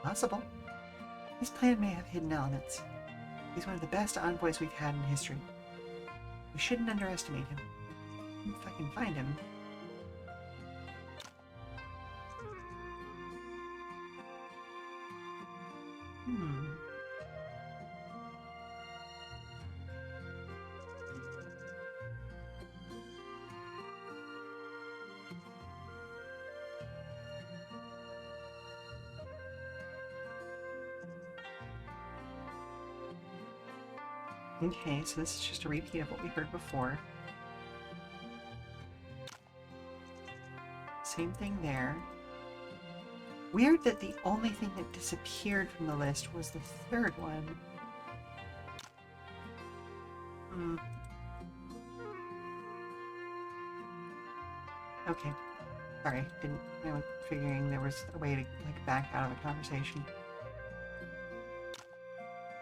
Possible. His plan may have hidden elements. He's one of the best envoys we've had in history. We shouldn't underestimate him. If I can find him... Okay, so this is just a repeat of what we heard before. Same thing there. Weird that the only thing that disappeared from the list was the 3rd one. Okay. Sorry, I was figuring there was a way to, like, back out of the conversation.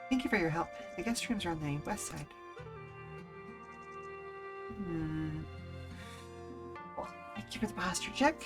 Thank you for your help. The guest rooms are on the west side. Well, thank you for the posture check.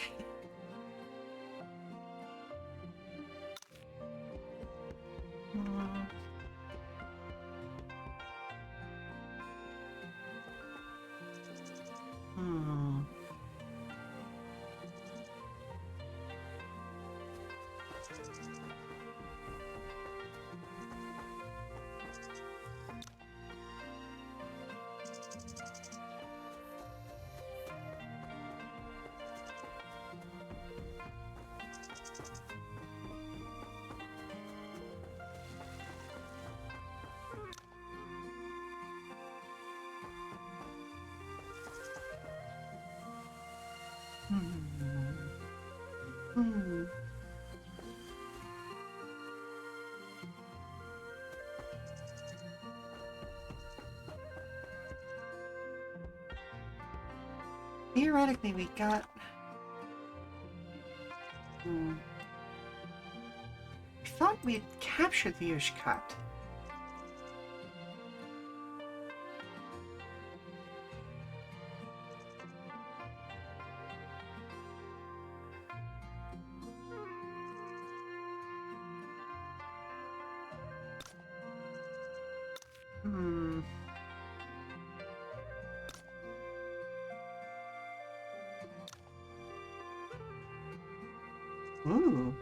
Theoretically, we got... I thought we had captured the Ushkat. Hmm. Ooh.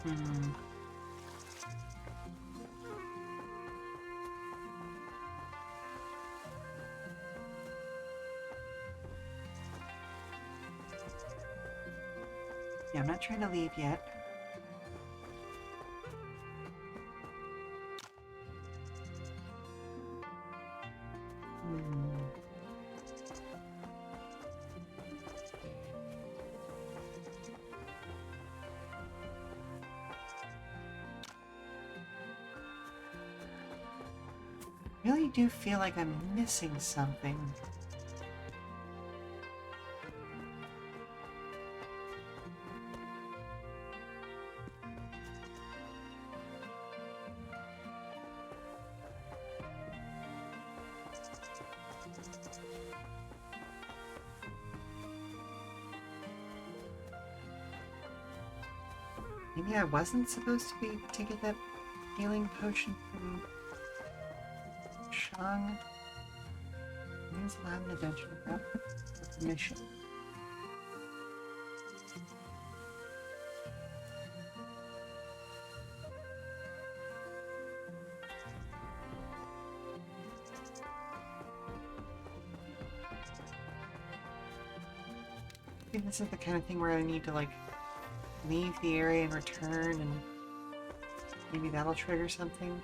Hmm. Yeah, I'm not trying to leave yet. Hmm. Really do feel like I'm missing something. Maybe I wasn't supposed to get that healing potion from Shang. Use lab in a dungeon without permission. I think this is the kind of thing where I need to like leave the area and return, and maybe that'll trigger something.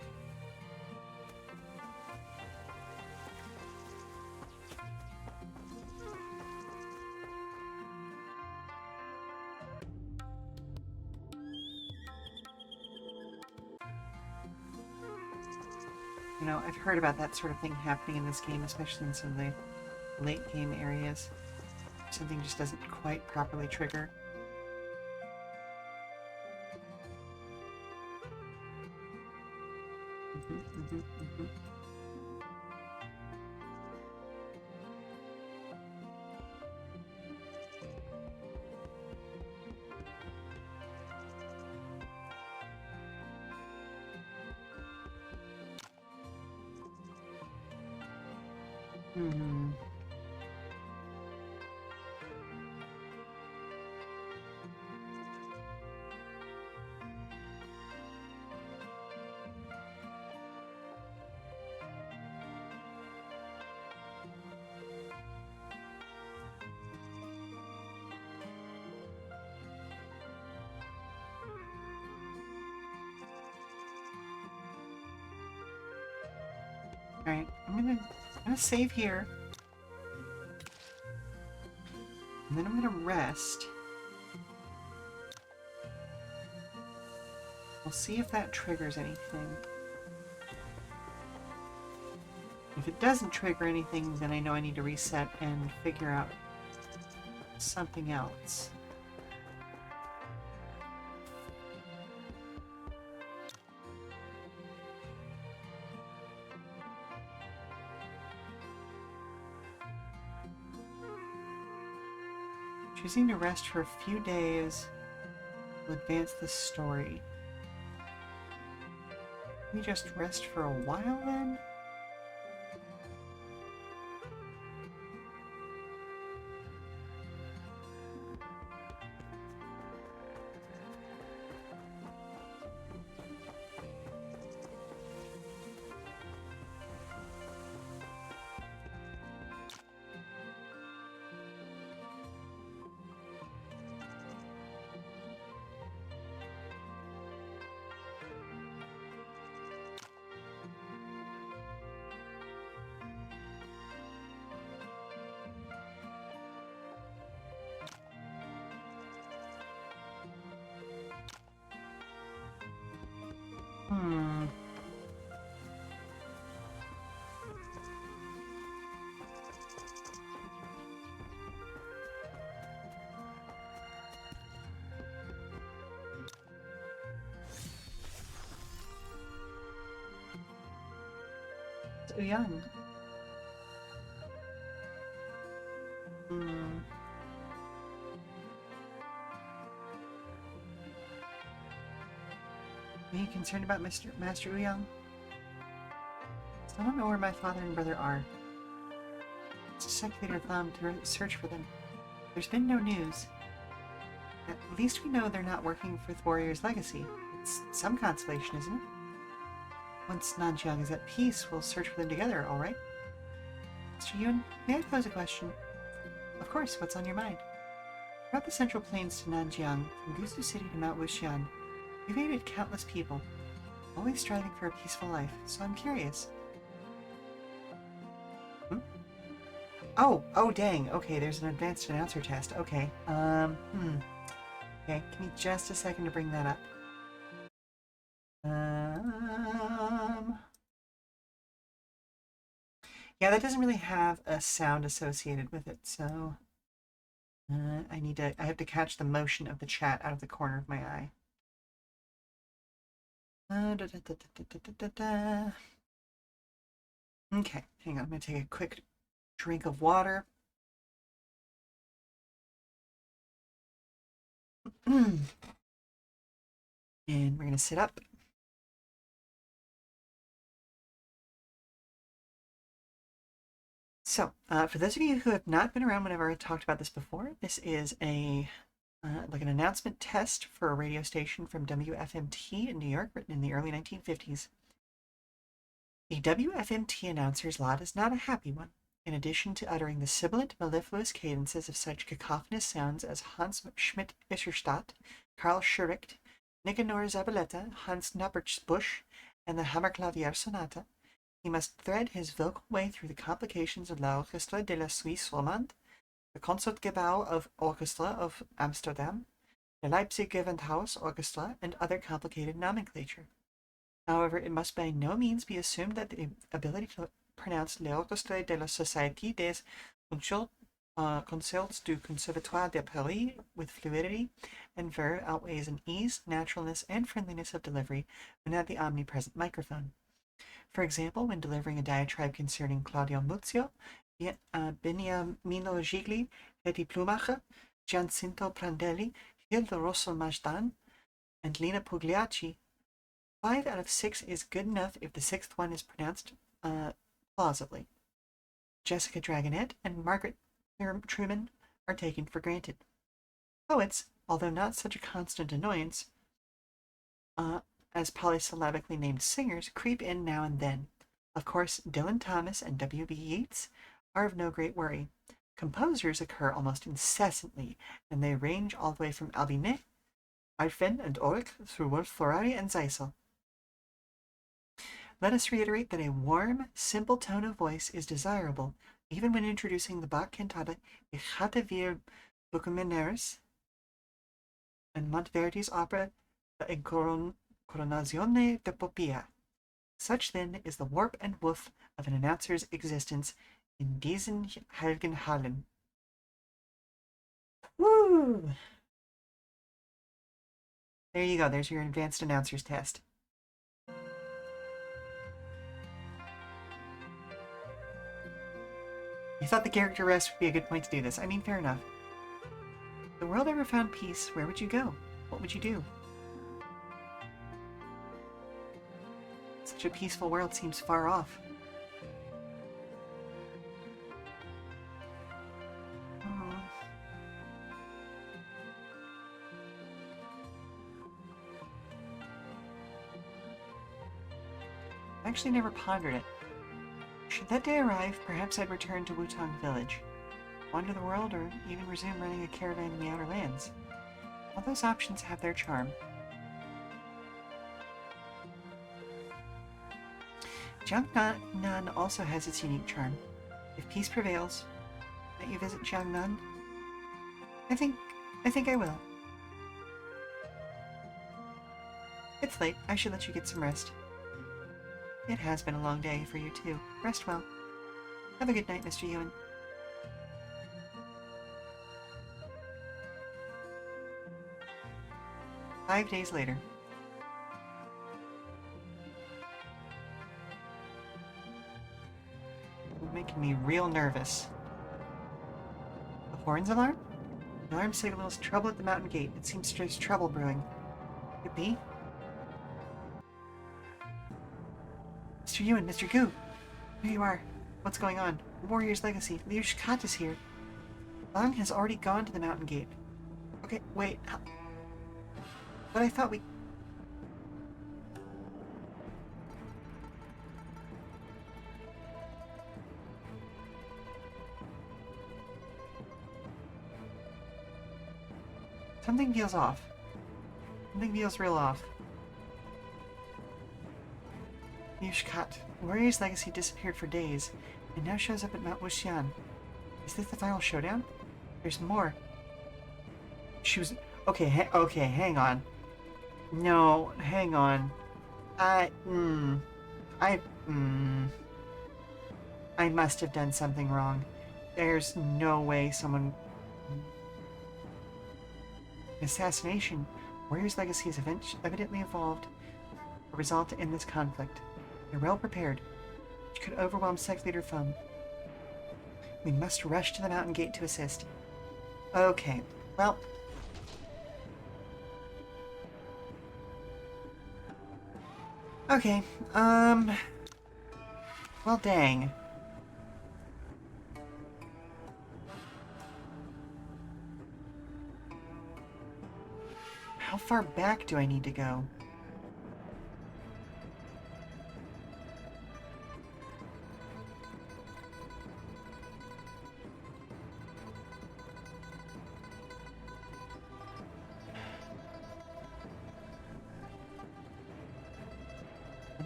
You know, I've heard about that sort of thing happening in this game, especially in some of the late game areas. Something just doesn't quite properly trigger. Mhm. Hmm. Alright, I'm gonna save here. And then I'm gonna rest. We'll see if that triggers anything. If it doesn't trigger anything, then I know I need to reset and figure out something else. Choosing to rest for a few days will advance the story. we just rest for a while then? Hmm. So young. Hmm. Are you concerned about Master Uyang? I don't know where my father and brother are. It's a circulator thumb to search for them. There's been no news. At least we know they're not working for the Warrior's legacy. It's some consolation, isn't it? Once Nanjiang is at peace, we'll search for them together, alright? Mr. Yun, may I pose a question? Of course, what's on your mind? Throughout the Central Plains to Nanjiang, from Gusu City to Mount Wuxian, we've aided countless people, always striving for a peaceful life, so I'm curious. Oh, dang. Okay, there's an advanced announcer test. Okay. Okay, give me just a second to bring that up. Yeah, that doesn't really have a sound associated with it, so I have to catch the motion of the chat out of the corner of my eye. Okay, hang on. I'm going to take a quick drink of water. And we're going to sit up. So, for those of you who have not been around whenever I talked about this before, this is a like an announcement test for a radio station from WFMT in New York, written in the early 1950s. The WFMT announcer's lot is not a happy one. In addition to uttering the sibilant, mellifluous cadences of such cacophonous sounds as Hans Schmidt-Isserstadt, Karl Schuricht, Nicanor Zabaleta, Hans Knappertsbusch, and the Hammerklavier Sonata, he must thread his vocal way through the complications of l'Orchestre de la Suisse Romande, the Concertgebouw of Orchestra of Amsterdam, the Leipzig Gewandhaus Orchestra, and other complicated nomenclature. However, it must by no means be assumed that the ability to pronounce l'Orchestre de la Société des Concerts du Conservatoire de Paris with fluidity and verve outweighs in ease, naturalness, and friendliness of delivery when at the omnipresent microphone. For example, when delivering a diatribe concerning Claudio Muzio, Beniamino Gigli, Hetty Plumacher, Giacinto Prandelli, Hilda Rosso Majdan, and Lina Pugliacci, 5 out of 6 is good enough if the 6th one is pronounced plausibly. Jessica Dragonette and Margaret Truman are taken for granted. Poets, although not such a constant annoyance, as polysyllabically named singers, creep in now and then. Of course, Dylan Thomas and W.B. Yeats are of no great worry. Composers occur almost incessantly, and they range all the way from Albinet, Eiffen, and Ulrich through Wolf Ferrari and Zeissel. Let us reiterate that a warm, simple tone of voice is desirable, even when introducing the Bach cantata Ich hatte wir Buccaneers and Monteverdi's opera La Coronazione de Poppea. Such, then, is the warp and woof of an announcer's existence in diesen heiligen Hallen. Woo! There you go, there's your advanced announcer's test. You thought the character rest would be a good point to do this. I mean, fair enough. If the world ever found peace, where would you go? What would you do? a peaceful world seems far off. Hmm. I actually never pondered it. Should that day arrive, perhaps I'd return to Wutong Village, wander the world, or even resume running a caravan in the Outer Lands. All those options have their charm. Jiangnan also has its unique charm. If peace prevails, might you visit Jiangnan? I think I will. It's late. I should let you get some rest. It has been a long day for you too. Rest well. Have a good night, Mr. Ewan. Five days later. You're making me real nervous. The horns alarm? The alarm signals trouble at the mountain gate. It seems there's trouble brewing. Could it be? Mr. Ewan, Mr. Gu! Here you are. What's going on? Warrior's Legacy. Liu Shikat is here. Lang has already gone to the mountain gate. Okay, wait. But I thought we... Something feels off. Something feels real off. Liu Shikat. Warrior's Legacy disappeared for days, and now shows up at Mount Wuxian. Is this the final showdown? There's more. She was... Okay, okay, hang on. No, hang on. I must have done something wrong. There's no way someone... Assassination. Warrior's Legacy has evidently evolved a resolve to end this conflict. They're well prepared, which could overwhelm Sect Leader Thumb. We must rush to the mountain gate to assist. Okay, well... Okay, well, dang. How far back do I need to go?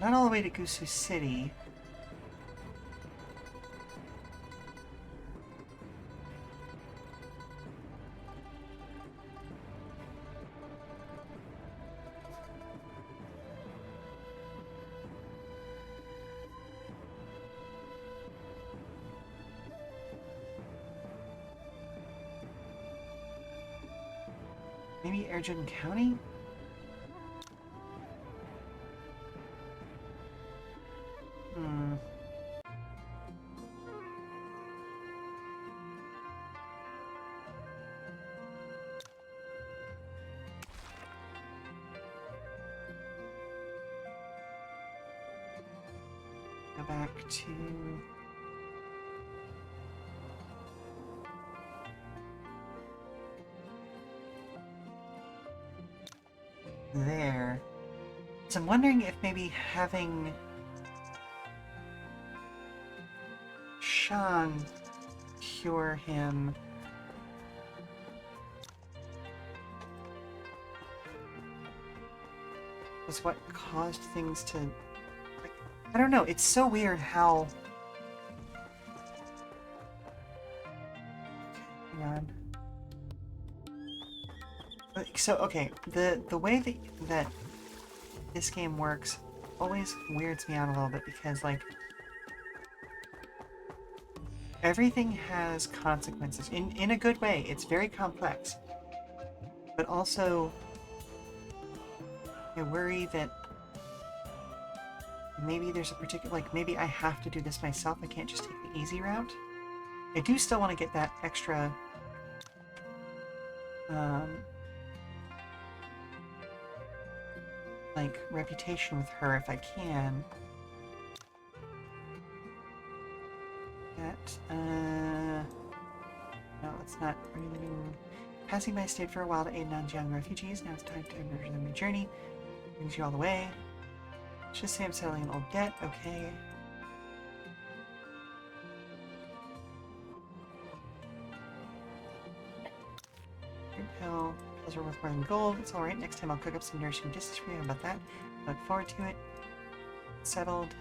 Not all the way to Gusu City. Maybe Erjun County? Go back to... there. So I'm wondering if maybe having Shang cure him was what caused things to... Like, I don't know, it's so weird how... Hang on. So, okay, the way that this game works always weirds me out a little bit because, like, everything has consequences. In a good way, it's very complex. But also, I worry that maybe there's a particular, like, maybe I have to do this myself. I can't just take the easy route. I do still want to get that extra, like, reputation with her if I can. that. No, let's not. Passing by stayed for a while to aid non-young refugees. Now it's time to resume my journey. Brings you all the way. Just say I'm settling an old debt. Okay. Good pill. Pills are worth more than gold. It's alright. Next time I'll cook up some nourishing dishes for you. How about that? I look forward to it. Settled.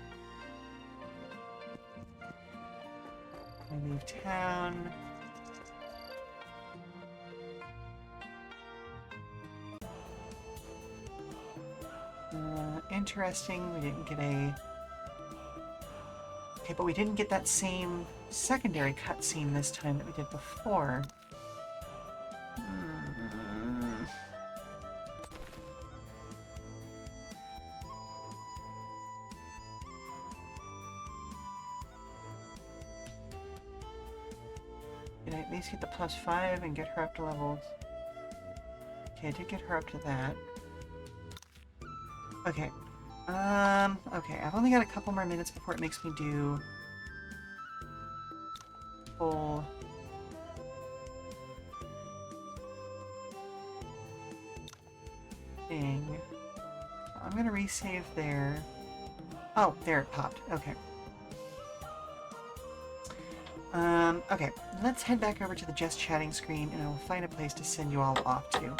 I leave town. Interesting. We didn't get a... Okay, but we didn't get that same secondary cutscene this time that we did before. Did I at least get the +5 and get her up to levels? Okay, I did get her up to that. Okay. Okay, I've only got a couple more minutes before it makes me do full thing. I'm gonna resave there. Oh, there it popped. Okay. Okay, let's head back over to the just chatting screen and I will find a place to send you all off to.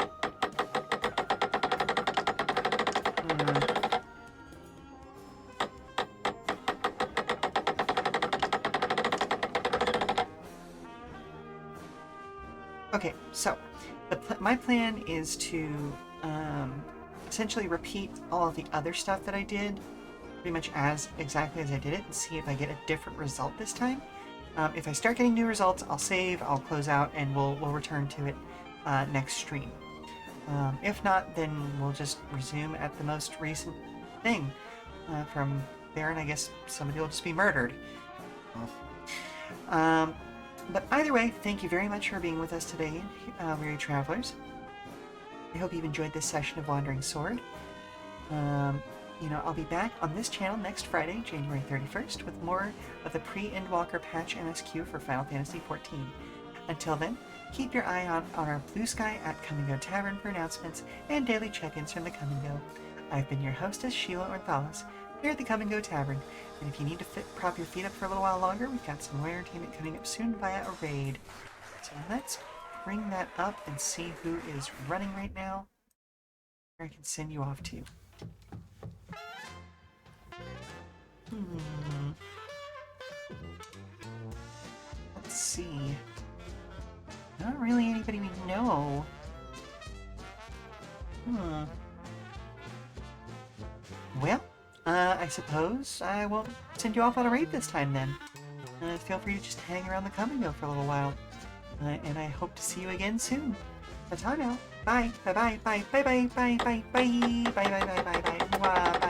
Okay, so my plan is to essentially repeat all of the other stuff that I did pretty much exactly as I did it and see if I get a different result this time. If I start getting new results, I'll save, I'll close out, and we'll return to it next stream. If not, then we'll just resume at the most recent thing. From there, and I guess somebody will just be murdered. But either way, thank you very much for being with us today, weary travelers. I hope you've enjoyed this session of Wandering Sword. I'll be back on this channel next Friday, January 31st, with more of the pre-Endwalker patch MSQ for Final Fantasy XIV. Until then, keep your eye on our Blue Sky at Come and Go Tavern for announcements and daily check-ins from the Come and Go. I've been your hostess, Sheela Orthalis, here at the Come and Go Tavern, and if you need to prop your feet up for a little while longer, we've got some more entertainment coming up soon via a raid. So let's bring that up and see who is running right now. Where I can send you off to. Let's see. Not really anybody we know. Well, I suppose I won't send you off on a raid this time then. Feel free to just hang around the Come and Go for a little while. And I hope to see you again soon. Ta-ta now. Bye. Bye-bye. Bye. Bye-bye. Bye. Bye. Bye. Bye. Bye. Bye. Bye. Bye. Bye. Bye.